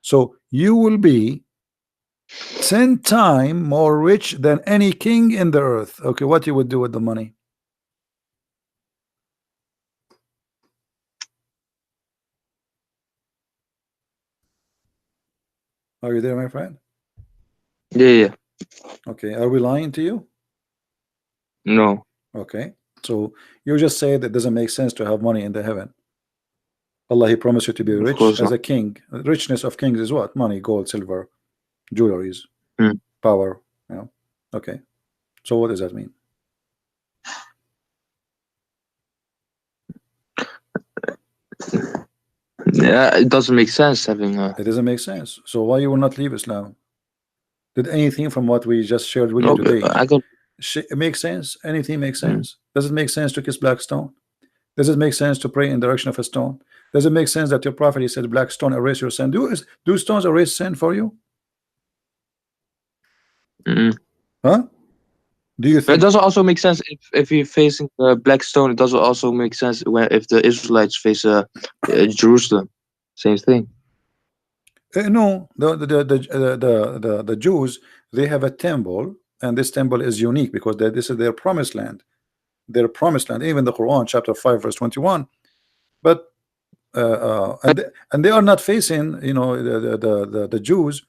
So you will be 10 times more rich than any king in the earth. Okay, what you would do with the money? Are you there, my friend? Yeah, yeah. Okay, are we lying to you? No, Okay, so you just say that it doesn't make sense to have money in the heaven. Allah, He promised you to be of rich course as not. a king. Richness of kings is what? Money, gold, silver, jewelries, Mm. power. Okay, so what does that mean? Yeah, it doesn't make sense having a. It doesn't make sense. So why you will not leave Islam? Did anything from what we just shared with you No, but today I got. make sense? Anything make Mm, sense? Does it make sense to kiss black stone? Does it make sense to pray in the direction of a stone? Does it make sense that your prophet he said black stone erase your sin? Do stones erase sin for you? mm. Huh? Do you But it think? doesn't also make sense if you're facing black stone. It doesn't also make sense when if the Israelites face Jerusalem. Same thing. No, the Jews, they have a temple, and this temple is unique because this is their promised land. Their promised land, even the Quran, chapter 5, verse 21. But and they are not facing, the Jews,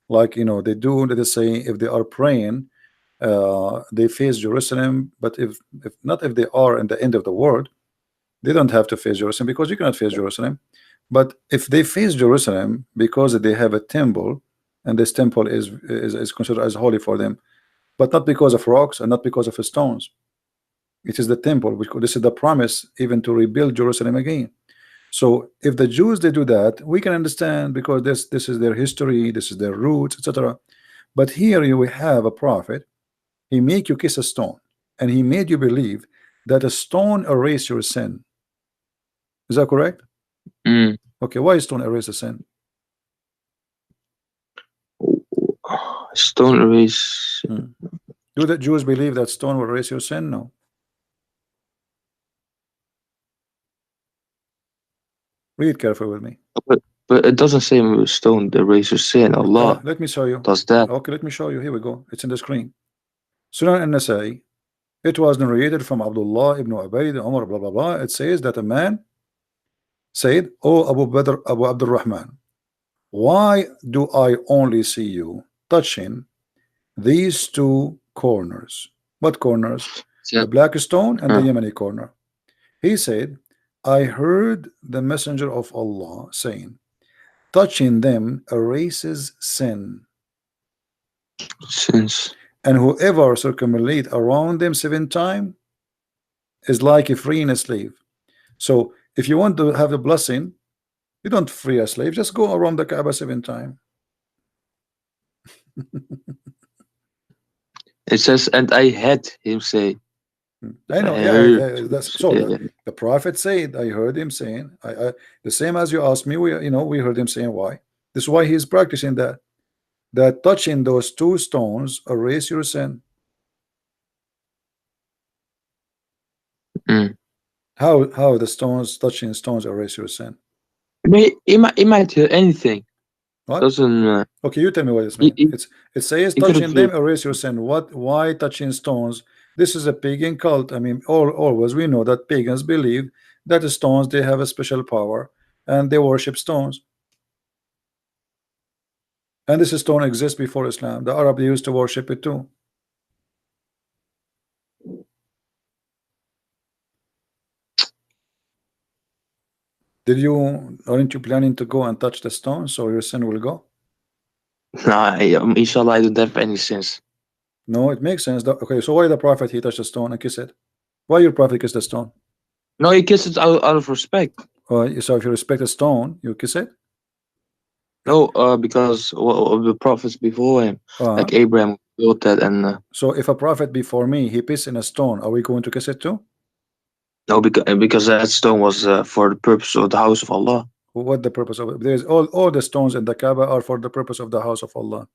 like they do. Let us say if they are praying, they face Jerusalem. But if not, if they are in the end of the world, they don't have to face Jerusalem because you cannot face Jerusalem. But if they face Jerusalem because they have a temple, and this temple is considered as holy for them, but not because of rocks and not because of stones. It is the temple, which this is the promise even to rebuild Jerusalem again. So if the Jews they do that, we can understand because this is their history, this is their roots, etc. But here you will have a prophet. He make you kiss a stone, and he made you believe that a stone erase your sin. Is that correct? Mm. Okay, why stone erase a sin? Stone erase. Hmm. Do the Jews believe that stone will erase your sin? No. Read carefully with me. But it doesn't say stone erase your sin. Allah Let me show you. does that. Okay, let me show you. Here we go. It's in the screen. Sunan an-Nasai. It was narrated from Abdullah ibn Ubayd, Umar, blah blah blah. It says that a man said, "Oh Abu Badr, Abu Abdul Rahman, why do I only see you touching these two corners?" What corners? The Yeah. black stone and the Uh, Yemeni corner. He said, I heard the messenger of Allah saying, touching them erases sin, since. and whoever circumambulate around them 7 times is like a freeing a slave. So if you want to have the blessing, you don't free a slave, just go around the Kaaba 7 times. It says, and I had him say, I I know, yeah, heard. that's so. Yeah, The prophet said, I heard him saying, the same as you asked me. We heard him saying why. This is why he's practicing that. That touching those two stones erase your sin. mm. How the stones touching stones erase your sin? But he might hear anything. What? Doesn't. Okay, you tell me what this He, means. he, It says he could have touching heard. them erase your sin. What? Why touching stones? This is a pagan cult. I mean, always we know that pagans believe that the stones they have a special power and they worship stones. And this stone exists before Islam. The Arab, they used to worship it too. Aren't you planning to go and touch the stone so your sin will go? Nah, inshallah, I don't have any sins. No, it makes sense. Okay, so why the Prophet, he touched the stone and kissed it? Why your Prophet kissed the stone? No, he kissed it out of respect. So if you respect a stone, you kiss it? No, because of the prophets before him, Uh, like Abraham built that, and so if a prophet before me, he pissed in a stone, are we going to kiss it too? no, because that stone was for the purpose of the house of Allah. What the purpose of it? There's all the stones in the Kaaba are for the purpose of the house of Allah.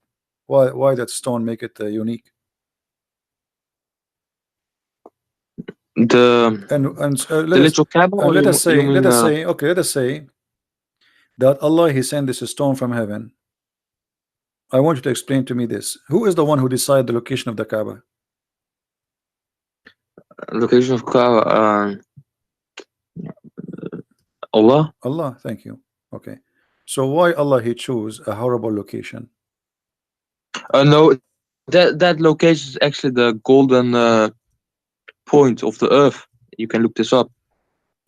Why that stone make it unique? The Let us little Kaaba, or let us you say mean okay, let us say that Allah, he sent this stone from heaven. I want you to explain to me this. Who is the one who decided the location of the Kaaba? location of Kaaba? Allah. Allah, thank you. Okay. So why Allah he chose a horrible location? No, that location is actually the golden point of the earth. You can look this up.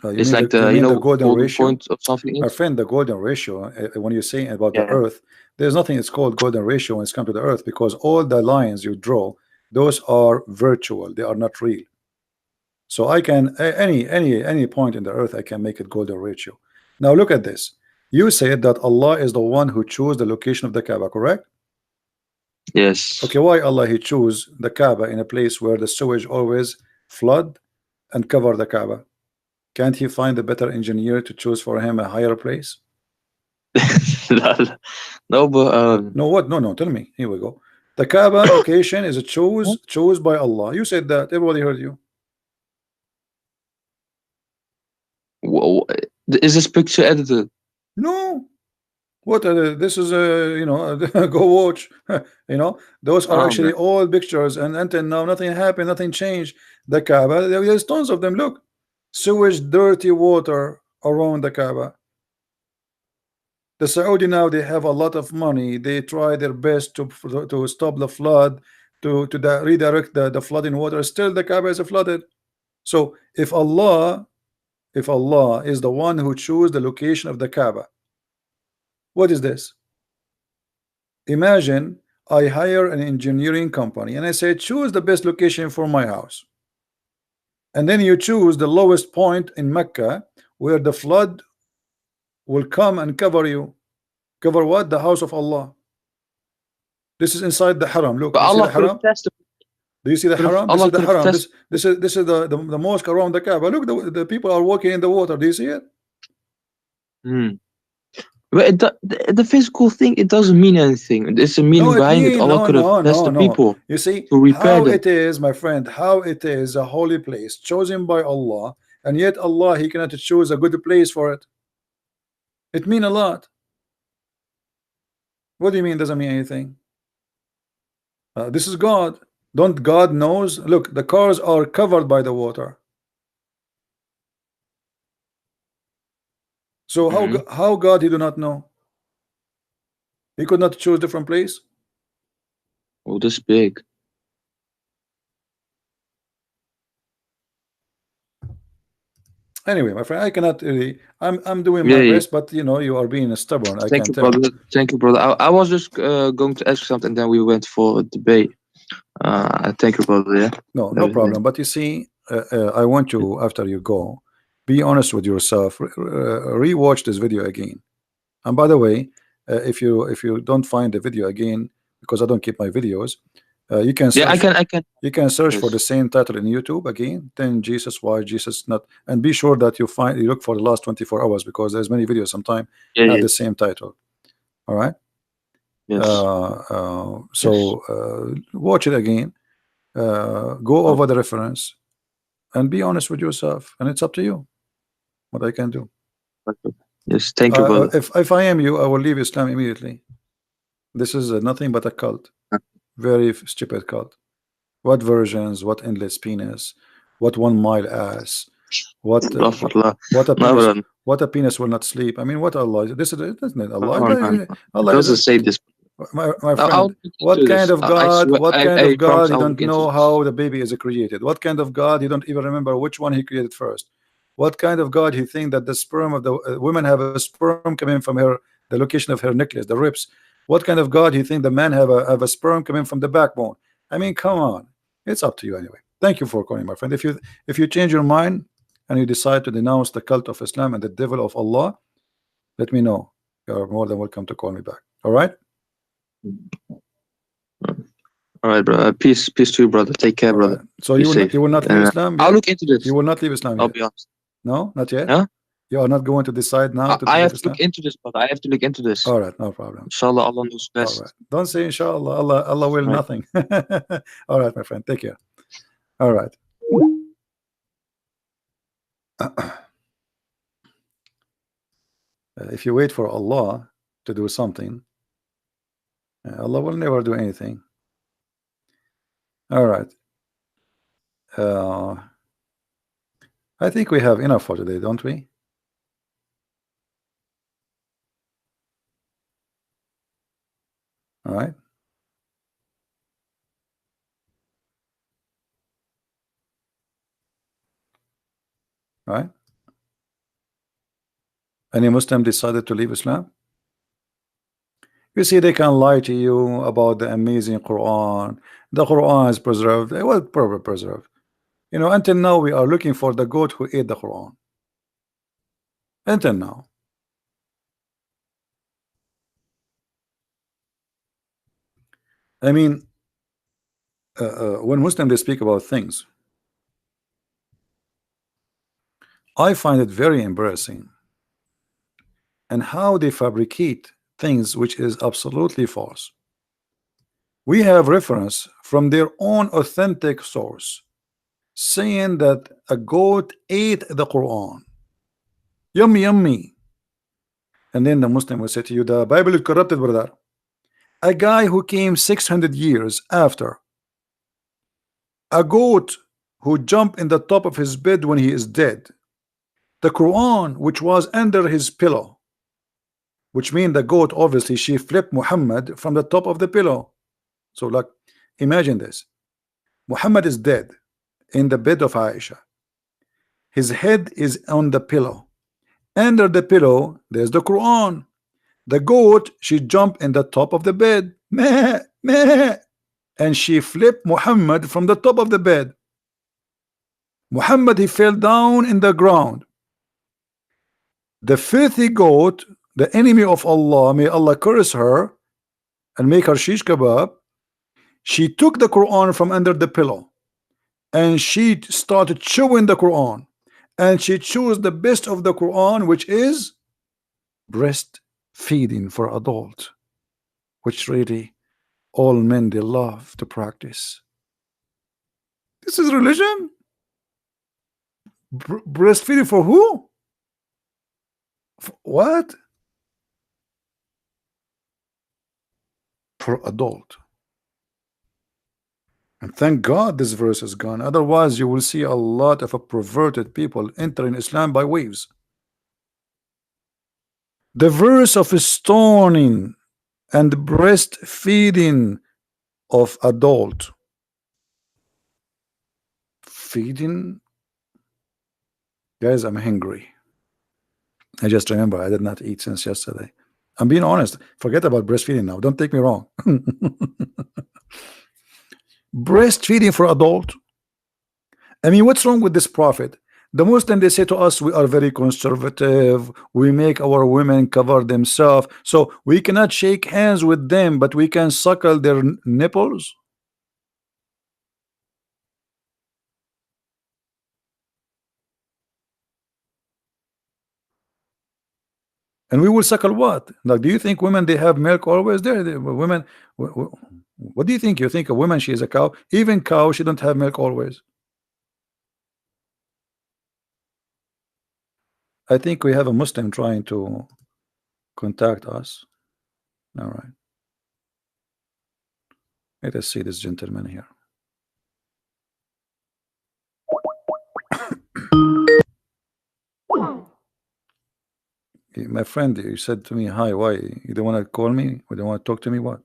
It's like You the mean the golden golden ratio? point of something My else. friend, the golden ratio, when you say about the Yeah. earth, there's nothing it's called golden ratio when it's come to the earth, because all the lines you draw, those are virtual, they are not real. So I can any point in the earth, I can make it golden ratio. Now look at this. You said that Allah is the one who chose the location of the Kaaba, correct? Yes. Okay, why Allah he chose the Kaaba in a place where the sewage always flood and cover the Kaaba? Can't he find a better engineer to choose for him a higher place? No, but No, what? No, tell me. Here we go. The Kaaba location is a chose by Allah. You said that. Everybody heard you. wh- is this picture edited? No. What? This is go watch. Those are Oh actually man. all pictures, and until now nothing happened, nothing changed. The Kaaba, there's tons of them. Look, sewage, dirty water around the Kaaba. The Saudi now, they have a lot of money. They try their best to stop the flood, to redirect the flooding water. Still, the Kaaba is flooded. So if Allah is the one who chose the location of the Kaaba, what is this? Imagine I hire an engineering company and I say choose the best location for my house, and then you choose the lowest point in Mecca where the flood will come and cover you. Cover what? The house of Allah. This is inside the haram. Look, But do you see Allah the could have haram? tested. Do you see the haram? This Allah is the could have haram. tested. This is the mosque around the Kaaba. Look, the people are walking in the water. Do you see it? Hmm. But the physical thing, it doesn't mean anything. There's a No, meaning it behind it. mean Allah no, could have no, no, tested no. people You see to repair how them. it is, my friend. How it is a holy place chosen by Allah, and yet Allah he cannot choose a good place for it. It mean a lot. What do you mean? Doesn't mean anything. This is God. Don't God knows? Look, the cars are covered by the water. So Hmm. how God he do not know? He could not choose different place. Oh, this big. Anyway, my friend, I cannot really. I'm doing Yeah, my yeah. best, but you are being stubborn. I Thank can you, tell. brother. Thank you, brother. I was just going to ask something, then we went for a debate. Thank you, brother. Yeah. No, no Everything. problem. But you see, I want you, after you go, be honest with yourself. Rewatch this video again. And by the way, if you don't find the video again, because I don't keep my videos, you can Yeah, search. I can. You can search for the Yes. same title in YouTube again. Then Jesus, why Jesus not? And be sure that you look for the last 24 hours, because there's many videos sometimes Yeah, have yeah. the same title. All right. Yes. Yes. Watch it again. Go Oh, over the reference and be honest with yourself, and it's up to you what I can do. okay. Yes. Thank you, brother. If I am you, I will leave Islam immediately. This is nothing but a cult, very stupid cult. What versions, what endless penis, what 1 mile ass, what Astaghfirullah. what a No, penis, brother. what a penis will not sleep. I mean, what Allah? This is, isn't it Allah? Oh, no, no. It Allah doesn't say this. My I'll friend, look what into kind this. of I God, swear, what kind I of promise God, you I'll don't look into know this. how the baby is created? What kind of God, you don't even remember which one he created first? What kind of God you think that the sperm of the women have a sperm coming from her, the location of her necklace, the ribs? What kind of God you think the man have a sperm coming from the backbone? I mean, come on. It's up to you anyway. Thank you for calling, my friend. If you change your mind and you decide to denounce the cult of Islam and the devil of Allah, let me know. You're more than welcome to call me back. All right? All right, bro. Peace to you, brother. Take care, All right. brother. So Be you safe. will not leave Islam I'll yet? look into You this. will not leave Islam I'll yet? be honest. No, not yet. Huh? You are not going to decide now to I leave have to look Islam? into this, brother. I have to look into this. All right, no problem. Inshallah, Allah knows All right. best. Don't say inshallah. Allah will All right. nothing. All right, my friend. Take care. All right. If you wait for Allah to do something, Allah will never do anything. All right. Uh, I think we have enough for today, don't we? All right. All right. Any Muslim decided to leave Islam? You see, they can lie to you about the amazing Quran. The Quran is preserved. It was probably preserved. You know, until now we are looking for the goat who ate the Quran. Until now. I mean, when Muslims they speak about things, I find it very embarrassing and how they fabricate things which is absolutely false. We have reference from their own authentic source saying that a goat ate the Quran. Yummy, yummy. And then the Muslim will say to you, the Bible is corrupted, brother. A guy who came 600 years after, a goat who jumped in the top of his bed when he is dead, the Quran which was under his pillow, which means the goat obviously she flipped Muhammad from the top of the pillow. So like imagine this, Muhammad is dead in the bed of Aisha, his head is on the pillow, under the pillow there's the Quran. The goat she jumped in the top of the bed, meh, meh, and she flipped Muhammad from the top of the bed. Muhammad he fell down in the ground. The filthy goat, the enemy of Allah, may Allah curse her and make her shish kebab, she took the Quran from under the pillow and she started chewing the Quran, and she chose the best of the Quran, which is breastfeeding for adult, which really all men they love to practice. This is religion. Breastfeeding for who? What? For adult. And thank God this verse is gone. Otherwise, you will see a lot of perverted people entering Islam by waves. The verse of stoning and breastfeeding of adult. Feeding? Guys, I'm hungry. I just remember I did not eat since yesterday. I'm being honest. Forget about breastfeeding now. Don't take me wrong. Breastfeeding for adult. I mean, what's wrong with this prophet? The Muslim they say to us, we are very conservative. We make our women cover themselves, so we cannot shake hands with them, but we can suckle their nipples. And we will suckle what? Like, do you think women they have milk always? There, women. What do you think? You think a woman she is a cow? Even cow she don't have milk always. I think we have a Muslim trying to contact us. All right. Let us see this gentleman here. My friend, you said to me, hi, why? You don't want to call me? You don't want to talk to me? What?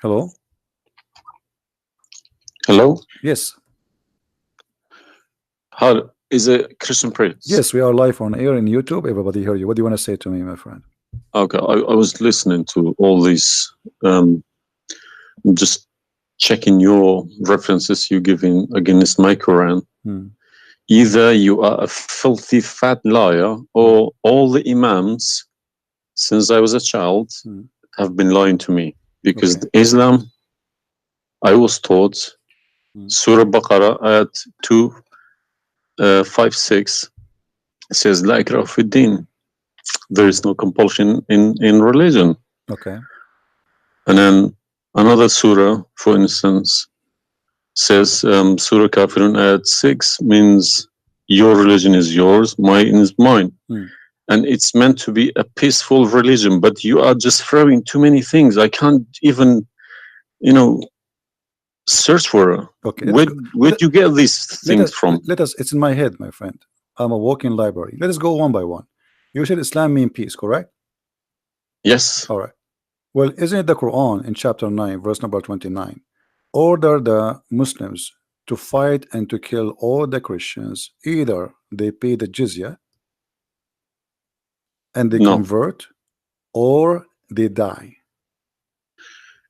Hello. Hello? Yes. How is a Christian Prince? Yes, we are live on air in YouTube. Everybody hear you. What do you want to say to me, my friend? Okay, I was listening to all these, just checking your references you giving against my Quran. Hmm. Either you are a filthy fat liar, or all the Imams since I was a child Hmm. have been lying to me. Because Okay. Islam, I was taught, Hmm. Surah Baqarah ayat 256 says, La ikraha fi din. There is no compulsion in religion. Okay. And then another surah, for instance, says Surah Kafirun ayat 6 means your religion is yours, mine is mine. Hmm. And it's meant to be a peaceful religion, but you are just throwing too many things. I can't even, search for it. Okay. Where do you get these Let things us from? let us. It's in my head, my friend. I'm a walking library. Let us go one by one. You said Islam mean peace, correct? Yes. All right. Well, isn't it the Quran in chapter 9, verse number 29, order the Muslims to fight and to kill all the Christians, either they pay the jizya and they No. convert, or they die.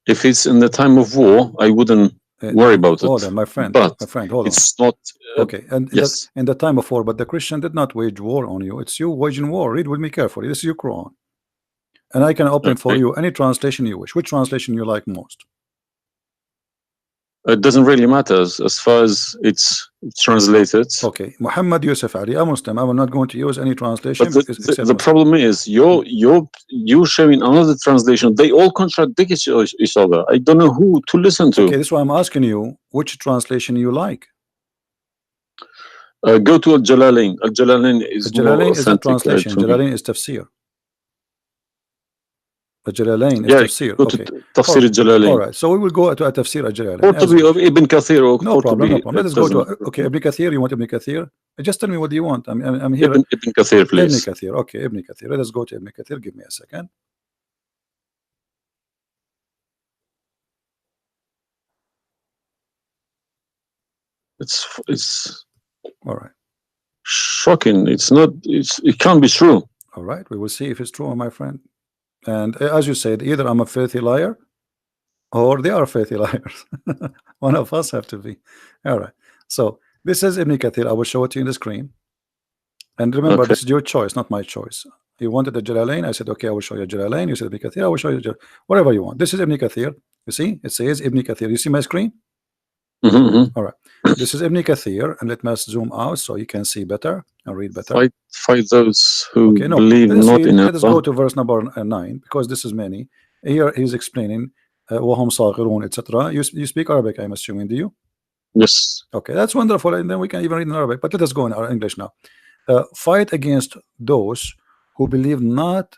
If it's in the time of war, I wouldn't worry about Hold it. on, my friend. But My friend, hold on. it's not. Okay, and Yes. in the time of war, but the Christian did not wage war on you. It's you waging war. Read with me carefully. This is your Quran. And I can open for Okay. you any translation you wish. Which translation you like most? It doesn't really matter as far as it's translated. Okay, Muhammad Yusuf Ali, a Muslim. I will not going to use any But translation except the Muslim. problem is you're showing another translation. They all contradict each other. I don't know who to listen to. Okay, this is why I'm asking you which translation you like. Go to Al Jalalain. Al Jalalain is more Jalalain is a authentic translation. to me. Jalalain is tafsir. Jalalain is Yeah, tafsir. go to Okay. Tafsir Al All Jalalain. right. So we will go to a tafsir al Jalalain. Qurtubi of Ibn Kathir or No problem. No Qurtubi. problem. Let It us go doesn't to matter. okay. Ibn Kathir. You want Ibn Kathir? Just tell me what do you want. I'm here. Ibn Kathir, Ibn please. Kathir. Okay, Ibn Kathir. Let us go to Ibn Kathir. Give me a second. It's All right. shocking. It's not. It can't be true. All right. We will see if it's true, my friend. And as you said, either I'm a filthy liar or they are filthy liars. One of us have to be. All right. So this is Ibn Kathir. I will show it to you in the screen. And remember, Okay. this is your choice, not my choice. You wanted the Jalalain. I said, okay, I will show you Jalalain. You said Ibn Kathir. I will show you whatever you want. This is Ibn Kathir. You see, it says Ibn Kathir. You see my screen? All right. This is Ibn Kathir, and let me zoom out so you can see better and read better. Fight those who Okay, no, believe let us not read. in Let us go Allah. to verse number 9 because this is many. Here he's explaining وهم صاغرون, etc. You speak Arabic, I'm assuming, do you? Yes. Okay, that's wonderful, and then we can even read in Arabic. But let us go in our English now. Fight against those who believe not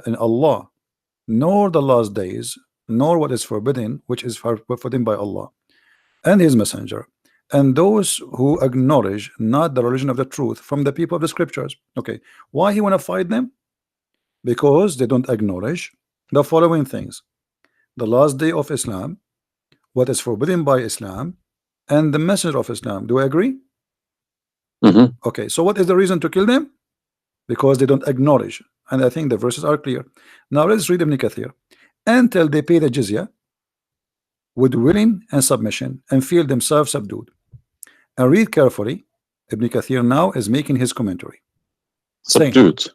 in Allah, nor the last days, nor what is forbidden, which is forbidden by Allah and His Messenger, and those who acknowledge not the religion of the truth from the people of the scriptures. Okay, why he want to fight them? Because they don't acknowledge the following things: the last day of Islam, what is forbidden by Islam, and the messenger of Islam. Do I agree? Okay, so what is the reason to kill them? Because they don't acknowledge, and I think the verses are clear. Now let's read Ibn Kathir. Until they pay the jizya with willing and submission and feel themselves subdued. And read carefully. Ibn Kathir now is making his commentary, saying Subdued.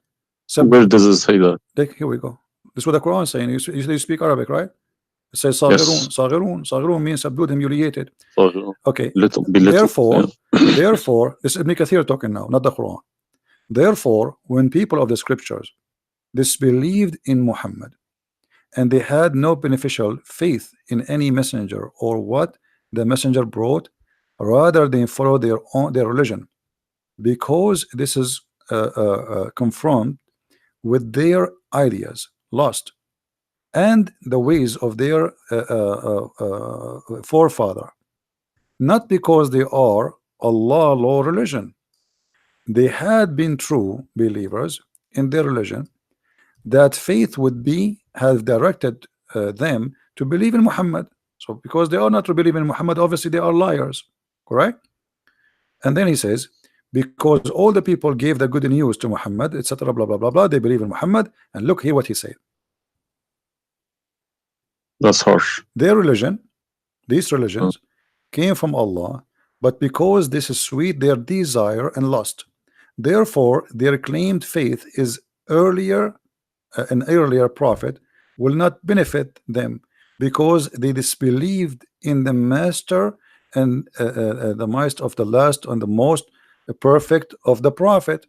Where subdued. does it say that? Here we go. This is what the Quran is saying. You speak Arabic, right? It says Yes. صاغرون. صاغرون means subdued, humiliated. Okay. Little. Therefore, Yeah. therefore, this is Ibn Kathir talking now, not the Quran. Therefore, when people of the scriptures disbelieved in Muhammad and they had no beneficial faith in any messenger or what the messenger brought, rather they follow their religion, because this is confirmed with their ideas lost and the ways of their forefather, not because they are Allah law religion. They had been true believers in their religion, that faith would be have directed them to believe in Muhammad. So because they are not to believe in Muhammad, obviously they are liars, correct? And then he says, because all the people gave the good news to Muhammad, etc., blah blah blah blah, they believe in Muhammad. And look here what he said: That's harsh. their religion, these Uh, religions, came from Allah, but because this is sweet, their desire and lust. Therefore, their claimed faith is earlier, an earlier prophet will not benefit them because they disbelieved in the master and the most of the last and the most perfect of the prophet.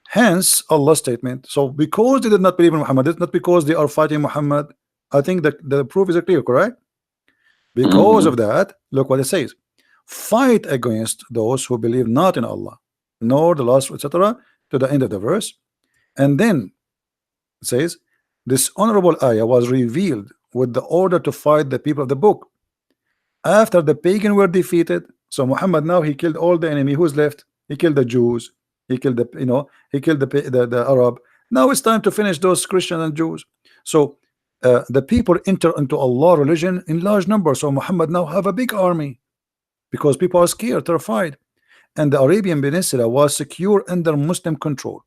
Hence Allah's statement. So because they did not believe in Muhammad, it's not because they are fighting Muhammad. I think that the proof is clear, correct? Because mhm. of that, look what it says: fight against those who believe not in Allah, nor the last, etc., to the end of the verse. And then it says, this honorable ayah was revealed with the order to fight the people of the book after the pagan were defeated. So Muhammad now he killed all the enemy. Who's left? He killed the Jews. He killed the he killed the Arab. Now it's time to finish those Christians and Jews. So the people enter into Allah religion in large numbers. So Muhammad now have a big army because people are scared, terrified, and the Arabian Peninsula was secure under Muslim control.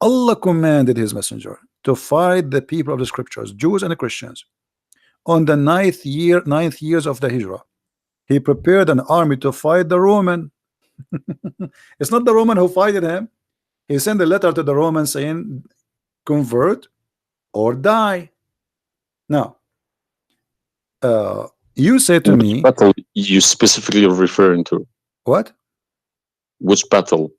Allah commanded his messenger to fight the people of the scriptures, Jews and Christians. On the ninth years of the Hijrah, he prepared an army to fight the Roman. It's not the Roman who fighted him. He sent a letter to the Romans saying, convert or die. Now, you said to Which me, battle you specifically are referring to? what? Which battle?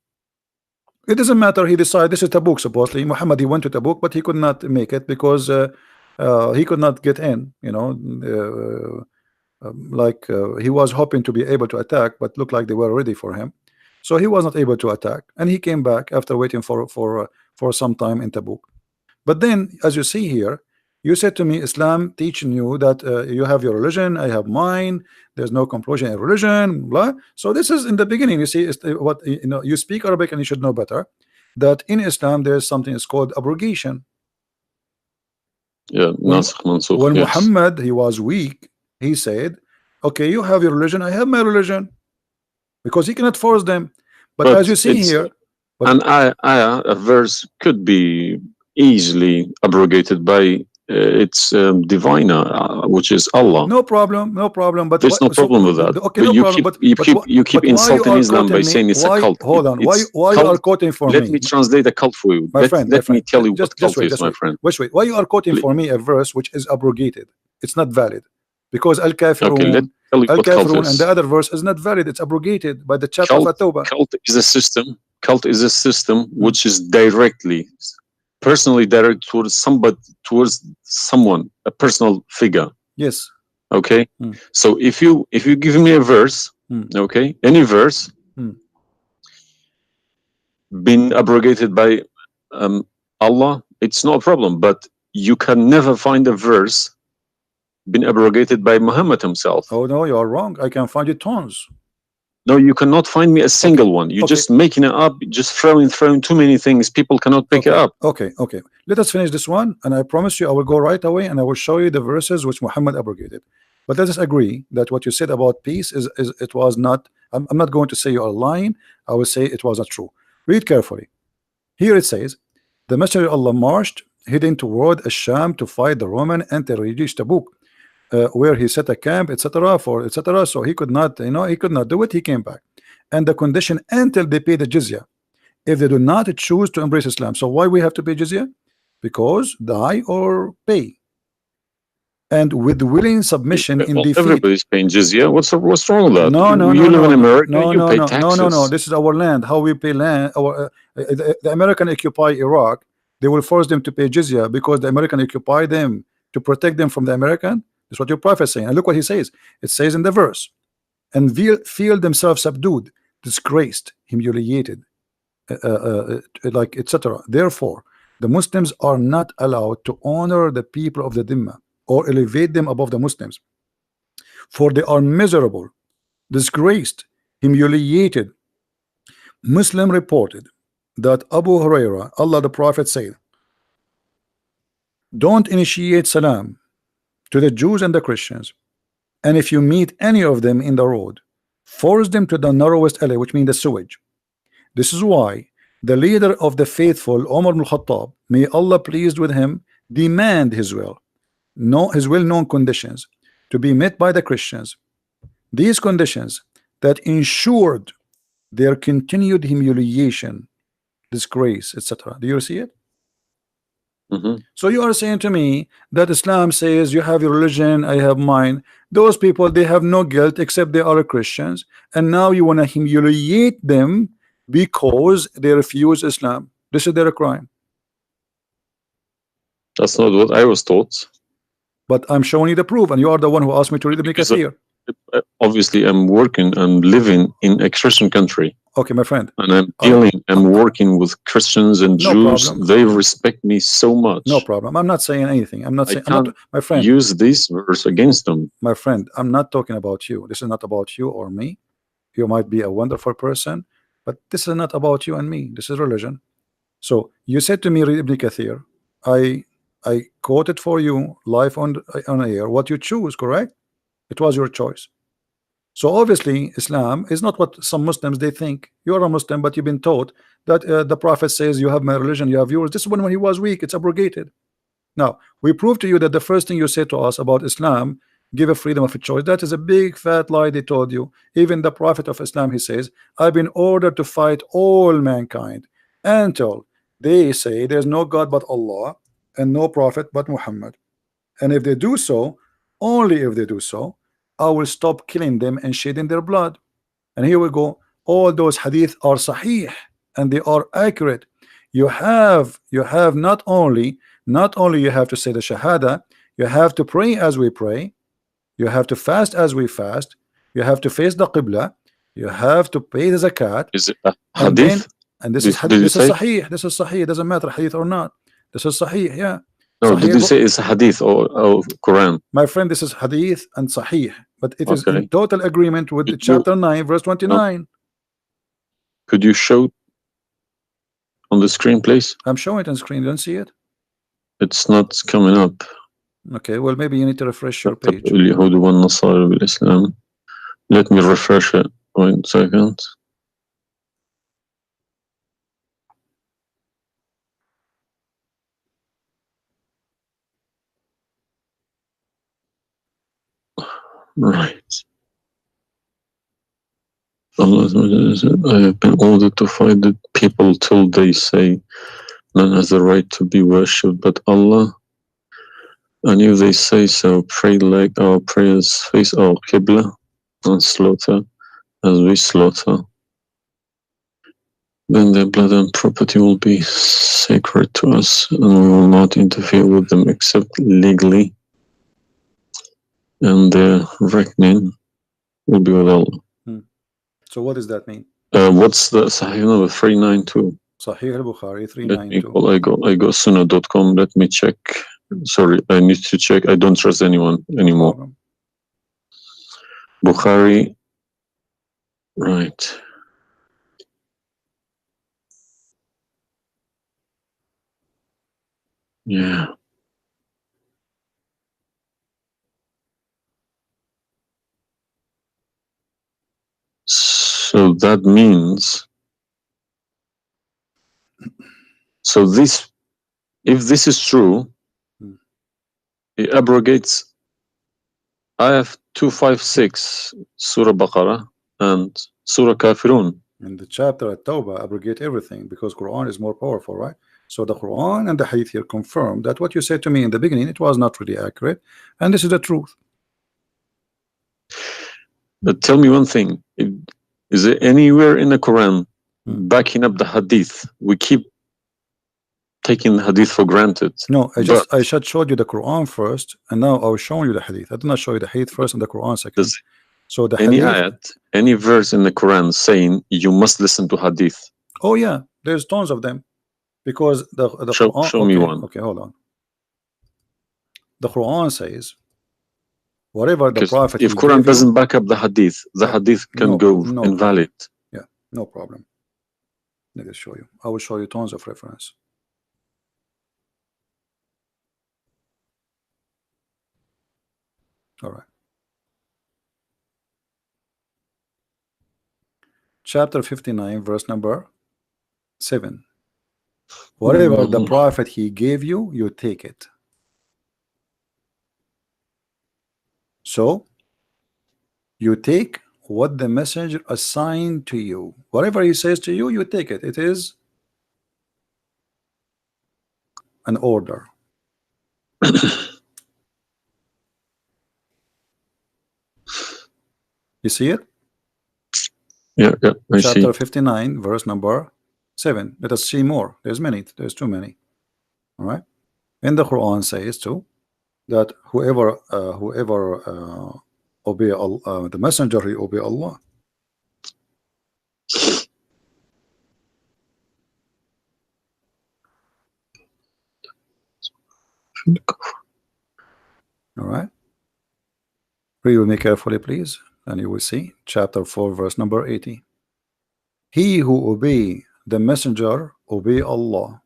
It doesn't matter. He decided this is Tabuk. Supposedly, Muhammad he went to Tabuk, but he could not make it because he could not get in. He was hoping to be able to attack, but looked like they were ready for him, so he was not able to attack, and he came back after waiting for some time in Tabuk. But then, as you see here, you said to me, Islam teaching you that you have your religion, I have mine. There's no compulsion in religion, blah. So this is in the beginning. You see, what you speak Arabic and you should know better that in Islam there is something is called abrogation. Yeah, When Nasikh Mansukh, when yes. Muhammad he was weak, he said, "Okay, you have your religion, I have my religion," because he cannot force them. But as But you see it's here, an ayah, a verse could be easily abrogated by its diviner, which is Allah. no problem, no problem. But There's no problem with that. okay, But no problem. you keep But why you insulting are Islam by quoting me? saying it's a Why? cult. Hold on. It's Why you are cult. quoting for Let me, me translate a cult for you. my friend? Let me tell you what Just cult wait, is, my friend. wait. Why you are quoting for me a verse which is abrogated? It's not valid because Al Okay, let Kafirun, me tell you Al what cult Kafirun, and the is. other verse is not valid. It's abrogated by the chapter of Cult, At-Tawbah. cult is a system. Cult is a system which is directly, personally directed towards somebody, towards someone, a personal figure. Yes. Okay. Mm. So if you give me a verse, okay, any verse been abrogated by Allah, it's no problem. But you can never find a verse been abrogated by Muhammad himself. Oh no, you are wrong. I can find you tons. No, you cannot find me a single one. You're just making it up, just throwing too many things. People cannot pick it up. Okay. Let us finish this one, and I promise you I will go right away and I will show you the verses which Muhammad abrogated. But let us agree that what you said about peace is it was not. I'm not going to say you are lying. I will say it was not true. Read carefully. Here it says, the Messenger of Allah marched heading toward Asham to fight the Roman until he reached Tabuk, where he set a camp, etc. for etc. So he could not, he could not do it. He came back, and the condition until they pay the jizya. If they do not choose to embrace Islam, so why we have to pay jizya? Because die or pay, and with willing submission in Well, defeat. everybody's paying jizya. What's wrong with that? No, You live in America, you pay taxes. No. This is our land. How we pay land? The American occupy Iraq. They will force them to pay jizya because the American occupy them to protect them from the American. That's what your prophet is saying. And look what he says. It says in the verse, and feel themselves subdued, disgraced, humiliated, like etc. Therefore, the Muslims are not allowed to honor the people of the Dhimma or elevate them above the Muslims, for they are miserable, disgraced, humiliated. Muslim reported that Abu Huraira, Allah the Prophet said, don't initiate salam to the Jews and the Christians, and if you meet any of them in the road, force them to the narrowest alley, which means the sewage. This is why the leader of the faithful, Umar ibn Khattab, may Allah pleased with him, demand his well-known conditions to be met by the Christians. These conditions that ensured their continued humiliation, disgrace, etc. Do you see it? So you are saying to me that Islam says you have your religion, I have mine. Those people, they have no guilt except they are Christians, and now you want to humiliate them because they refuse Islam. This is their crime. That's not what I was taught. But I'm showing you the proof, and you are the one who asked me to read Ibn Kathir. Obviously, I'm working and living in a Christian country. Okay, my friend. And I'm working with Christians and Jews. Problem. They respect me so much. No problem. I'm not saying anything. I'm not saying. My friend. Use this verse against them. My friend, I'm not talking about you. This is not about you or me. You might be a wonderful person, but this is not about you and me. This is religion. So you said to me, read Ibn Kathir. I quoted for you live on air what you choose, correct? It was your choice. So obviously Islam is not what some Muslims they think. You're a Muslim, but you've been taught that the Prophet says you have my religion, you have yours. This is when he was weak, it's abrogated. Now we prove to you that the first thing you say to us about Islam, give a freedom of a choice. That is a big fat lie they told you. Even the Prophet of Islam, he says, I've been ordered to fight all mankind until they say there's no God but Allah and no prophet but Muhammad. And if they do so, only if they do so, I will stop killing them and shedding their blood. And here we go. All those hadith are sahih and they are accurate. You have not only you have to say the shahada, you have to pray as we pray, you have to fast as we fast, you have to face the qibla, you have to pay the zakat. Is it a hadith? And this is sahih. This is sahih. It doesn't matter hadith or not. This is sahih. Yeah. No, Sahih, did you say it's hadith or Quran? My friend, this is hadith and sahih, but it is in total agreement with the chapter 9 verse 29. No. Could you show on the screen, please? I'm showing it on screen. You don't see it? It's not coming up. Okay, well maybe you need to refresh your page. Let me refresh it. 1 second. Right. Allah said, I have been ordered to fight the people till they say none has the right to be worshipped but Allah. And if they say so, pray like our prayers, face our Qibla, and slaughter as we slaughter. Then their blood and property will be sacred to us, and we will not interfere with them except legally. And their reckoning will be with Allah. So what does that mean? What's the Sahih number? 392. Sahih al-Bukhari 392. I go sunnah.com. Let me check. Sorry, I need to check. I don't trust anyone anymore. Bukhari. Right. Yeah. So that means, so this, if this is true, it abrogates ayah 256, Surah Baqarah, and Surah Kafirun. In the chapter at Tawbah, abrogate everything because Quran is more powerful, right? So the Quran and the Hadith here confirm that what you said to me in the beginning, it was not really accurate, and this is the truth. But tell me one thing, is there anywhere in the Quran backing up the Hadith? We keep taking the Hadith for granted. No, I just showed you the Quran first, and now I was showing you the Hadith. I did not show you the Hadith first and the Quran second. So the any Hadith, ayat, any verse in the Quran saying you must listen to Hadith? Oh yeah, there's tons of them. Because the Quran, show me one. Okay, hold on. The Quran says whatever the Prophet. If Quran doesn't back up the Hadith, the Hadith can go invalid. Yeah, no problem. Let me show you. I will show you tons of reference. All right. Chapter 59, verse number 7. Whatever the prophet he gave you, you take it. So you take what the messenger assigned to you. Whatever he says to you, you take it. It is an order. You see it? Yeah, I see. Chapter 59, verse number 7. Let us see more. There's many. There's too many. All right. And the Quran says too that whoever obey Allah, the messenger, he obey Allah. All right. Read with me carefully, please, and you will see chapter 4, verse number 80. He who obey the messenger obey Allah.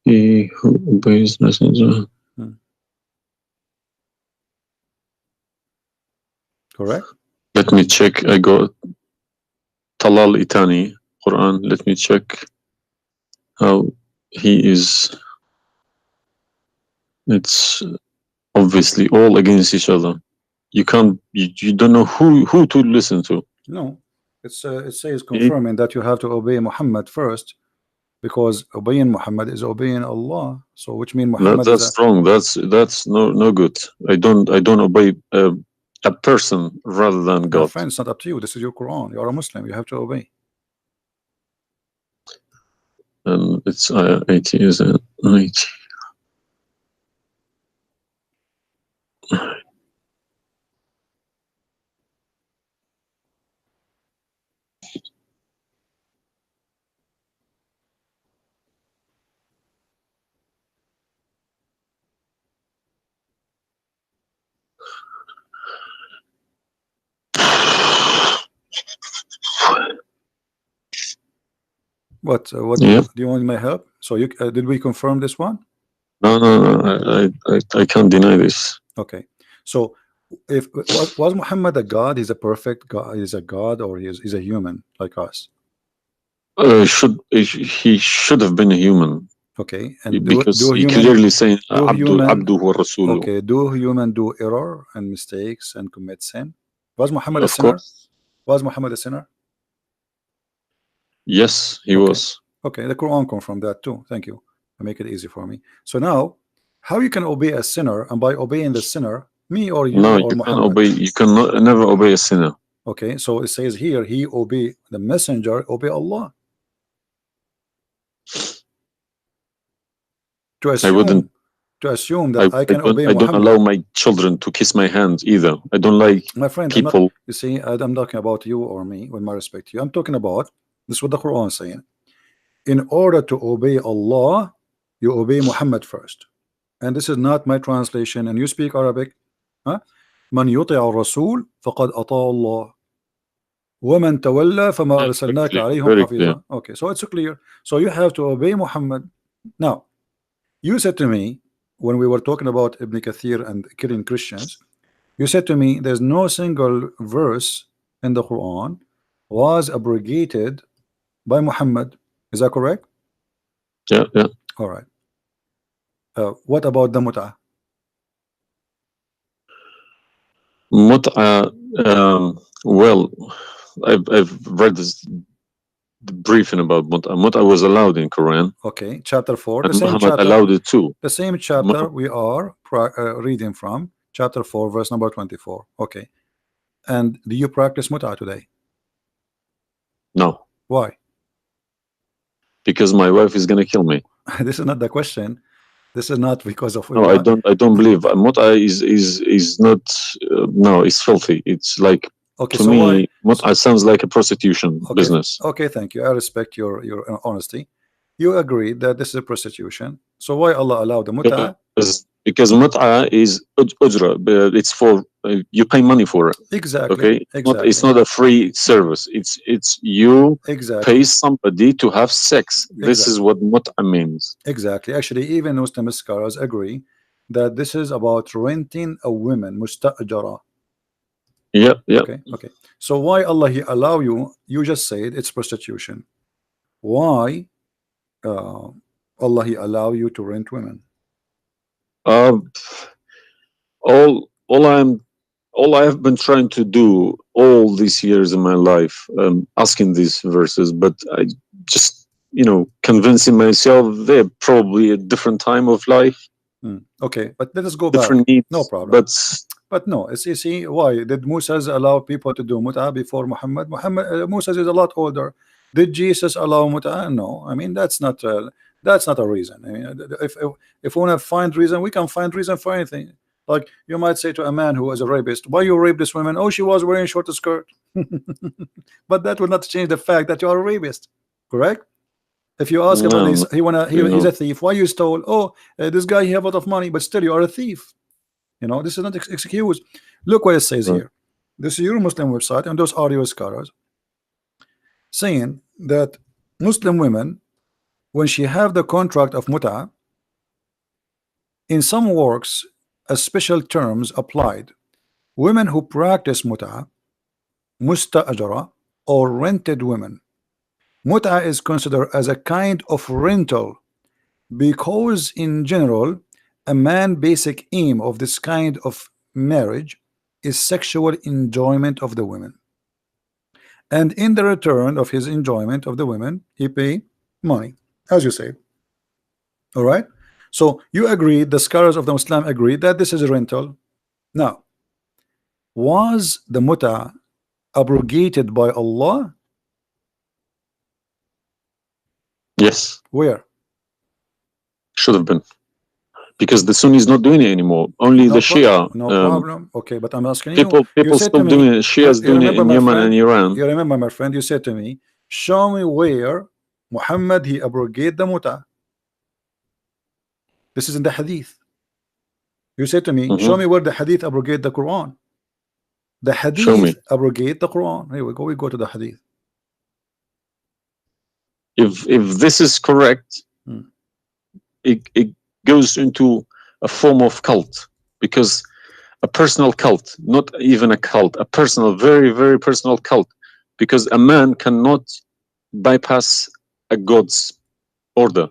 He who obeys messenger. Correct. Let me check. I got Talal Itani Quran. Let me check how he is. It's obviously all against each other. You can't. You don't know who to listen to. No, it says confirming that you have to obey Muhammad first, because obeying Muhammad is obeying Allah. So which means Muhammad that's wrong. That's no good. I don't obey a person rather than God. My friend, it's not up to you. This is your Quran. You are a Muslim. You have to obey. And it's 80, is it? 80. What Yeah. do you want my help? So you did we confirm this one? No. I can't deny this. Okay. So if was Muhammad a god? He's a perfect god. He's a god, or he's a human like us? He should have been a human. Okay. And because do he human, clearly saying human, Abdu wa Rasulu. okay, do human do error and mistakes and commit sin? Was Muhammad a Of sinner? course. Was Muhammad a sinner? Yes, he was. Okay, the Quran confirmed that too. Thank you. Make it easy for me. So now, how you can obey a sinner, and by obeying the sinner, me or you No, or you Muhammad? can obey. You can never obey a sinner. Okay, so it says here, he obey the messenger, obey Allah. To assume that I can obey Muhammad. I don't allow my children to kiss my hands either. I don't like my friend, people. You see, I'm not talking about you or me, with my respect to you. I'm talking about this is what the Quran is saying. In order to obey Allah, you obey Muhammad first. And this is not my translation. And you speak Arabic. من يطع الرسول فقد أطاع الله ومن تولى فما أرسلناك عليهم حفيظا. Okay, so it's clear. So you have to obey Muhammad. Now, you said to me when we were talking about Ibn Kathir and killing Christians, you said to me there's no single verse in the Quran was abrogated by Muhammad. Is that correct? Yeah. All right. What about the mut'ah? Mut'ah, well, I've read this briefing about mut'ah. Mut'ah was allowed in Quran. Okay, chapter 4. And Muhammad allowed it too. The same chapter we are reading from, chapter 4, verse number 24. Okay. And do you practice mut'ah today? No. Why? Because my wife is gonna kill me. This is not the question. This is not because of. No, I don't believe mut'ah is not. No, it's filthy. It's like, okay, to me, mut'ah sounds like a prostitution business. Okay, thank you. I respect your honesty. You agree that this is a prostitution. So why Allah allowed the mut'ah? Because mut'ah is ujra. It's for you pay money for it. Exactly. Okay, it's Exactly. not a free service. It's you Exactly. pay somebody to have sex. This is Exactly. what mut'a means. Exactly. Actually, even Muslim scholars agree that this is about renting a woman, musta'jara. Yeah, yeah. Okay. Okay. So why Allah He allow you? You just said it's prostitution. Why uh, Allah He allow you to rent women? Uh, all I have been trying to do all these years in my life, asking these verses, but I just, convincing myself they're probably a different time of life, Okay, but let us go back. different needs. No problem. But No, you see, why did Moses allow people to do mut'ah before Muhammad? Moses is a lot older. Did Jesus allow mut'ah? No. I mean, that's not a reason. I mean, if we want to find reason, we can find reason for anything. Like you might say to a man who is a rapist, "Why you rape this woman?" Oh, she was wearing short skirt. But that will not change the fact that you are a rapist, correct? If you ask about no, he's a thief. Why you stole? Oh, this guy he have a lot of money, but still you are a thief. This is not excuse. Look what it says no. here. This is your Muslim website, and those audio scholars saying that Muslim women, when she have the contract of mut'ah, in some works, a special terms applied. Women who practice mut'ah, musta'ajara, or rented women. Mut'ah is considered as a kind of rental because, in general, a man's basic aim of this kind of marriage is sexual enjoyment of the women, and in the return of his enjoyment of the women he pay money, as you say. All right, so you agree, the scholars of the Muslim agree that this is a rental. Now, was the muta abrogated by Allah? Yes, Where? should have been, because the Sunni is not doing it anymore. Only the Shia. No problem. Okay, but I'm asking you. People Said to still me, doing it. Shias you doing it remember, in my Yemen friend? and Iran. You remember, my friend? You said to me, show me where Muhammad he abrogated the muta. This is in the hadith. You said to me, show me where the hadith abrogate the Quran. The Show me. hadith abrogate the Quran. Here we go. We go to the hadith. If this is correct, it goes into a form of cult, because a personal cult, not even a cult, a personal, very, very personal cult, because a man cannot bypass a God's order.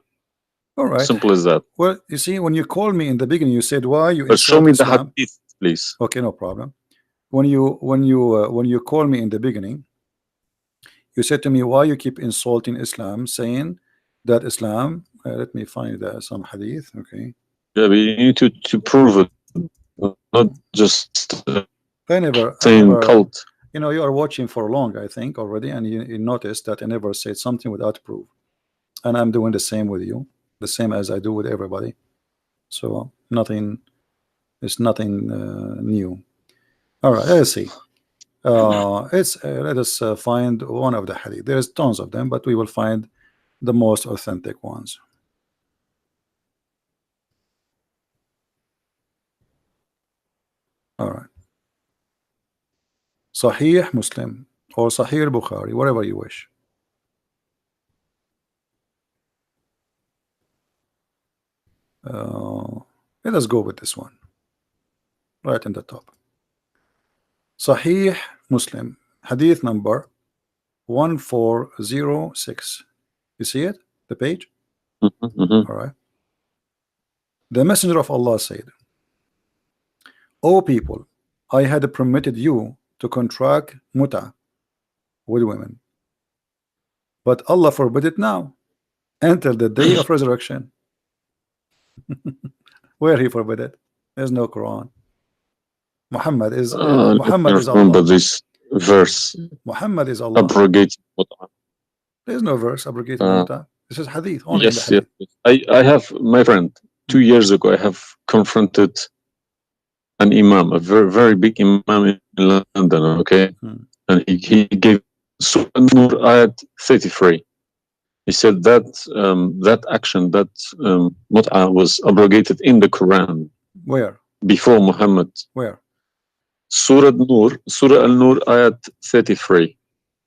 All right. Simple as that. Well, you see, when you called me in the beginning, you said, why you But show insult me Islam? the hadith, please. Okay, no problem. When you call me in the beginning, you said to me, why you keep insulting Islam, saying that Islam, let me find some hadith. Okay. Yeah, but you need to prove it, not just I never saying cult. You are watching for long, I think, already, and you noticed that I never said something without proof, and I'm doing the same with you, the same as I do with everybody. So nothing, it's nothing new. All right, let's see. Let us find one of the hadith. There's tons of them, but we will find the most authentic ones. All right. Sahih Muslim or Sahih Bukhari, whatever you wish. Let us go with this one right in the top. Sahih Muslim, hadith number 1406. You see it, the page? All right. The Messenger of Allah said, O people, I had permitted you to contract muta with women, but Allah forbid it now until the day of resurrection. Where he forbid it? There's no Quran. Muhammad is remember Allah. this verse. Muhammad is Allah. Abrogate muta. There's no verse abrogating muta. This is hadith. Only yes, in the hadith. yes. I have, my friend, 2 years ago, I have confronted an imam, a very, very big imam in London, okay? And he gave Surah Nur ayat 33. He said that that action, that mut'ah was abrogated in the Quran. Where? Before Muhammad. Where? Surah Al-Nur, ayat 33.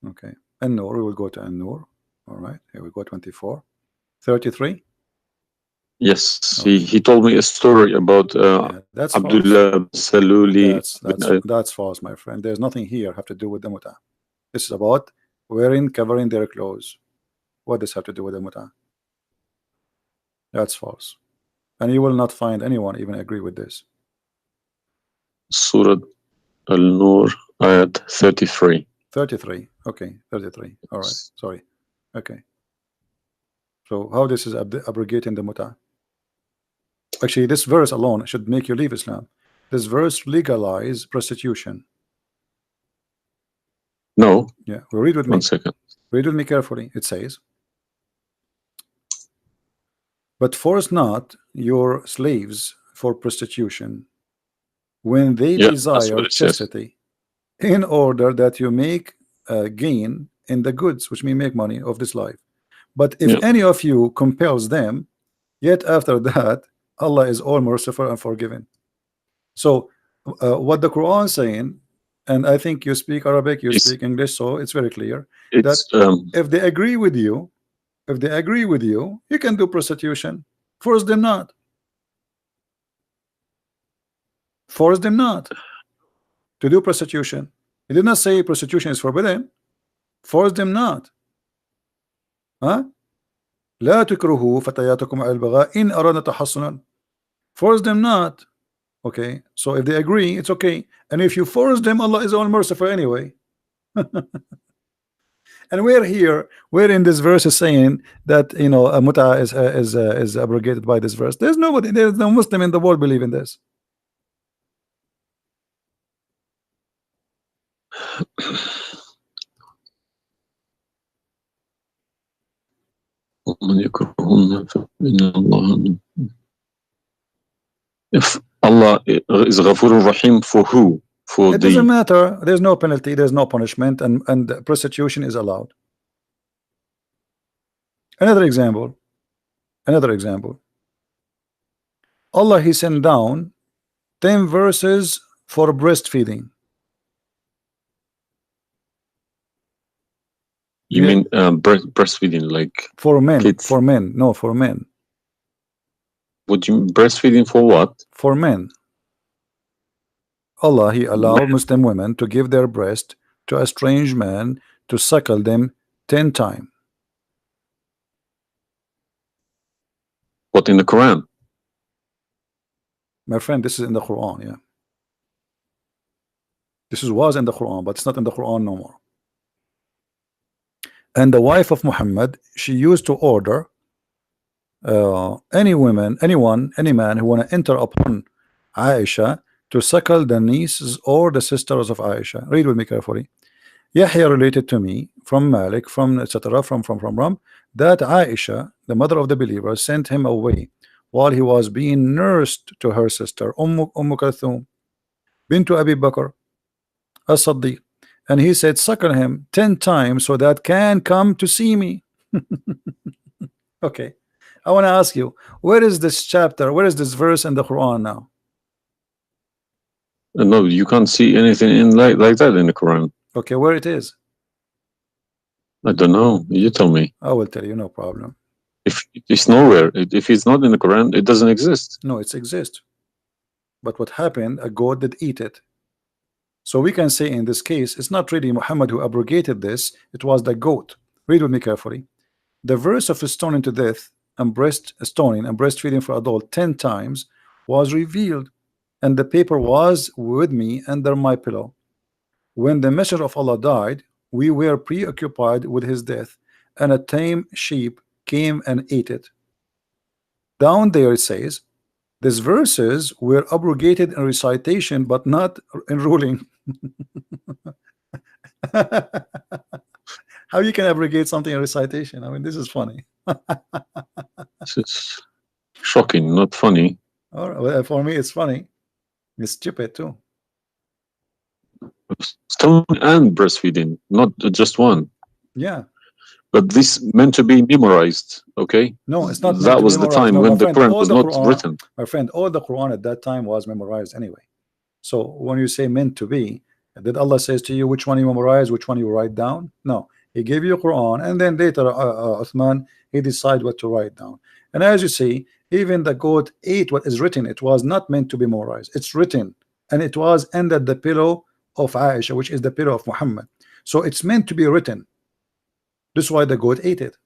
Okay. An-Nur, we will go to An-Nur. All right, here we go, 24. 33? Yes, Okay. he told me a story about Yeah, that's false. Abdullah Saluli. That's false, my friend. There's nothing here have to do with the muta. This is about covering their clothes. What does have to do with the muta? That's false. And you will not find anyone even agree with this. Surah Al-Nur, ayat 33. 33. Okay, 33. All right. Sorry. Okay. So how this is abrogating the muta? Actually, this verse alone should make you leave Islam. This verse legalize prostitution. No. Yeah. Well, read with me. 1 second. Read with me carefully. It says, but force not your slaves for prostitution when they desire chastity, in order that you make gain in the goods, which mean make money of this life. But if any of you compels them, yet after that Allah is all merciful and forgiving. So what the Quran is saying, and I think you speak Arabic, you speak English, so it's very clear that if they agree with you, you can do prostitution. Force them not. Force them not to do prostitution. He did not say prostitution is forbidden. Force them not. Huh? لا تكرهوا فتياتكم على البغاء إن أردنا تحصنا. Force them not. Okay, so if they agree, it's okay. And if you force them, Allah is all merciful anyway. And we're in this verse is saying that, you know, a muta is abrogated by this verse. There's no Muslim in the world believe in this. If Allah is Ghafur Rahim for who? It doesn't matter. There's no penalty, there's no punishment, and prostitution is allowed. Another example. Allah, He sent down 10 verses for breastfeeding. You mean breastfeeding, like for men? Kids. For men, no, for men. Would you breastfeeding for what? For men. Allah, He allowed Muslim women to give their breast to a strange man to suckle them 10 times. What, in the Quran? My friend, this is in the Quran, yeah. This was in the Quran, but it's not in the Quran no more. And the wife of Muhammad, she used to order any man who want to enter upon Aisha to suckle the nieces or the sisters of Aisha. Read with me carefully. Yahya related to me from Malik, from etc. from that Aisha, the mother of the believer, sent him away while he was being nursed to her sister Kulthum bint Abi Bakr as-Siddiq, and he said, suckle him 10 times so that can come to see me. Okay, I want to ask you, where is this chapter, where is this verse in the Quran now? No, you can't see anything in like that in the Quran. Okay, where it is? I don't know. You tell me. I will tell you, no problem. If it's nowhere, if it's not in the Quran, it doesn't exist. No, it exists. But what happened? A goat did eat it. So we can say in this case, it's not really Muhammad who abrogated this, it was the goat. Read with me carefully. The verse of stoning to death and stoning and breastfeeding for adult 10 times was revealed, and the paper was with me under my pillow. When the messenger of Allah died, we were preoccupied with his death, and a tame sheep came and ate it. Down there it says, these verses were abrogated in recitation, but not in ruling. How you can abrogate something in recitation? I mean, this is funny. This is shocking, not funny. All right, well, for me, it's funny. It's stupid too. Stoning and breastfeeding, not just one. Yeah. But this meant to be memorized, okay? No, it's not. That was the time when the Quran was not written. My friend, all the Quran at that time was memorized anyway. So when you say meant to be, did Allah says to you which one you memorize, which one you write down? No, He gave you Quran, and then later Uthman, he decide what to write down. And as you see, even the goat ate what is written. It was not meant to be memorized. It's written, and it was under the pillow of Aisha, which is the pillow of Muhammad. So it's meant to be written. This is why the goat ate it.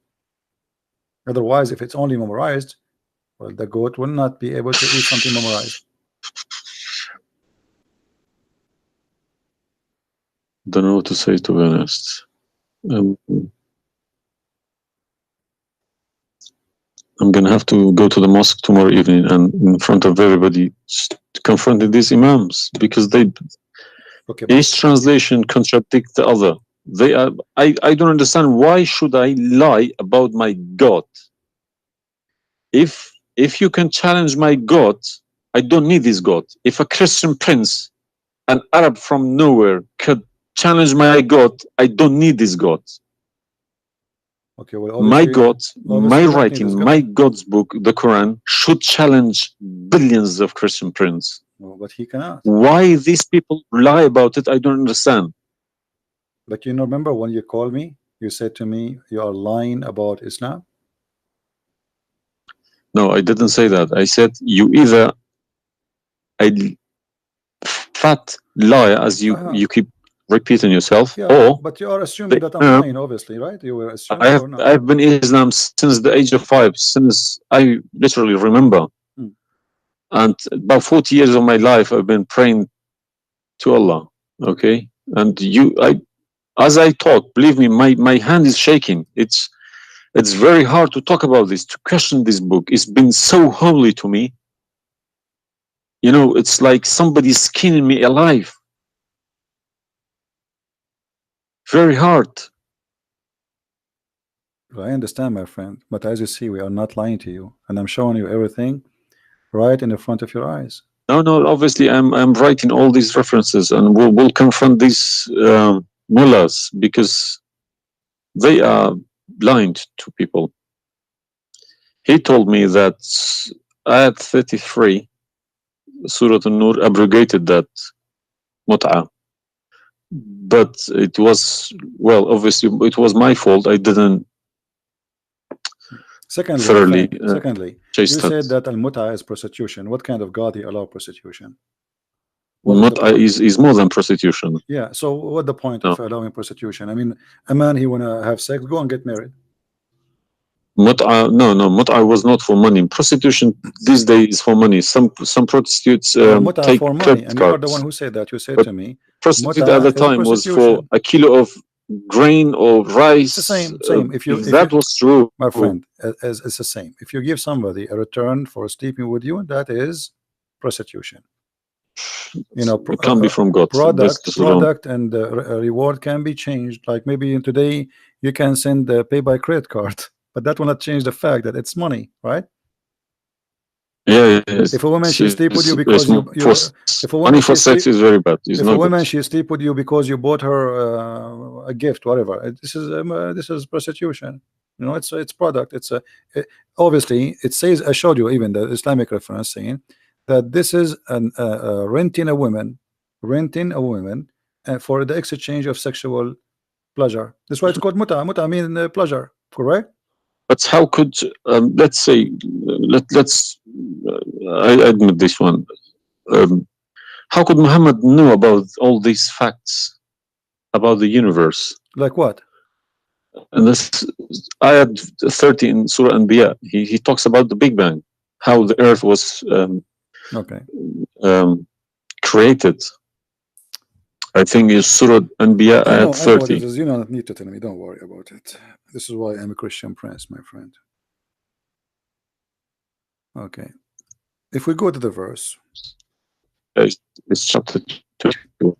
Otherwise, if it's only memorized, well, the goat will not be able to eat something memorized. Don't know what to say, to be honest. I'm gonna have to go to the mosque tomorrow evening and in front of everybody confront these imams, because they each translation contradicts the other. They are. I don't understand, why should I lie about my God? If you can challenge my God, I don't need this God. If a Christian prince, an Arab from nowhere, could challenge my God, I don't need this God. Okay, well, my God, my writing, my God's book, the Quran, should challenge billions of Christian princes. No, but he cannot. Why these people lie about it, I don't understand. But you know, remember when you called me, you said to me, you are lying about Islam? No, I didn't say that. I said you either a fat lie, as you keep repeating yourself, or but you are assuming that I'm lying, obviously, right? You were assuming. I've been Islam since the age of 5, since I literally remember, and about 40 years of my life I've been praying to Allah. Okay, and as I talk, believe me, my hand is shaking. It's very hard to talk about this, to question this book. It's been so holy to me. You know, it's like somebody's skinning me alive. Very hard. I understand, my friend, but as you see, we are not lying to you, and I'm showing you everything right in the front of your eyes. No, obviously I'm writing all these references, and we'll confront these mullahs, because they are blind to people. He told me that Ayat 33, Surah An-Nur, abrogated that mut'ah. But it was, well, obviously it was my fault. I didn't thoroughly Secondly, you said that al-mut'ah is prostitution. What kind of God he allow prostitution? Mut'ah is more than prostitution. Yeah, so what the point of allowing prostitution? I mean, a man, he wanna have sex, go and get married. Mut'ah, no, mut'ah was not for money. Prostitution these days is for money. Some prostitutes take for money, and you are the one who said that. You said to me, prostitute at the time was for a kilo of grain or rice. It's the same. If that was true, my friend, it's the same. If you give somebody a return for sleeping with you, that is prostitution. You know, it can't be from God. Product and reward can be changed. Like maybe today you can send pay by credit card, but that will not change the fact that it's money, right? Yeah. If a woman she sleep with you because if a woman money for sex is very bad. If a woman she sleep with you because you bought her a gift, whatever, this is prostitution. You know, it's product. Obviously it says, I showed you even the Islamic reference saying that this is renting a woman for the exchange of sexual pleasure. That's why it's called muta. Muta mean pleasure, correct? But how could let's say I admit this one. How could Muhammad know about all these facts about the universe? Like what? And this ayat 30 in Surah Anbiya, he talks about the Big Bang, how the earth was created. I think it's Surah Anbiya ayat 30. You don't need to tell me, don't worry about it. This is why I'm a Christian prince, my friend. Okay. If we go to the verse, it's chapter 2.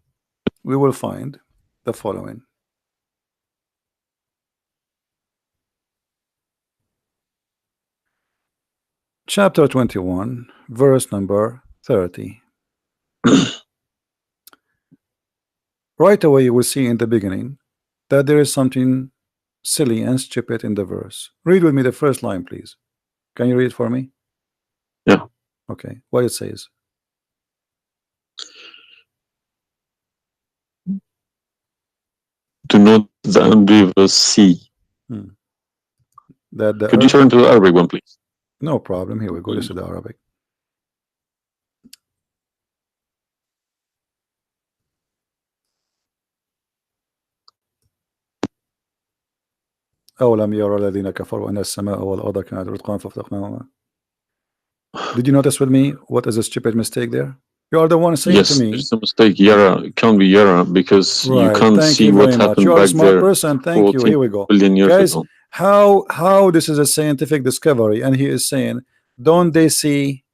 We will find the following. Chapter 21, verse number 30. Right away you will see in the beginning that there is something silly and stupid in the verse. Read with me the first line, please. Can you read it for me? Yeah. Okay. What it says? know the unbelievers see. That the Could you earth, turn to the Arabic one, please? no problem. Here we go. This is the Arabic. أولم يرى الذين كفروا أن السماء والأرض كانت رتقا ففتقناهما. Did you notice with me what is a stupid mistake there? You are the one saying to Yes, me. there's a mistake. Yara, it can't be Yara because you Right. can't Thank see you what very much. happened You are a back smart there person. Thank you. 14 Here we go. billion years Guys, ago. how this is a scientific discovery, and he is saying, don't they see?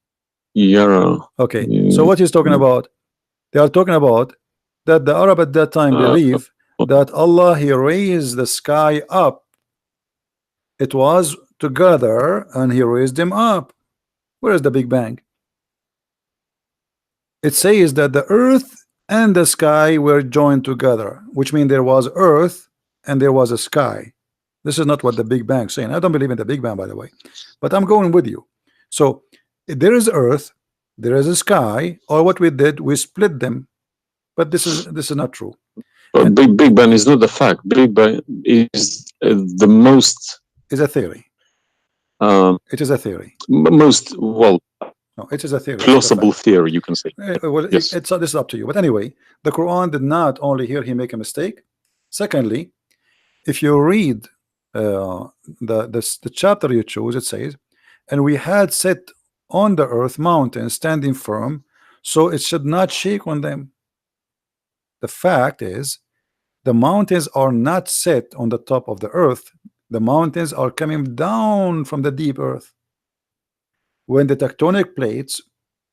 Yara. Okay. So what he's talking about? They are talking about that the Arab at that time believe that Allah, he raised the sky up. It was together and he raised them up. Where is the Big Bang? It says that the earth and the sky were joined together, which means there was earth and there was a sky. This is not what the Big Bang is saying. I don't believe in the Big Bang, by the way, but I'm going with you. So there is earth, there is a sky, or what we did, we split them. But this is not true. But Big Bang is not the fact. Big Bang is the most. Is a theory. It is a theory. Most, well, no, it is a theory. plausible theory, you can say. Well, yes. This is up to you. But anyway, the Quran did not only here he make a mistake. Secondly, if you read the chapter you choose, it says, and we had set on the earth mountains standing firm, so it should not shake on them. The fact is, the mountains are not set on the top of the earth. The mountains are coming down from the deep earth. When the tectonic plates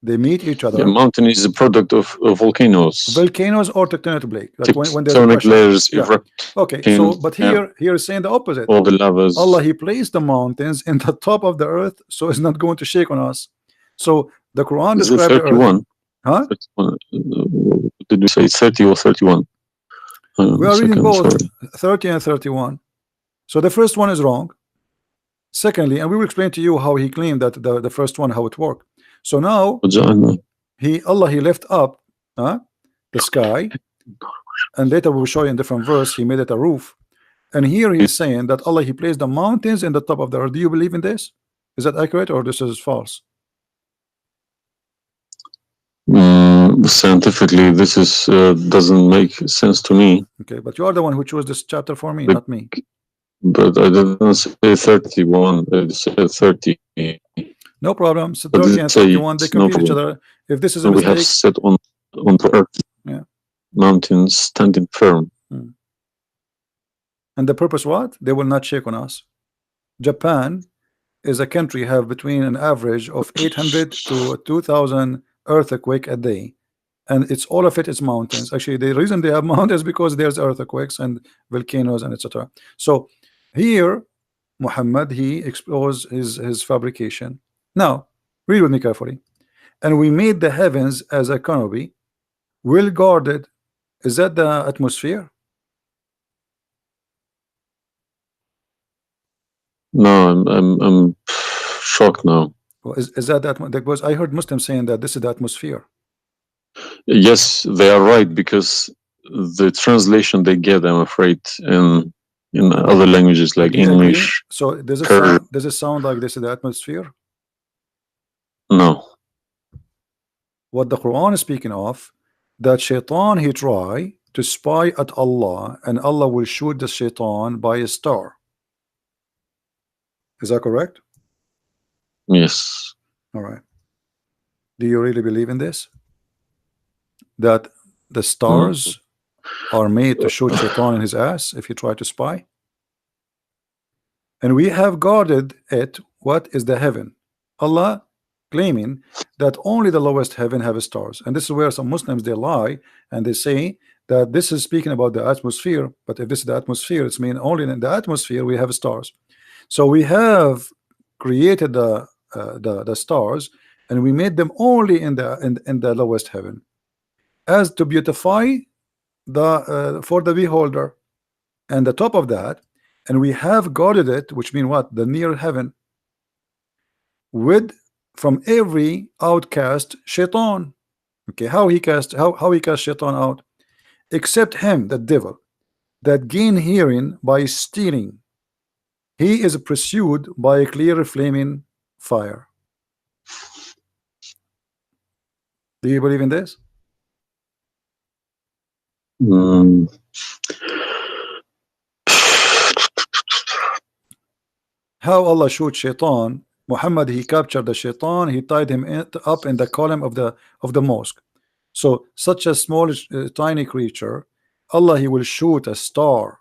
they meet each other. The mountain is a product of volcanoes. Volcanoes or tectonic plate. Like when there's tectonic layers erupt. Okay, so but here is saying the opposite. All the lavas. Allah, he placed the mountains in the top of the earth, so it's not going to shake on us. So the Quran describes 31. The earth. Huh? 31. Did we say 30 or 31? We are reading both 30 and 31. So the first one is wrong. Secondly, and we will explain to you how he claimed that the first one, how it worked. So now Allah he left up the sky, and later we will show you in different verse he made it a roof. And here he is saying that Allah he placed the mountains in the top of the earth. Do you believe in this? Is that accurate or this is false? Scientifically, this is doesn't make sense to me. Okay, but you are the one who chose this chapter for me, not me. But I didn't say 31. I said 30. No problem. So 30 and 31 they complete each other. If this is a mistake, we have set on the earth, mountains standing firm. And the purpose what? They will not shake on us. Japan is a country have between an average of 800 to 2,000 earthquake a day, and it's all of it is mountains. Actually, the reason they have mountains is because there's earthquakes and volcanoes and etc. So here Muhammad he exposed his fabrication. Now read with me carefully. And we made the heavens as a canopy, well guarded. Is that the atmosphere? No, I'm shocked now. Well, is that because I heard Muslims saying that this is the atmosphere. Yes, they are right, because the translation they get, I'm afraid, in other languages like English. So does it sound like this is the atmosphere? No. What the Quran is speaking of, that shaitan he try to spy at Allah, and Allah will shoot the shaitan by a star. Is that correct? Yes. All right. Do you really believe in this? That the stars are made to shoot shaitan in his ass if you try to spy? And we have guarded it. What is the heaven? Allah claiming that only the lowest heaven have stars, and this is where some Muslims they lie and they say that this is speaking about the atmosphere. But if this is the atmosphere, it's mean only in the atmosphere we have stars. So we have created the stars, and we made them only in the lowest heaven, as to beautify the for the beholder, and the top of that, and we have guarded it, which mean what? The near heaven, with from every outcast shaitan. Okay, how he cast shaitan out? Except him, the devil. that gain hearing by stealing. He is pursued by a clear flaming fire. Do you believe in this? Mm. How Allah shoot shaitan? Muhammad, he captured the shaitan, he tied him up in the column of the mosque. So such a small tiny creature, Allah, he will shoot a star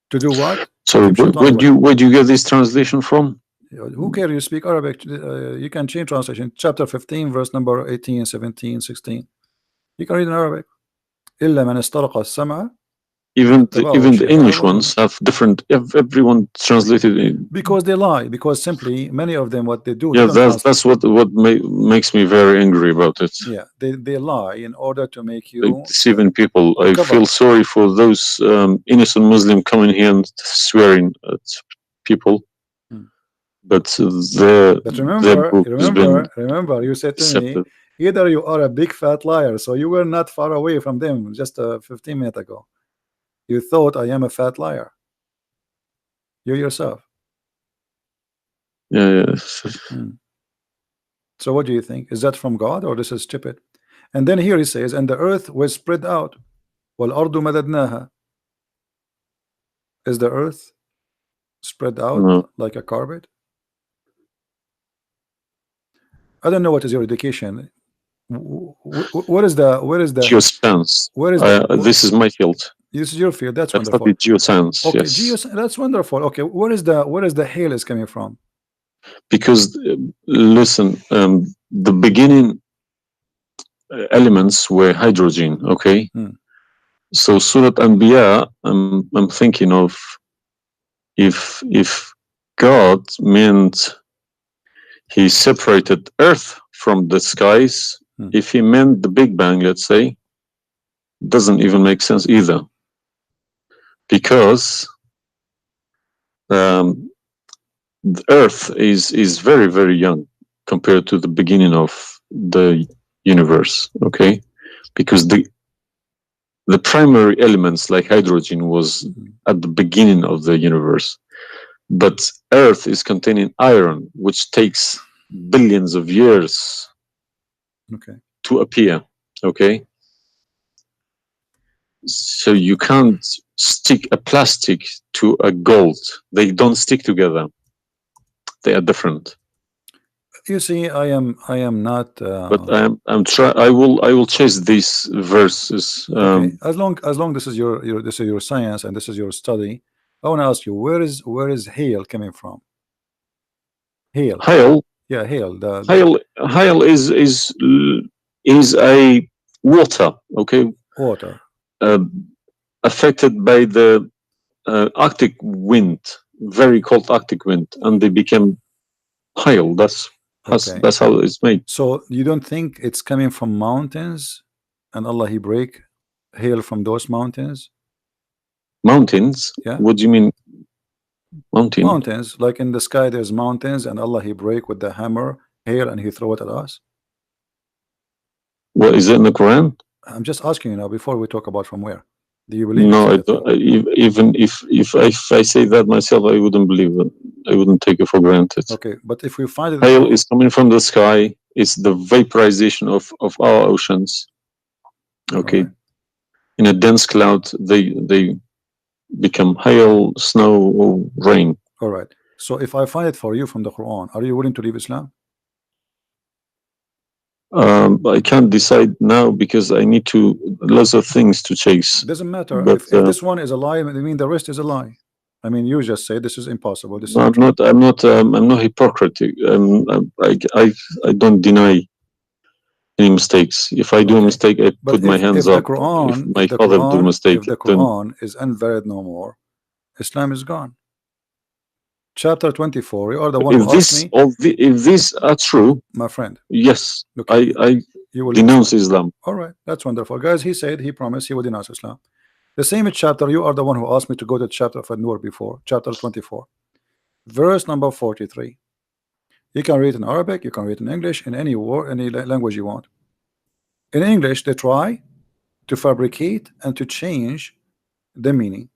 to do what? So Keep shaitan away. where do you get this translation from? Who cares? You speak Arabic. You can change translation. Chapter 15, verse number 18, 17, 16. You can read in Arabic. إلا من استرق السمع Even فاتبعه the شهاب English وهوى. ones have different. Everyone translated it. Because they lie. Because simply many of them, what they do, Yeah, they don't that's what makes me very angry about it. yeah, they lie in order to make Like you deceiving people. I cover. feel sorry for those innocent Muslim coming here and swearing at people. Hmm. But But their book has been remember, you said to me, accepted. either you are a big fat liar, so you were not far away from them just 15 minutes ago. You thought I am a fat liar. You yourself. Yeah. So what do you think? Is that from God or this is stupid? And then here he says, and the earth was spread out. وَالْأَرْضُ مَدَدْنَاهَا. Is the earth spread out No. like a carpet? I don't know what is your education. What is the Geoscience. This is my field. This is your field. That's I wonderful. studied geoscience. Okay, Yes. that's wonderful. Okay, where is the hail is coming from? Because listen, the beginning elements were hydrogen. Okay. So Surat Anbiya, I'm thinking of if God meant he separated earth from the skies, if he meant the Big Bang, let's say, doesn't even make sense either. Because the earth is very, very young compared to the beginning of the universe. Okay. Because the primary elements like hydrogen was at the beginning of the universe, but earth is containing iron, which takes billions of years to appear. Okay. So you can't stick a plastic to a gold. They don't stick together. They are different. You see, I am not. But I'm try. I will chase these verses. Okay. As long this is your science and this is your study, I want to ask you, where is hail coming from? Hail. Yeah, hail. Hail is a water. Okay. Water. Affected by the Arctic wind, very cold Arctic wind, and they became hail. That's how it's made. So you don't think it's coming from mountains, and Allah he break hail from those mountains? Mountains? Yeah. What do you mean? Mountains, like in the sky, there's mountains, and Allah he break with the hammer hail, and he throw it at us. What is it in the Quran? I'm just asking you now before we talk about from where. Do you believe? No, I don't. Even if I say that myself, I wouldn't believe it. I wouldn't take it for granted. Okay, but if we find it, hail is coming from the sky. It's the vaporization of our oceans. Okay, right. In a dense cloud, they become hail, snow, or rain. All right. So if I find it for you from the Quran, are you willing to leave Islam? I can't decide now because I need lots of things to chase. Doesn't matter. But, if this one is a lie, I mean the rest is a lie. I mean, you just say this is impossible. This is I'm not hypocritic. I don't deny any mistakes. If I do a mistake, I put my hands up. If my father do a mistake, if the Quran is invalid no more, Islam is gone. Chapter 24. You are the one who asked me. If these are true, my friend. Yes, okay. I denounce Islam. All right, that's wonderful, guys. He said he promised he would denounce Islam. The same chapter. You are the one who asked me to go to chapter of An-Nur before. Chapter 24, verse number 43. You can read in Arabic. You can read in English. In any language you want. In English, they try. to fabricate and to change the meaning.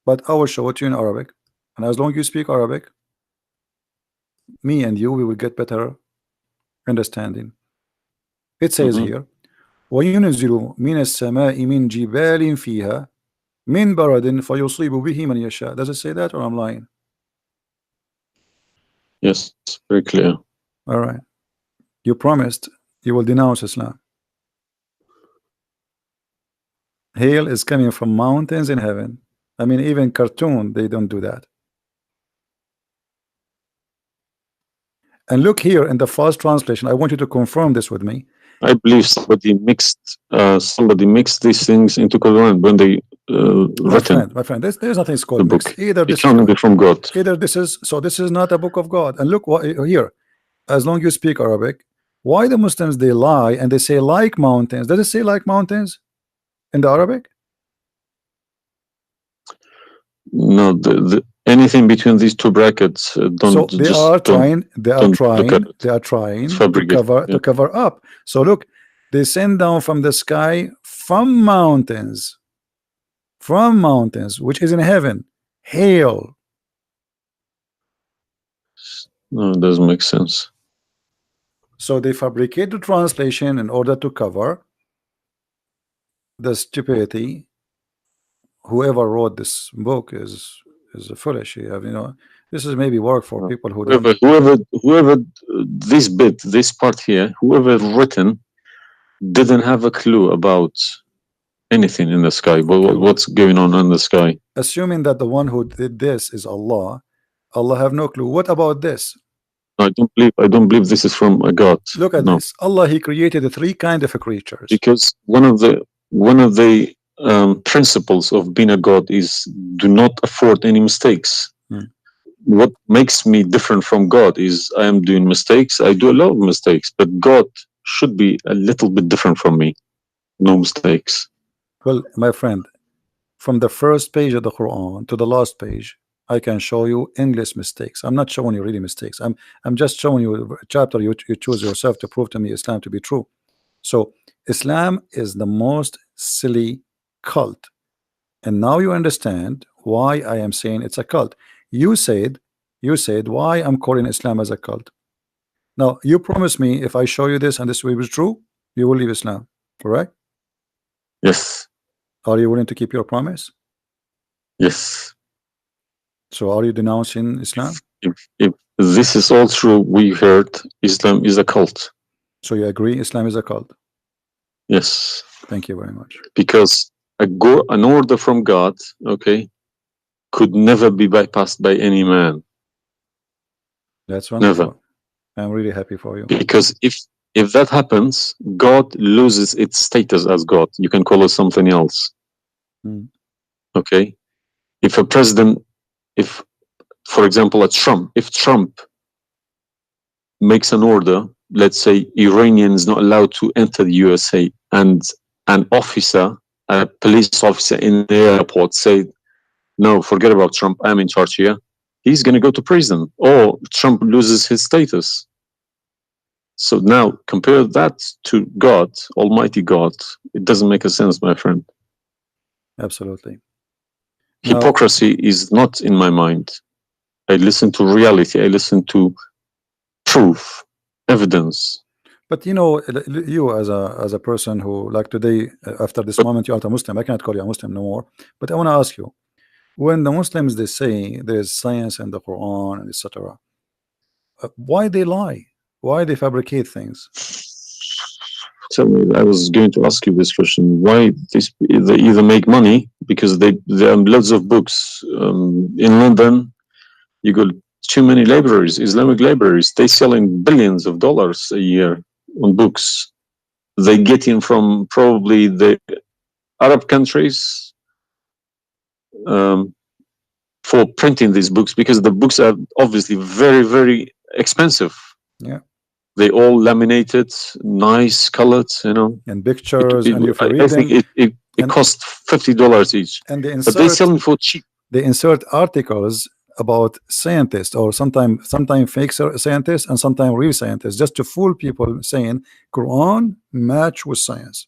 But I will show it to you in Arabic, and as long as you speak Arabic, me and you, we will get better understanding. It says Mhm. here, وَيُنْزِلُ مِنَ السَّمَاءِ مِنْ جِبَالٍ فِيهَا مِنْ بَرَدٍ فَيُصِيبُ بِهِ مَنْ يَشَاء. Does it say that, or I'm lying? Yes, very clear. All right. You promised you will denounce Islam. Hail is coming from mountains in heaven. I mean, even cartoon, they don't do that. And look here in the first translation. I want you to confirm this with me. I believe somebody mixed these things into Quran when they written My friend, there's nothing the called book. mixed. Either It this is cannot be from God. either this is so. This is not a book of God. And look what here. As long as you speak Arabic, why the Muslims they lie and they say like mountains? Does it say like mountains in the Arabic? No, anything between these two brackets, So they are trying. They are don't look at trying. They are trying to fabricate. cover up. So look, they send down from the sky from mountains, which is in heaven, hail. No, it doesn't make sense. So they fabricate the translation in order to cover the stupidity. Whoever wrote this book is foolish. You know, this is maybe work for people who don't. Whoever this part here, whoever written, didn't have a clue about anything in the sky. What's going on in the sky? Assuming that the one who did this is Allah, Allah have no clue. What about this? I don't believe this is from a God. Look at this. Allah, He created three kind of creatures. Because one of the principles of being a God is do not afford any mistakes. What makes me different from God is I am doing mistakes. I do a lot of mistakes, but God should be a little bit different from me. No mistakes. Well, my friend, from the first page of the Quran to the last page, I can show you endless mistakes. I'm not showing you really mistakes. I'm just showing you a chapter you choose yourself to prove to me Islam to be true. So Islam is the most silly cult, and now you understand why I am saying it's a cult. You said why I'm calling Islam as a cult. Now you promise me if I show you this and this will be true, you will leave Islam, correct? Yes. Are you willing to keep your promise? Yes. So are you denouncing Islam? If this is all true, we heard Islam is a cult. So you agree Islam is a cult? Yes. Thank you very much. Because an order from God, okay, could never be bypassed by any man. That's wonderful. Never. I'm really happy for you. Because if that happens, God loses its status as God. You can call it something else. Okay? If a president, for example, if Trump makes an order, let's say Iranians not allowed to enter the USA, and an officer, a police officer in the airport say, no, forget about Trump, I'm in charge here, he's going to go to prison, or Trump loses his status. So now compare that to God, Almighty God. It doesn't make a sense, my friend. Absolutely. Hypocrisy is not in my mind. I listen to reality. I listen to proof, evidence. But you know, you as a person who, like today, after this moment, you are a Muslim. I cannot call you a Muslim no more. But I want to ask you, when the Muslims they say there is science in the Quran, etc., why they lie? Why they fabricate things? Tell me, I was going to ask you this question. Why they either make money because there are loads of books in London. You got too many libraries, Islamic libraries. They selling billions of dollars a year on books. They get in from probably the Arab countries for printing these books because the books are obviously very, very expensive. Yeah. They all laminated, nice colored, you know. And pictures, and if you read I think it cost $50 each. And they but they sell them for cheap. They insert articles about scientists, or sometimes fake scientists and sometimes real scientists, just to fool people, saying Quran match with science.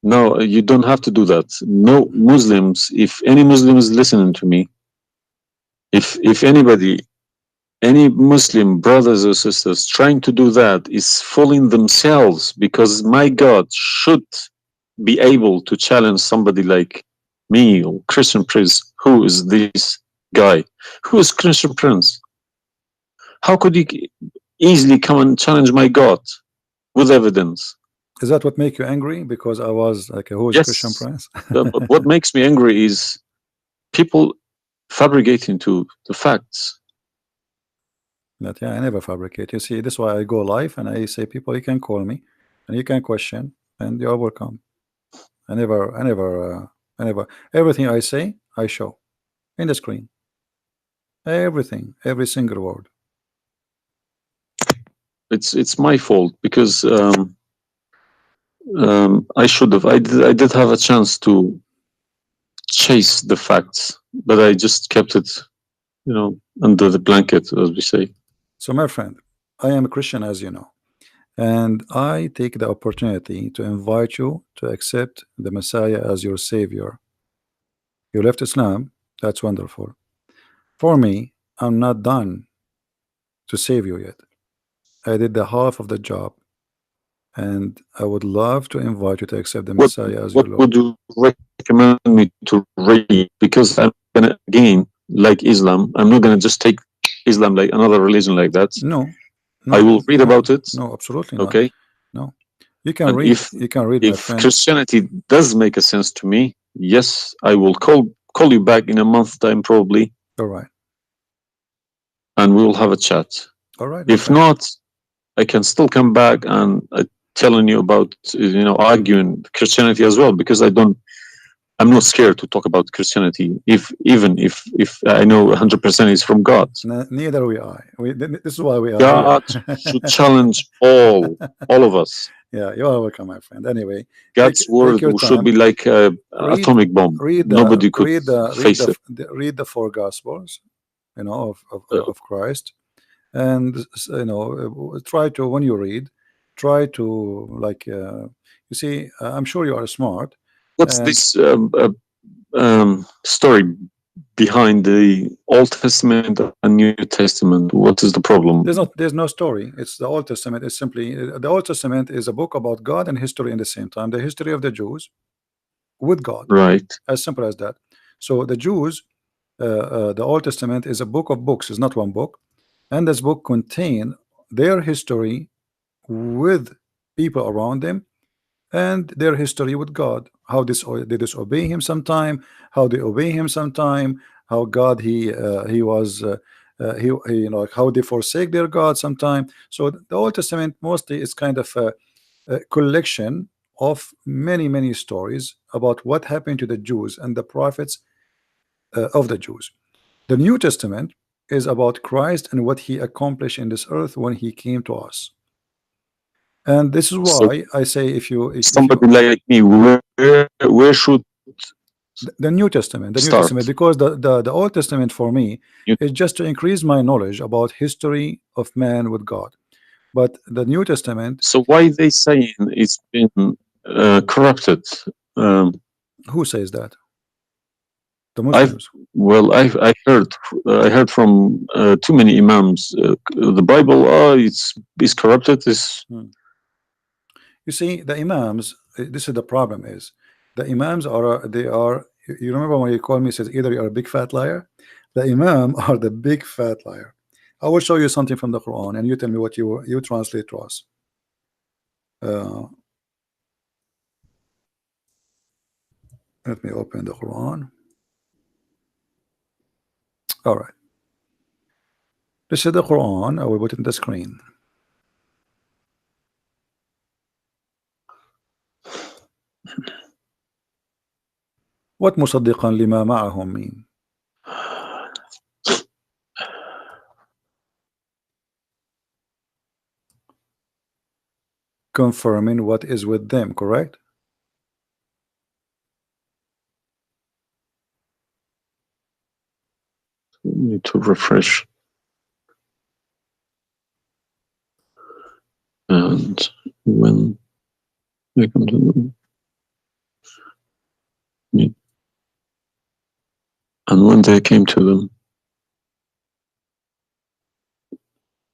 No, you don't have to do that. No Muslims, if any Muslim is listening to me, if anybody, any Muslim brothers or sisters trying to do that is fooling themselves, because my God should be able to challenge somebody like me or Christian Prince. Who is this guy? Who is Christian Prince? How could he easily come and challenge my God with evidence? Is that what make you angry? Because I was like, who is Christian Yes. Prince? But what makes me angry is people fabricating to the facts. But yeah, I never fabricate. You see, this is why I go live and I say, people, you can call me and you can question, and you are welcome. I never. Everything I say, I show in the screen. Everything, every single word. It's my fault because I should have. I did have a chance to chase the facts, but I just kept it, under the blanket, as we say. So, my friend, I am a Christian, as you know, and I take the opportunity to invite you to accept the Messiah as your Savior. You left Islam, that's wonderful. For me, I'm not done to save you yet. I did the half of the job, and I would love to invite you to accept the What Messiah as your what Lord. would you recommend me to read? Because I'm gonna, again, like Islam, I'm not gonna just take Islam like another religion like that. No, I no, will read no, about it. no, absolutely not. Okay. No, you And can read, my if friend. Christianity does make a sense to me, yes, I will call you back in a month's time probably, All right, and we will have a chat. all right, my If friend. not, I can still come back and telling you about, arguing Christianity as well, because I'm not scared to talk about Christianity, even if I know 100% is from God. Neither we are. This is why we are here. God should challenge all of us. Yeah, you are welcome, my friend. Anyway, God's take word your should be time. like a Read atomic bomb. read the Nobody could read the read face the it. read the four gospels, Uh, of Christ, and try to, when you read, try to, like, you see, I'm sure you are smart, what's and this story behind the Old Testament and New Testament? What is the problem? there's no story. It's the Old Testament is simply, the Old Testament is a book about God and history in the same time, the history of the Jews with God, Right. as simple as that. So the Jews, the Old Testament is a book of books, is not one book, and this book contain their history with people around them, and their history with God, how they disobey him sometime, how they obey him sometime, how God he was he how they forsake their God sometime. So the Old Testament mostly is kind of a collection of many stories about what happened to the Jews and the prophets of the Jews. The New Testament is about Christ and what he accomplished in this earth when he came to us. And this is So why I say, if you, somebody like me, where should the New Testament, start? because the Old Testament for me is just to increase my knowledge about history of man with God. But the New Testament, So why they saying it's been corrupted? Um, who says that? The I've Muslims. well, I heard from too many imams. The Bible, it's corrupted. Is Hmm. You see, the Imams, this is the problem is, the Imams are, they are, you remember when you call me, says either you are a big fat liar, the Imam are the big fat liar. I will show you something from the Quran and you tell me what you translate to us. Uh, let me open the Quran. All right. This is the Quran. I will put it in the screen. What مصدقا لما معهم mean? Confirming what is with them, correct? need to refresh. And when they come to And when they came to them,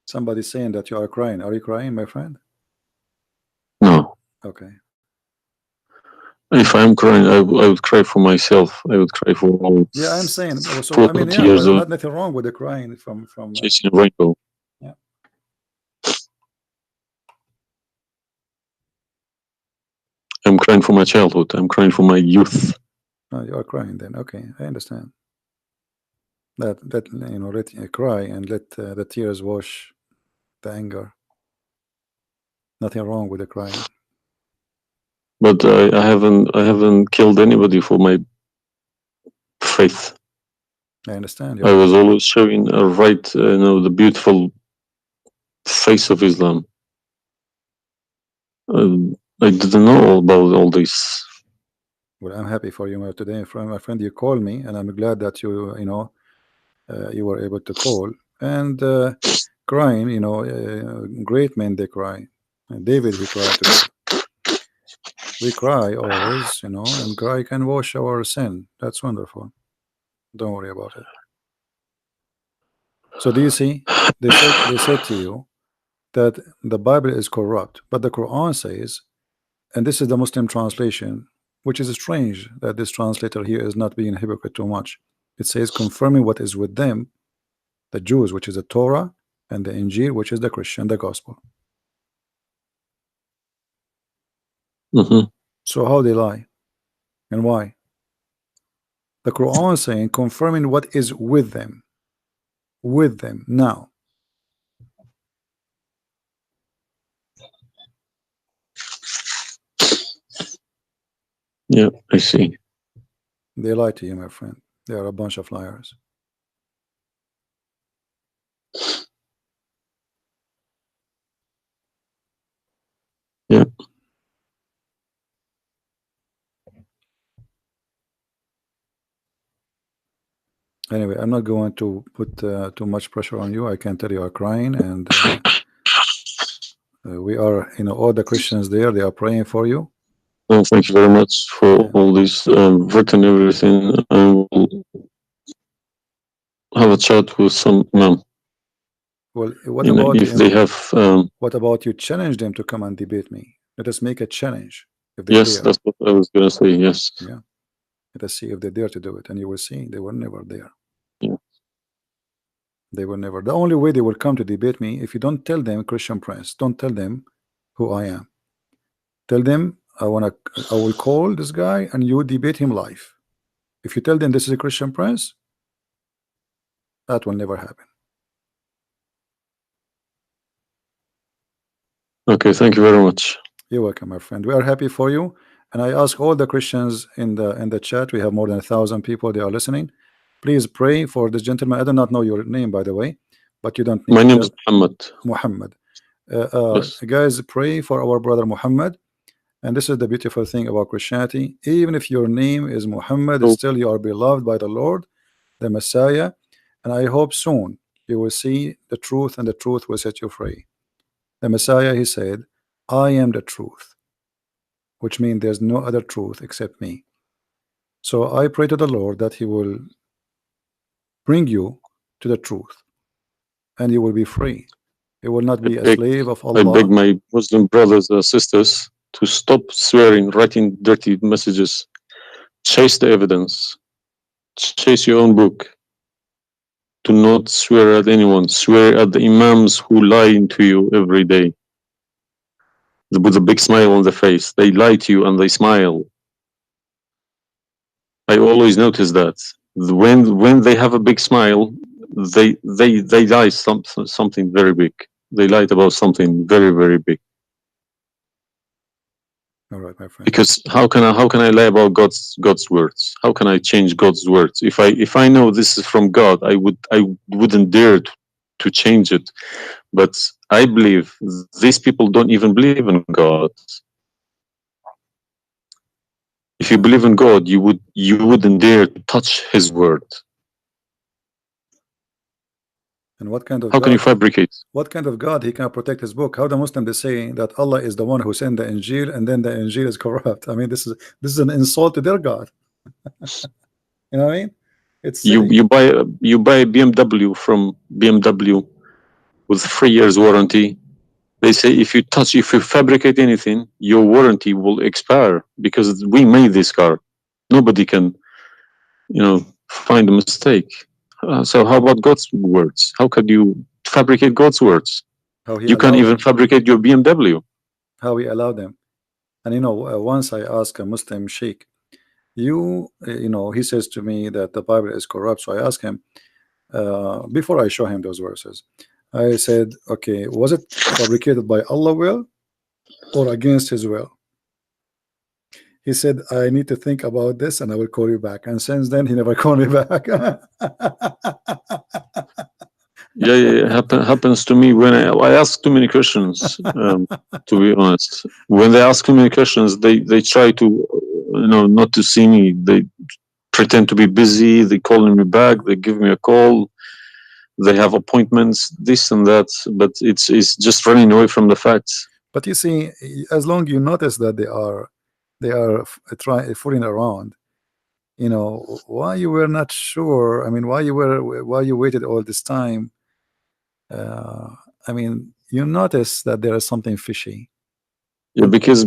Somebody's saying that you are crying. Are you crying, my friend? no. Okay. If I'm crying, I would cry for myself. I would cry for all Yeah, I'm saying. So I mean, 40 yeah, years well, of nothing wrong with the crying from. chasing a rainbow. Yeah. I'm crying for my childhood. I'm crying for my youth. Oh, you are crying then. Okay, I understand. That let cry and let the tears wash the anger. Nothing wrong with the crying. But I haven't killed anybody for my faith. I understand. I was always showing a right, the beautiful face of Islam. I didn't know about all this. Well, I'm happy for you today, my friend. You called me, and I'm glad that you were able to call and crying. Great men they cry. David, he cried to God. We cry always, and cry can wash our sin. That's wonderful. Don't worry about it. So do you see? They said to you that the Bible is corrupt, but the Quran says, and this is the Muslim translation, which is strange that this translator here is not being hypocrite too much. It says confirming what is with them, the Jews, which is the Torah, and the Injil, which is the Christian, the gospel. So how they lie and why? The Quran is saying confirming what is with them now. Yeah, I see. They lie to you, my friend. They are a bunch of liars. Yeah. Anyway, I'm not going to put too much pressure on you. I can tell you are crying, and we are, all the Christians there, they are praying for you. Well, thank you very much for all this written everything. I will have a chat with some imam. Well, what about if they have? What about you challenge them to come and debate me? Let us make a challenge. If they Yes, dare. that's what I was gonna say. Yes. Yeah. Let us see if they dare to do it, and you will see they were never there. Yeah. They were never. The only way they will come to debate me, if you don't tell them Christian Prince, don't tell them who I am. Tell them I will call this guy and you debate him live. If you tell them this is a Christian Prince, that will never happen. Okay, thank you very much. You're welcome, my friend. We are happy for you, and I ask all the Christians in the chat. We have more than 1,000 people. They are listening. Please pray for this gentleman. I do not know your name, by the way, but you don't need My to name tell. is Muhammad. Muhammad. Yes. Guys, pray for our brother Muhammad. And this is the beautiful thing about Christianity. Even if your name is Muhammad, still you are beloved by the Lord, the Messiah. And I hope soon you will see the truth, and the truth will set you free. The Messiah, he said, I am the truth, which means there's no other truth except me. So I pray to the Lord that he will bring you to the truth, and you will be free. You will not be a slave of Allah. I beg my Muslim brothers and sisters to stop swearing, writing dirty messages. Chase the evidence. Chase your own book. Do not swear at anyone. Swear at the imams who lie to you every day. With a big smile on their face. They lie to you and they smile. I always notice that. When they have a big smile, they lie something very big. They lied about something very, very big. All right, my friend. Because how can I lie about God's words? How can I change God's words? If I know this is from God, I wouldn't dare to change it. But I believe these people don't even believe in God. If you believe in God, you wouldn't dare to touch His word. And what kind of how God? Can you fabricate? What kind of God he can protect his book? How the Muslim they say that Allah is the one who sent the Injil, and then the Injil is corrupt. I mean, this is an insult to their God. You know what I mean? It's You silly. you buy a BMW from BMW with 3 years warranty. They say if you fabricate anything, your warranty will expire because we made this car. Nobody can, find a mistake. So how about God's words? How could you fabricate God's words? How he You can't allowed even them. fabricate your BMW. How he allowed them. And once I asked a Muslim sheikh, he says to me that the Bible is corrupt. So I asked him, before I show him those verses, I said, okay, was it fabricated by Allah will or against his will? He said, I need to think about this and I will call you back. And since then, he never called me back. Yeah. Happens to me when I ask too many questions. To be honest, when they ask too many questions, they try to, not to see me. They pretend to be busy. They calling me back. They give me a call. They have appointments, this and that. But it's just running away from the facts. But you see, as long you notice that they are trying fooling around, why you were not sure. I mean, why you waited all this time. uh, I mean, you notice that there is something fishy. Yeah, because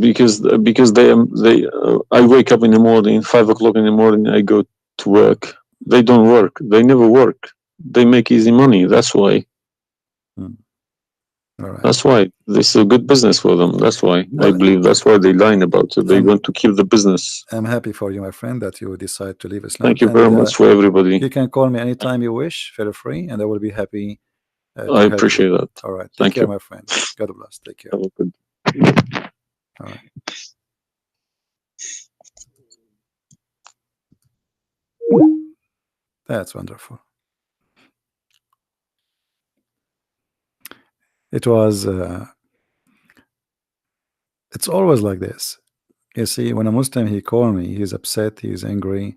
I wake up in the morning, 5 o'clock in the morning. I go to work. They don't work. They never work. They make easy money. That's why. All right. That's why this is a good business for them. That's why I Well, believe that's why they lying about it. They want to keep the business. I'm happy for you, my friend, that you decide to leave Islam. Thank you And very much for everybody. you can call me anytime you wish, feel free, and I will be happy to I help appreciate you. that. All right. Take Thank care, you. my friend. God bless. Take care. Have a good. All right. That's wonderful. It was. It's always like this. You see, when a Muslim he call me, he's upset, he's angry.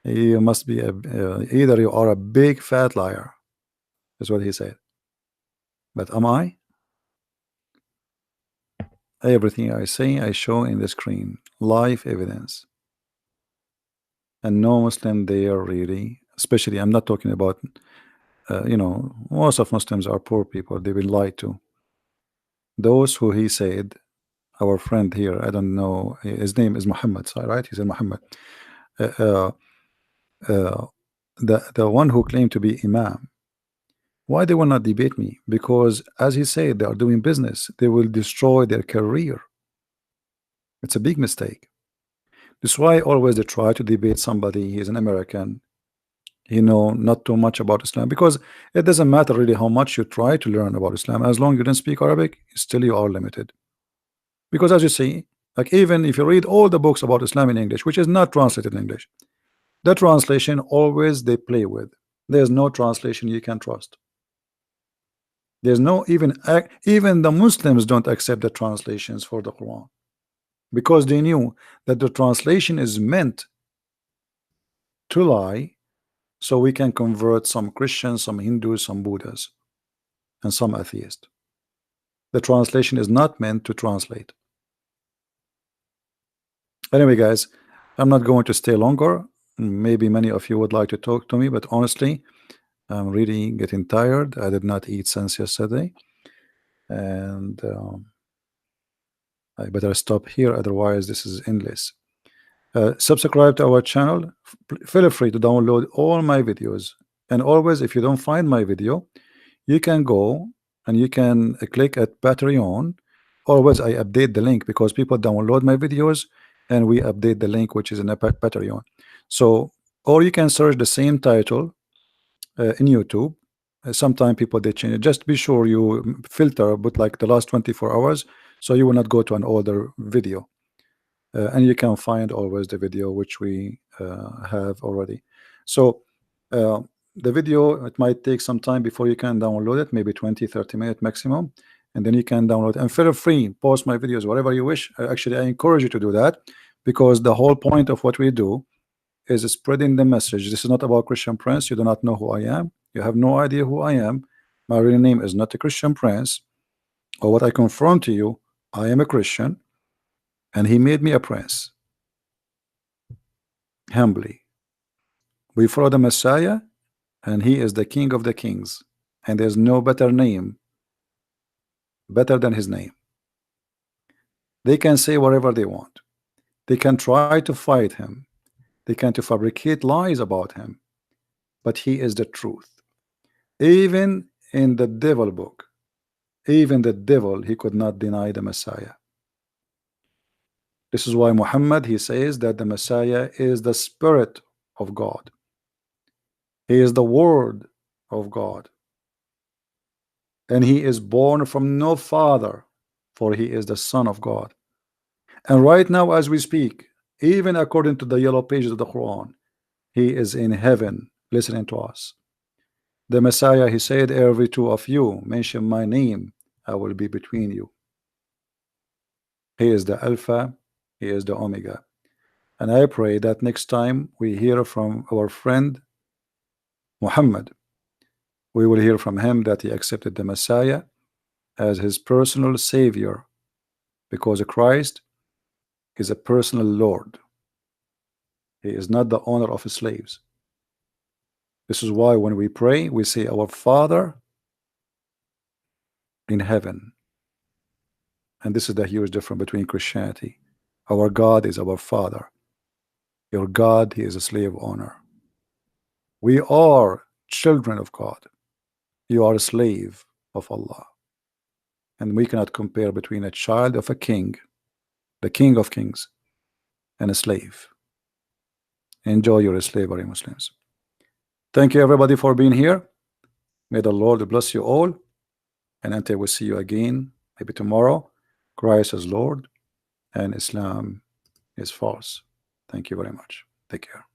You must be either you are a big fat liar, is what he said. But am I? Everything I say, I show in the screen, live evidence. And no Muslim there really, especially I'm not talking about, most of Muslims are poor people. They've been lied to. Those who he said, our friend here, I don't know, his name is Muhammad, right? He said Muhammad. Uh, uh, uh, the one who claimed to be Imam. Why they will not debate me? Because as he said, they are doing business. They will destroy their career. It's a big mistake. That's why always they try to debate somebody. He's an American. He know not too much about Islam, because it doesn't matter really how much you try to learn about Islam. As long as you don't speak Arabic, still you are limited. Because as you see, like even if you read all the books about Islam in English, which is not translated in English, the translation always they play with. There's no translation you can trust. There's no even the Muslims don't accept the translations for the Quran, because they knew that the translation is meant to lie, so we can convert some Christians, some Hindus, some Buddhas, and some atheists. The translation is not meant to translate. Anyway, guys, I'm not going to stay longer. Maybe many of you would like to talk to me, but honestly, I'm really getting tired. I did not eat since yesterday, and I better stop here, otherwise this is endless. Subscribe to our channel. Feel free to download all my videos, and always, if you don't find my video, you can go and you can click at Patreon. Always I update the link, because people download my videos and we update the link which is in a Patreon. So, or you can search the same title in YouTube. Sometimes people they change it. Just be sure you filter, but like the last 24 hours, so you will not go to an older video. And you can find always the video which we have already. So the video, it might take some time before you can download it, maybe 20-30 minutes maximum, and then you can download. And feel free, post my videos whatever you wish. Actually, I encourage you to do that, because the whole point of what we do is spreading the message. This is not about Christian Prince. You do not know who I am. You have no idea who I am. My real name is not a Christian Prince. Or what I confirm to you, I am a Christian, and he made me a prince, humbly, We follow the Messiah, and he is the King of the Kings, and there's no better name better than his name. They can say whatever they want. They can try to fight him. They can to fabricate lies about him, but he is the truth. Even in the devil book, even the devil, he could not deny the Messiah. This is why Muhammad, he says that the Messiah is the Spirit of God. He is the Word of God. And he is born from no father, for he is the Son of God. And right now, as we speak, even according to the yellow pages of the Quran, he is in heaven listening to us. The Messiah, he said, every two of you mention my name, I will be between you. He is the Alpha, he is the Omega. And I pray that next time we hear from our friend Muhammad, we will hear from him that he accepted the Messiah as his personal savior, because Christ is a personal Lord. He is not the owner of his slaves. This is why when we pray, we say, Our Father in heaven. And this is the huge difference between Christianity. Our God is our Father. Your God, he is a slave owner. We are children of God. You are a slave of Allah. And we cannot compare between a child of a king, the King of Kings, and a slave. Enjoy your slavery, Muslims. Thank you, everybody, for being here. May the Lord bless you all. And until we see you again, maybe tomorrow, Christ is Lord and Islam is false. Thank you very much. Take care.